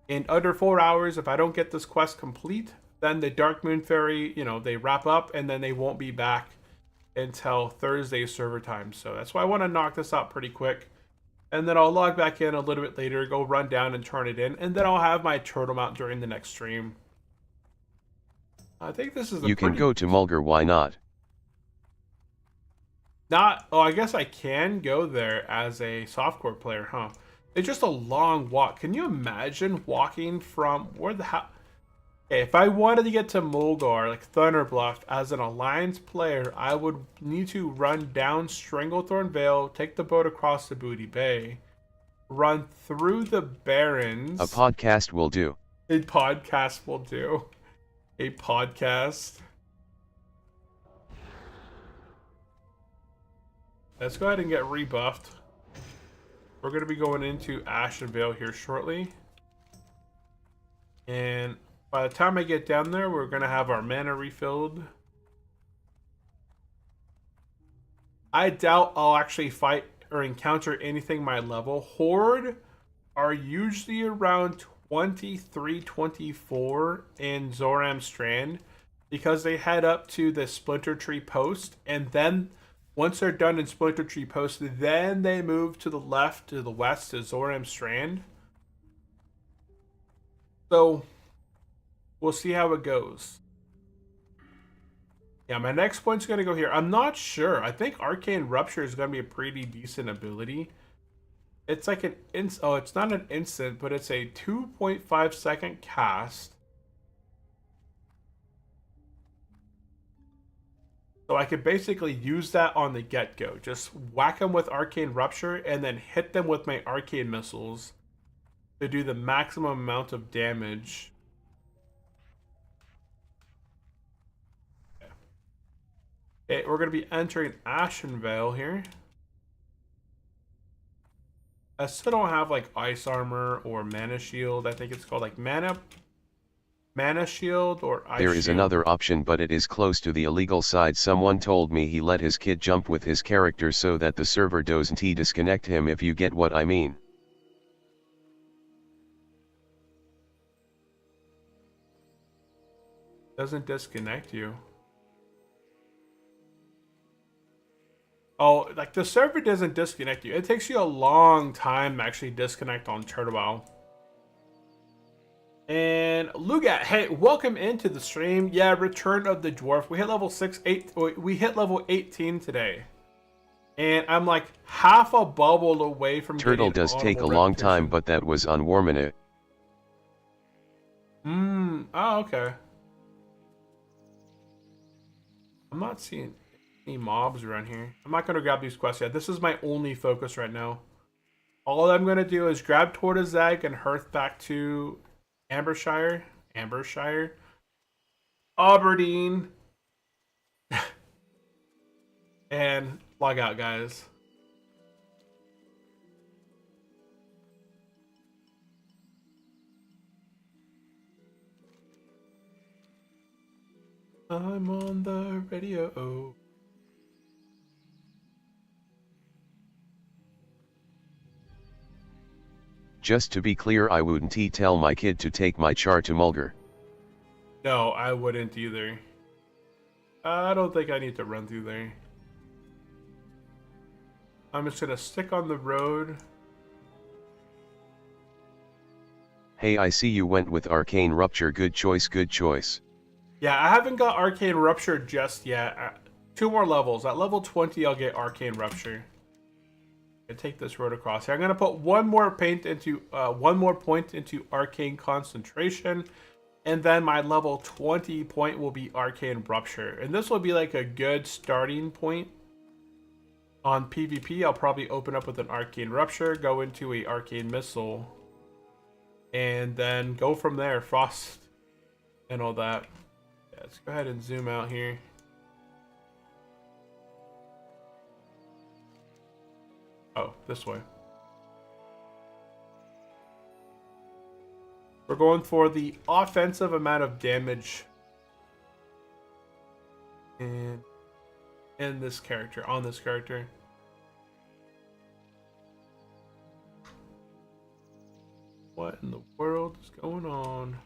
in under 4 hours, if I don't get this quest complete, then the Dark Moon Fairy, they wrap up and then they won't be back until Thursday server time. So that's why I want to knock this out pretty quick. And then I'll log back in a little bit later, go run down and turn it in, and then I'll have my turtle mount during the next stream. I think this is You can go to Mulgar, why not? I guess I can go there as a softcore player, huh? It's just a long walk. Can you imagine walking from where the hell? Okay, if I wanted to get to Mulgar, like Thunderbluff, as an Alliance player, I would need to run down Stranglethorn Vale, take the boat across the Booty Bay, run through the Barrens. A podcast will do. A podcast will do. A podcast. Let's go ahead and get rebuffed. We're going to be going into Ashen Vale here shortly. And by the time I get down there, we're going to have our mana refilled. I doubt I'll actually fight or encounter anything my level. Horde are usually around 23, 24 in Zoram Strand because they head up to the Splinter Tree Post, and then once they're done in Splinter Tree Post, then they move to the left, to the west, to Zoram Strand. So, we'll see how it goes. Yeah, my next point's going to go here. I'm not sure. I think Arcane Rupture is going to be a pretty decent ability. It's like an oh, it's not an instant, but it's a 2.5 second cast. So I could basically use that on the get-go. Just whack them with Arcane Rupture and then hit them with my Arcane Missiles to do the maximum amount of damage. Okay, we're going to be entering Ashen Vale here. I still don't have like Ice Armor or Mana Shield. I think it's called like Mana Shield or Ice There is Shield. another option, but it is close to the illegal side. Someone told me he let his kid jump with his character so that the server doesn't disconnect him, if you get what I mean. Doesn't disconnect you. Oh, like the server doesn't disconnect you. It takes you a long time to actually disconnect on Turtle. And Lugat, hey, welcome into the stream. Yeah, Return of the Dwarf. We hit level 8. We hit level 18 today. And I'm like half a bubble away from Turtle getting does take a audible long repetition. time, but that was on Warminute. Oh, okay. I'm not seeing any mobs around here. I'm not going to grab these quests yet. This is my only focus right now. All I'm going to do is grab Tortazag and Hearth back to Ambershire, Aberdeen, and log out, guys. I'm on the radio. Just to be clear, I wouldn't tell my kid to take my char to Mulgar. No, I wouldn't either. I don't think I need to run through there. I'm just gonna stick on the road. Hey, I see you went with Arcane Rupture. Good choice, good choice. Yeah, I haven't got Arcane Rupture just yet. 2 more levels. At level 20, I'll get Arcane Rupture. I take this road across here. I'm gonna put one more point into Arcane Concentration, and then my level 20 point will be Arcane Rupture, and this will be like a good starting point on PvP. I'll probably open up with an Arcane Rupture, go into a Arcane Missile, and then go from there. Frost and all that. Yeah, let's go ahead and zoom out here. Oh, this way. We're going for the offensive amount of damage in this character, on this character. What in the world is going on?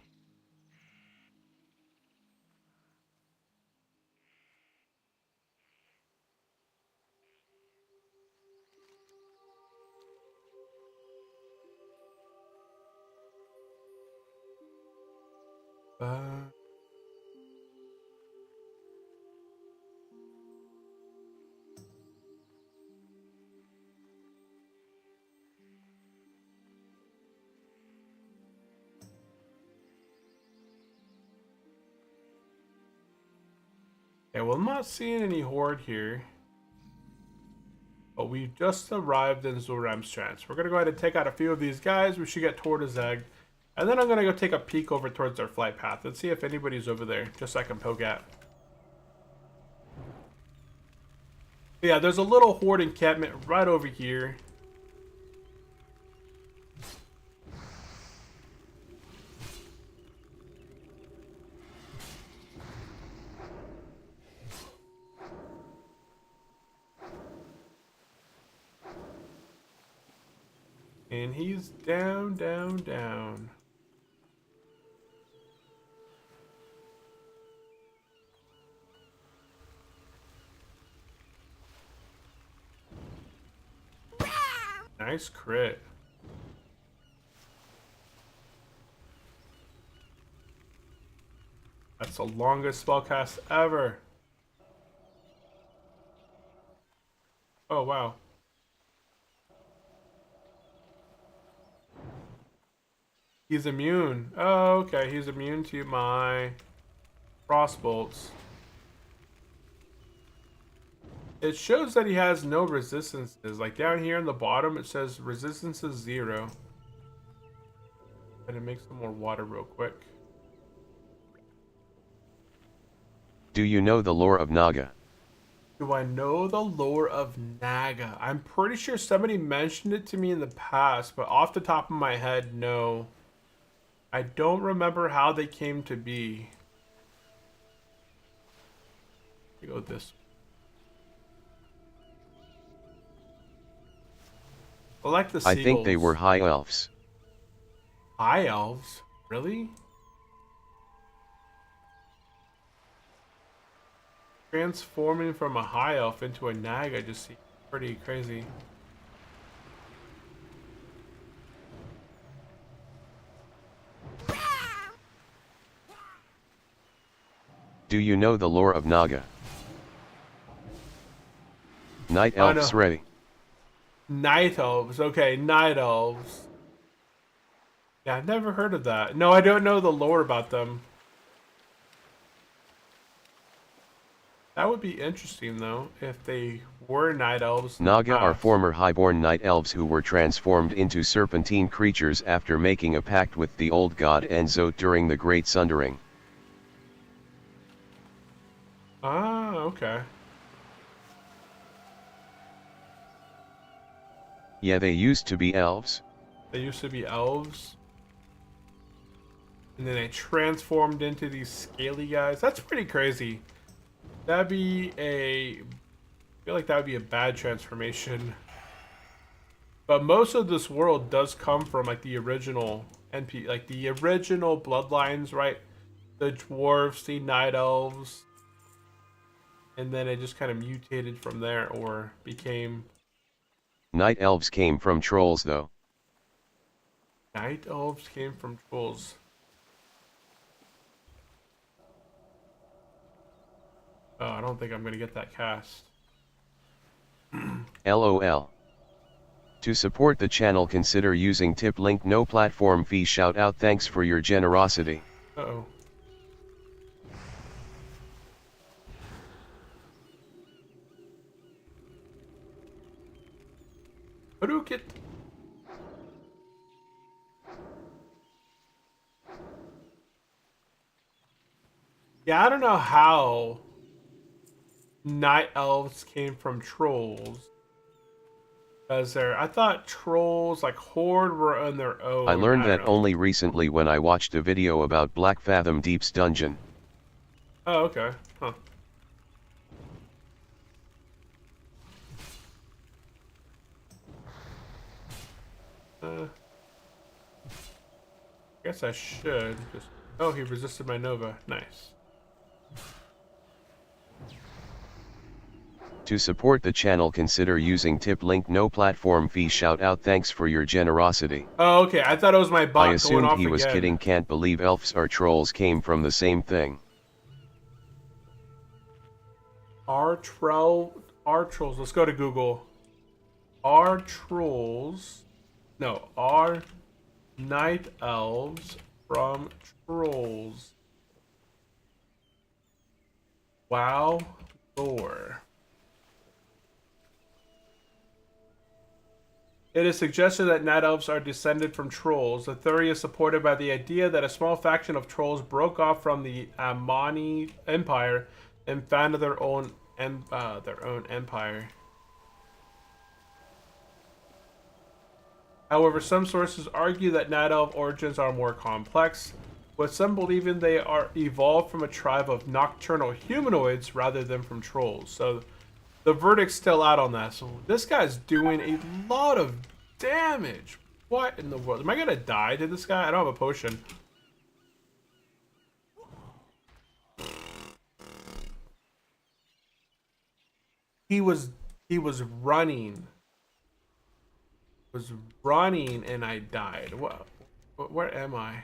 Okay, well, I'm not seeing any horde here. But we just arrived in Zoram's Trance. We're going to go ahead and take out a few of these guys. We should get Tortazag. And then I'm going to go take a peek over towards our flight path and see if anybody's over there, just so I can poke at. Yeah, there's a little horde encampment right over here. And he's down, down, down. Nice crit. That's the longest spellcast ever. Oh, wow. He's immune. Oh, okay. He's immune to my crossbolts. It shows that he has no resistances. Like down here in the bottom, it says resistance is 0. Gonna make some more water real quick. Do you know the lore of Naga? Do I know the lore of Naga? I'm pretty sure somebody mentioned it to me in the past, but off the top of my head, no. I don't remember how they came to be. Go with this. I like the seagulls. I think they were high elves. High elves? Really? Transforming from a high elf into a Naga just seems pretty crazy. Do you know the lore of Naga? Night Oh, elves no. ready. Night elves. Okay, night elves. Yeah, I've never heard of that. No, I don't know the lore about them. That would be interesting, though, if they were night elves. Naga are former highborn night elves who were transformed into serpentine creatures after making a pact with the old god Enzo during the Great Sundering. Ah, okay. Yeah, they used to be elves. They used to be elves. And then they transformed into these scaly guys. That's pretty crazy. That'd be I feel like that would be a bad transformation. But most of this world does come from like the original like the original bloodlines, right? The dwarves, the night elves. And then it just kind of mutated from there or became... Night elves came from trolls though. Night elves came from trolls. Oh, I don't think I'm going to get that cast. LOL. To support the channel, consider using tip link, no platform fee. Shout out, thanks for your generosity. Uh-oh. How do you get... Yeah, I don't know how night elves came from trolls. Because I thought trolls, like Horde, were on their own. I learned don't that know. only recently when I watched a video about Black Fathom Deep's dungeon. Oh, okay. Huh. Guess I should just... Oh, he resisted my Nova. Nice. To support the channel, consider using tip link, no platform fee. Shout out, thanks for your generosity. Oh, okay. I thought it was my bot I going assumed off he was again. kidding. Can't believe elves or trolls came from the same thing. Are trolls... Let's go to Google. Are trolls... No, are night elves from trolls? WoW lore. It is suggested that night elves are descended from trolls. The theory is supported by the idea that a small faction of trolls broke off from the Amani Empire and founded their own empire. However, some sources argue that night elf origins are more complex, with some believing they are evolved from a tribe of nocturnal humanoids rather than from trolls. So the verdict's still out on that. So this guy's doing a lot of damage. What in the world? Am I gonna die to this guy? I don't have a potion. He was running. Was running and I died. What? Where am I?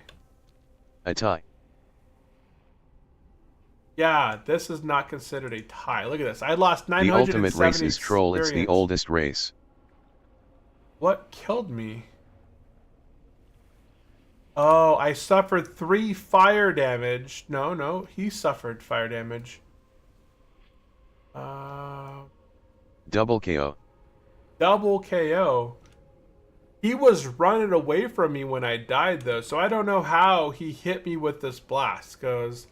A tie. Yeah, this is not considered a tie. Look at this. I lost 970 The ultimate race is troll. It's the experience. oldest race. What killed me? Oh, I suffered 3 fire damage. No, he suffered fire damage. Double KO. Double KO. He was running away from me when I died, though, so I don't know how he hit me with this blast, because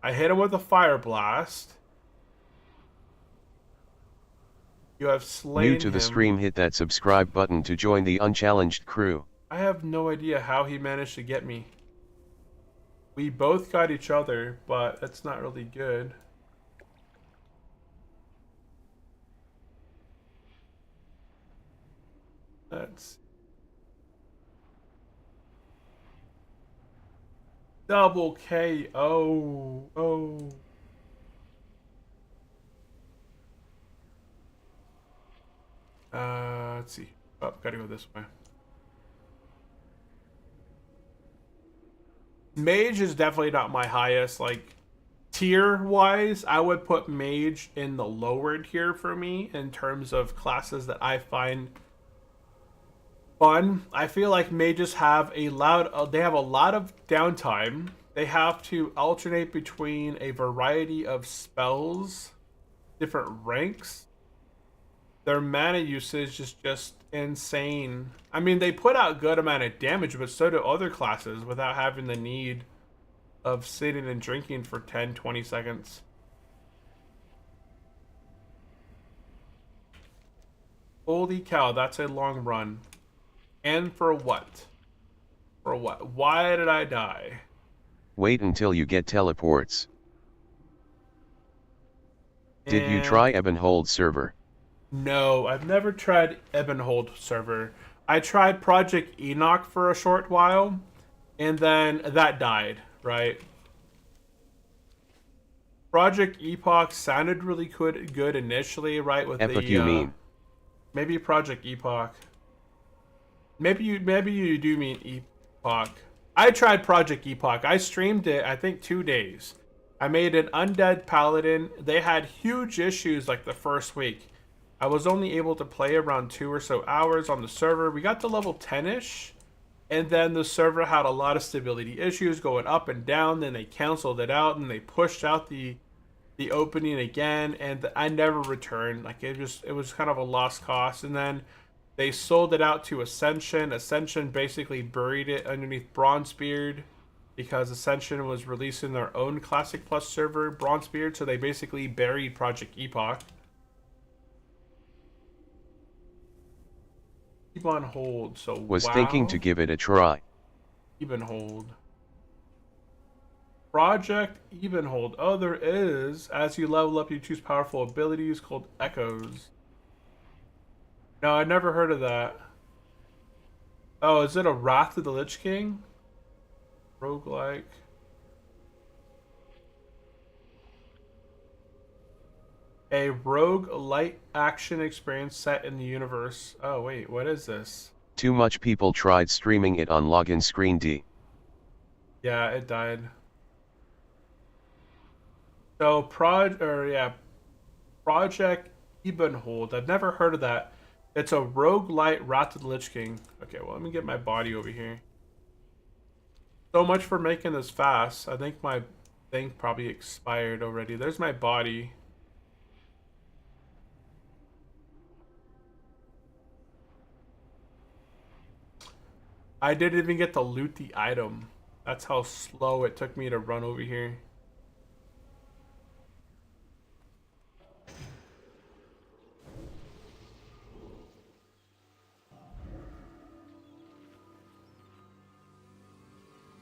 I hit him with a fire blast. You have slain New to the him. stream, hit that subscribe button to join the unchallenged crew. I have no idea how he managed to get me. We both got each other, but that's not really good. Let's... Double KO. Oh. Let's see. Oh, gotta go this way. Mage is definitely not my highest, like, tier-wise. I would put Mage in the lower tier for me in terms of classes that I find fun. I feel like mages have they have a lot of downtime. They have to alternate between a variety of spells, different ranks. Their mana usage is just insane. I mean, they put out good amount of damage, but so do other classes without having the need of sitting and drinking for 10-20 seconds. Holy cow, that's a long run. And for what? For what? Why did I die? Wait until you get teleports. Did you try Ebonhold server? No, I've never tried Ebonhold server. I tried Project Enoch for a short while, and then that died, right? Project Epoch sounded really good initially, right? With Epoch, the you mean? maybe Project Epoch. Maybe you do mean Epoch. I tried Project Epoch. I streamed it, I think 2 days. I made an undead paladin. They had huge issues like the first week. I was only able to play around 2 or so hours on the server. We got to level 10-ish, and then the server had a lot of stability issues going up and down. Then they canceled it out, and they pushed out the opening again, and I never returned. Like, it was kind of a lost cause. And then they sold it out to Ascension. Ascension basically buried it underneath Bronzebeard because Ascension was releasing their own Classic Plus server, Bronzebeard, so they basically buried Project Epoch. Keep on hold, so Was thinking to give it a try. Even hold. Project Evenhold. Oh, there is. As you level up, you choose powerful abilities called Echoes. No, I never heard of that. Oh, is it a Wrath of the Lich King? Roguelike. A rogue light action experience set in the universe. Oh, wait, what is this? Too much people tried streaming it on login screen D. Yeah, it died. So, Project Ebenhold. I've never heard of that. It's a roguelite Wrath of the Lich King. Okay, well, let me get my body over here. So much for making this fast. I think my thing probably expired already. There's my body. I didn't even get to loot the item. That's how slow it took me to run over here.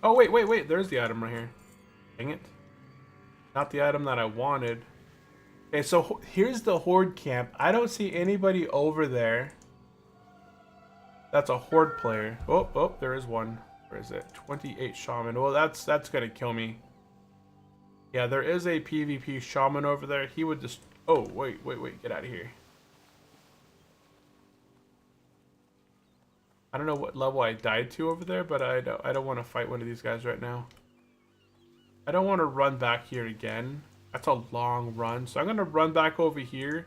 Oh, wait. There's the item right here. Dang it. Not the item that I wanted. Okay, so here's the Horde camp. I don't see anybody over there That's a horde player. Oh, oh, there is one. Where is it? 28 shaman. Well, that's gonna kill me. Yeah, there is a PvP shaman over there. He would just. Oh, wait, get out of here. I don't know what level I died to over there, but I don't want to fight one of these guys right now. I don't want to run back here again. That's a long run, so I'm gonna run back over here.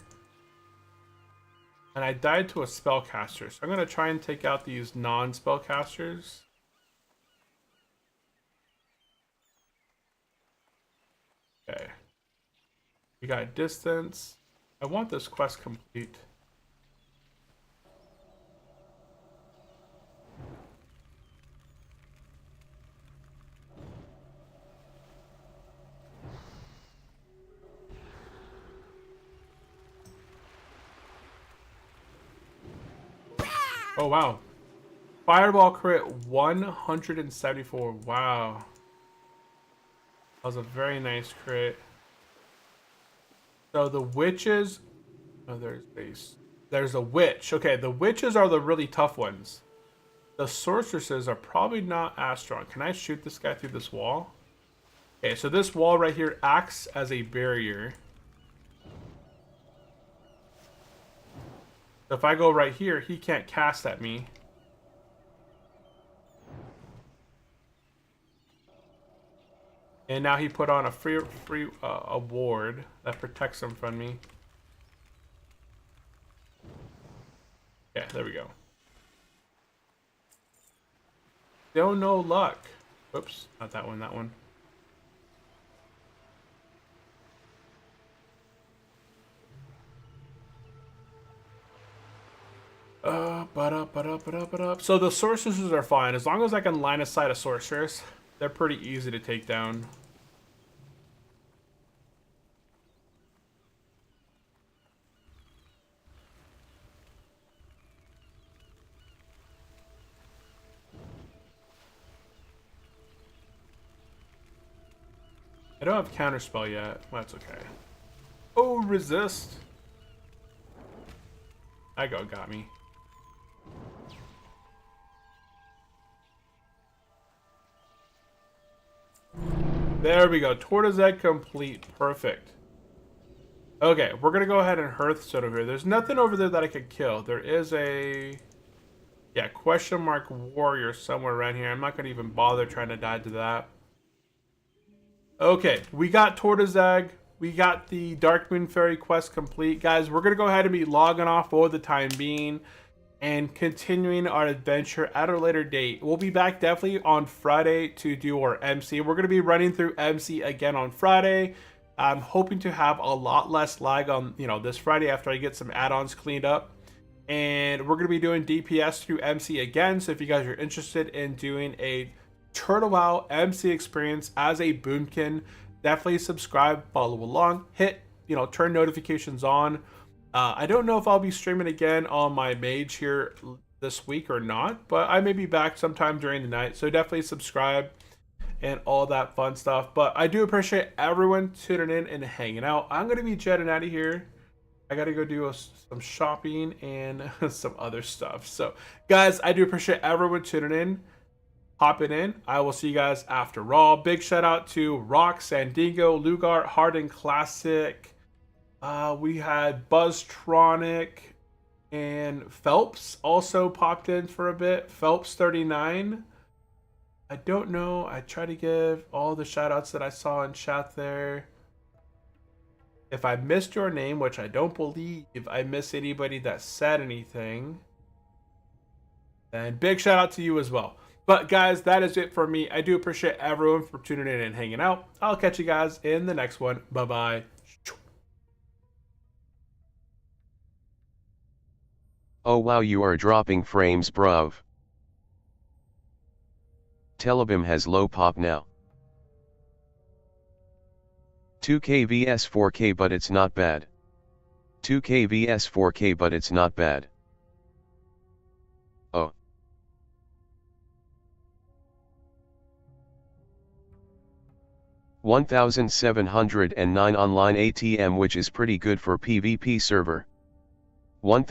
And I died to a spellcaster, so I'm gonna try and take out these non-spellcasters. Okay. We got distance. I want this quest complete. Oh wow. Fireball crit 174. Wow. That was a very nice crit. So the witches. Oh, there's a witch. Okay, the witches are the really tough ones. The sorceresses are probably not as strong. Can I shoot this guy through this wall? Okay, so this wall right here acts as a barrier. So if I go right here, he can't cast at me. And now he put on a ward that protects him from me. Yeah, there we go. Still no luck. Oops, not that one, that one. So the sorceresses are fine. As long as I can line of sight a sorceress, they're pretty easy to take down. I don't have counterspell yet. Well, that's okay. Oh, resist. Got me. There we go. Tortoise egg complete. Perfect. Okay, we're gonna go ahead and Hearthstone over here. There's nothing over there that I could kill. There is a... Yeah, question mark warrior somewhere around here. I'm not gonna even bother trying to die to that. Okay, we got Tortoise egg. We got the Dark Moon Fairy quest complete. Guys, we're gonna go ahead and be logging off for the time being and continuing our adventure at a later date. We'll be back definitely on Friday to do our MC. We're going to be running through MC again on Friday. I'm hoping to have a lot less lag on, this Friday after I get some add-ons cleaned up. And we're going to be doing DPS through MC again. So if you guys are interested in doing a Turtle WoW MC experience as a boomkin, definitely subscribe, follow along, hit, turn notifications on. I don't know if I'll be streaming again on my mage here this week or not, but I may be back sometime during the night. So definitely subscribe and all that fun stuff. But I do appreciate everyone tuning in and hanging out. I'm going to be jetting out of here. I got to go do some shopping and some other stuff. So guys, I do appreciate everyone tuning in, hopping in. I will see you guys after Raw. Big shout out to Rock, Sandingo, Lugar, Hardin Classic. We had Buzztronic and Phelps also popped in for a bit. Phelps 39. I don't know. I try to give all the shout outs that I saw in chat there. If I missed your name, which I don't believe I missed anybody that said anything, then big shout out to you as well. But guys, that is it for me. I do appreciate everyone for tuning in and hanging out. I'll catch you guys in the next one. Bye-bye. Oh wow, you are dropping frames, bruv. Tel'Abim has low pop now. 2K vs 4K, but it's not bad. 2K vs 4K, but it's not bad. Oh. $1,709 online ATM, which is pretty good for PvP server.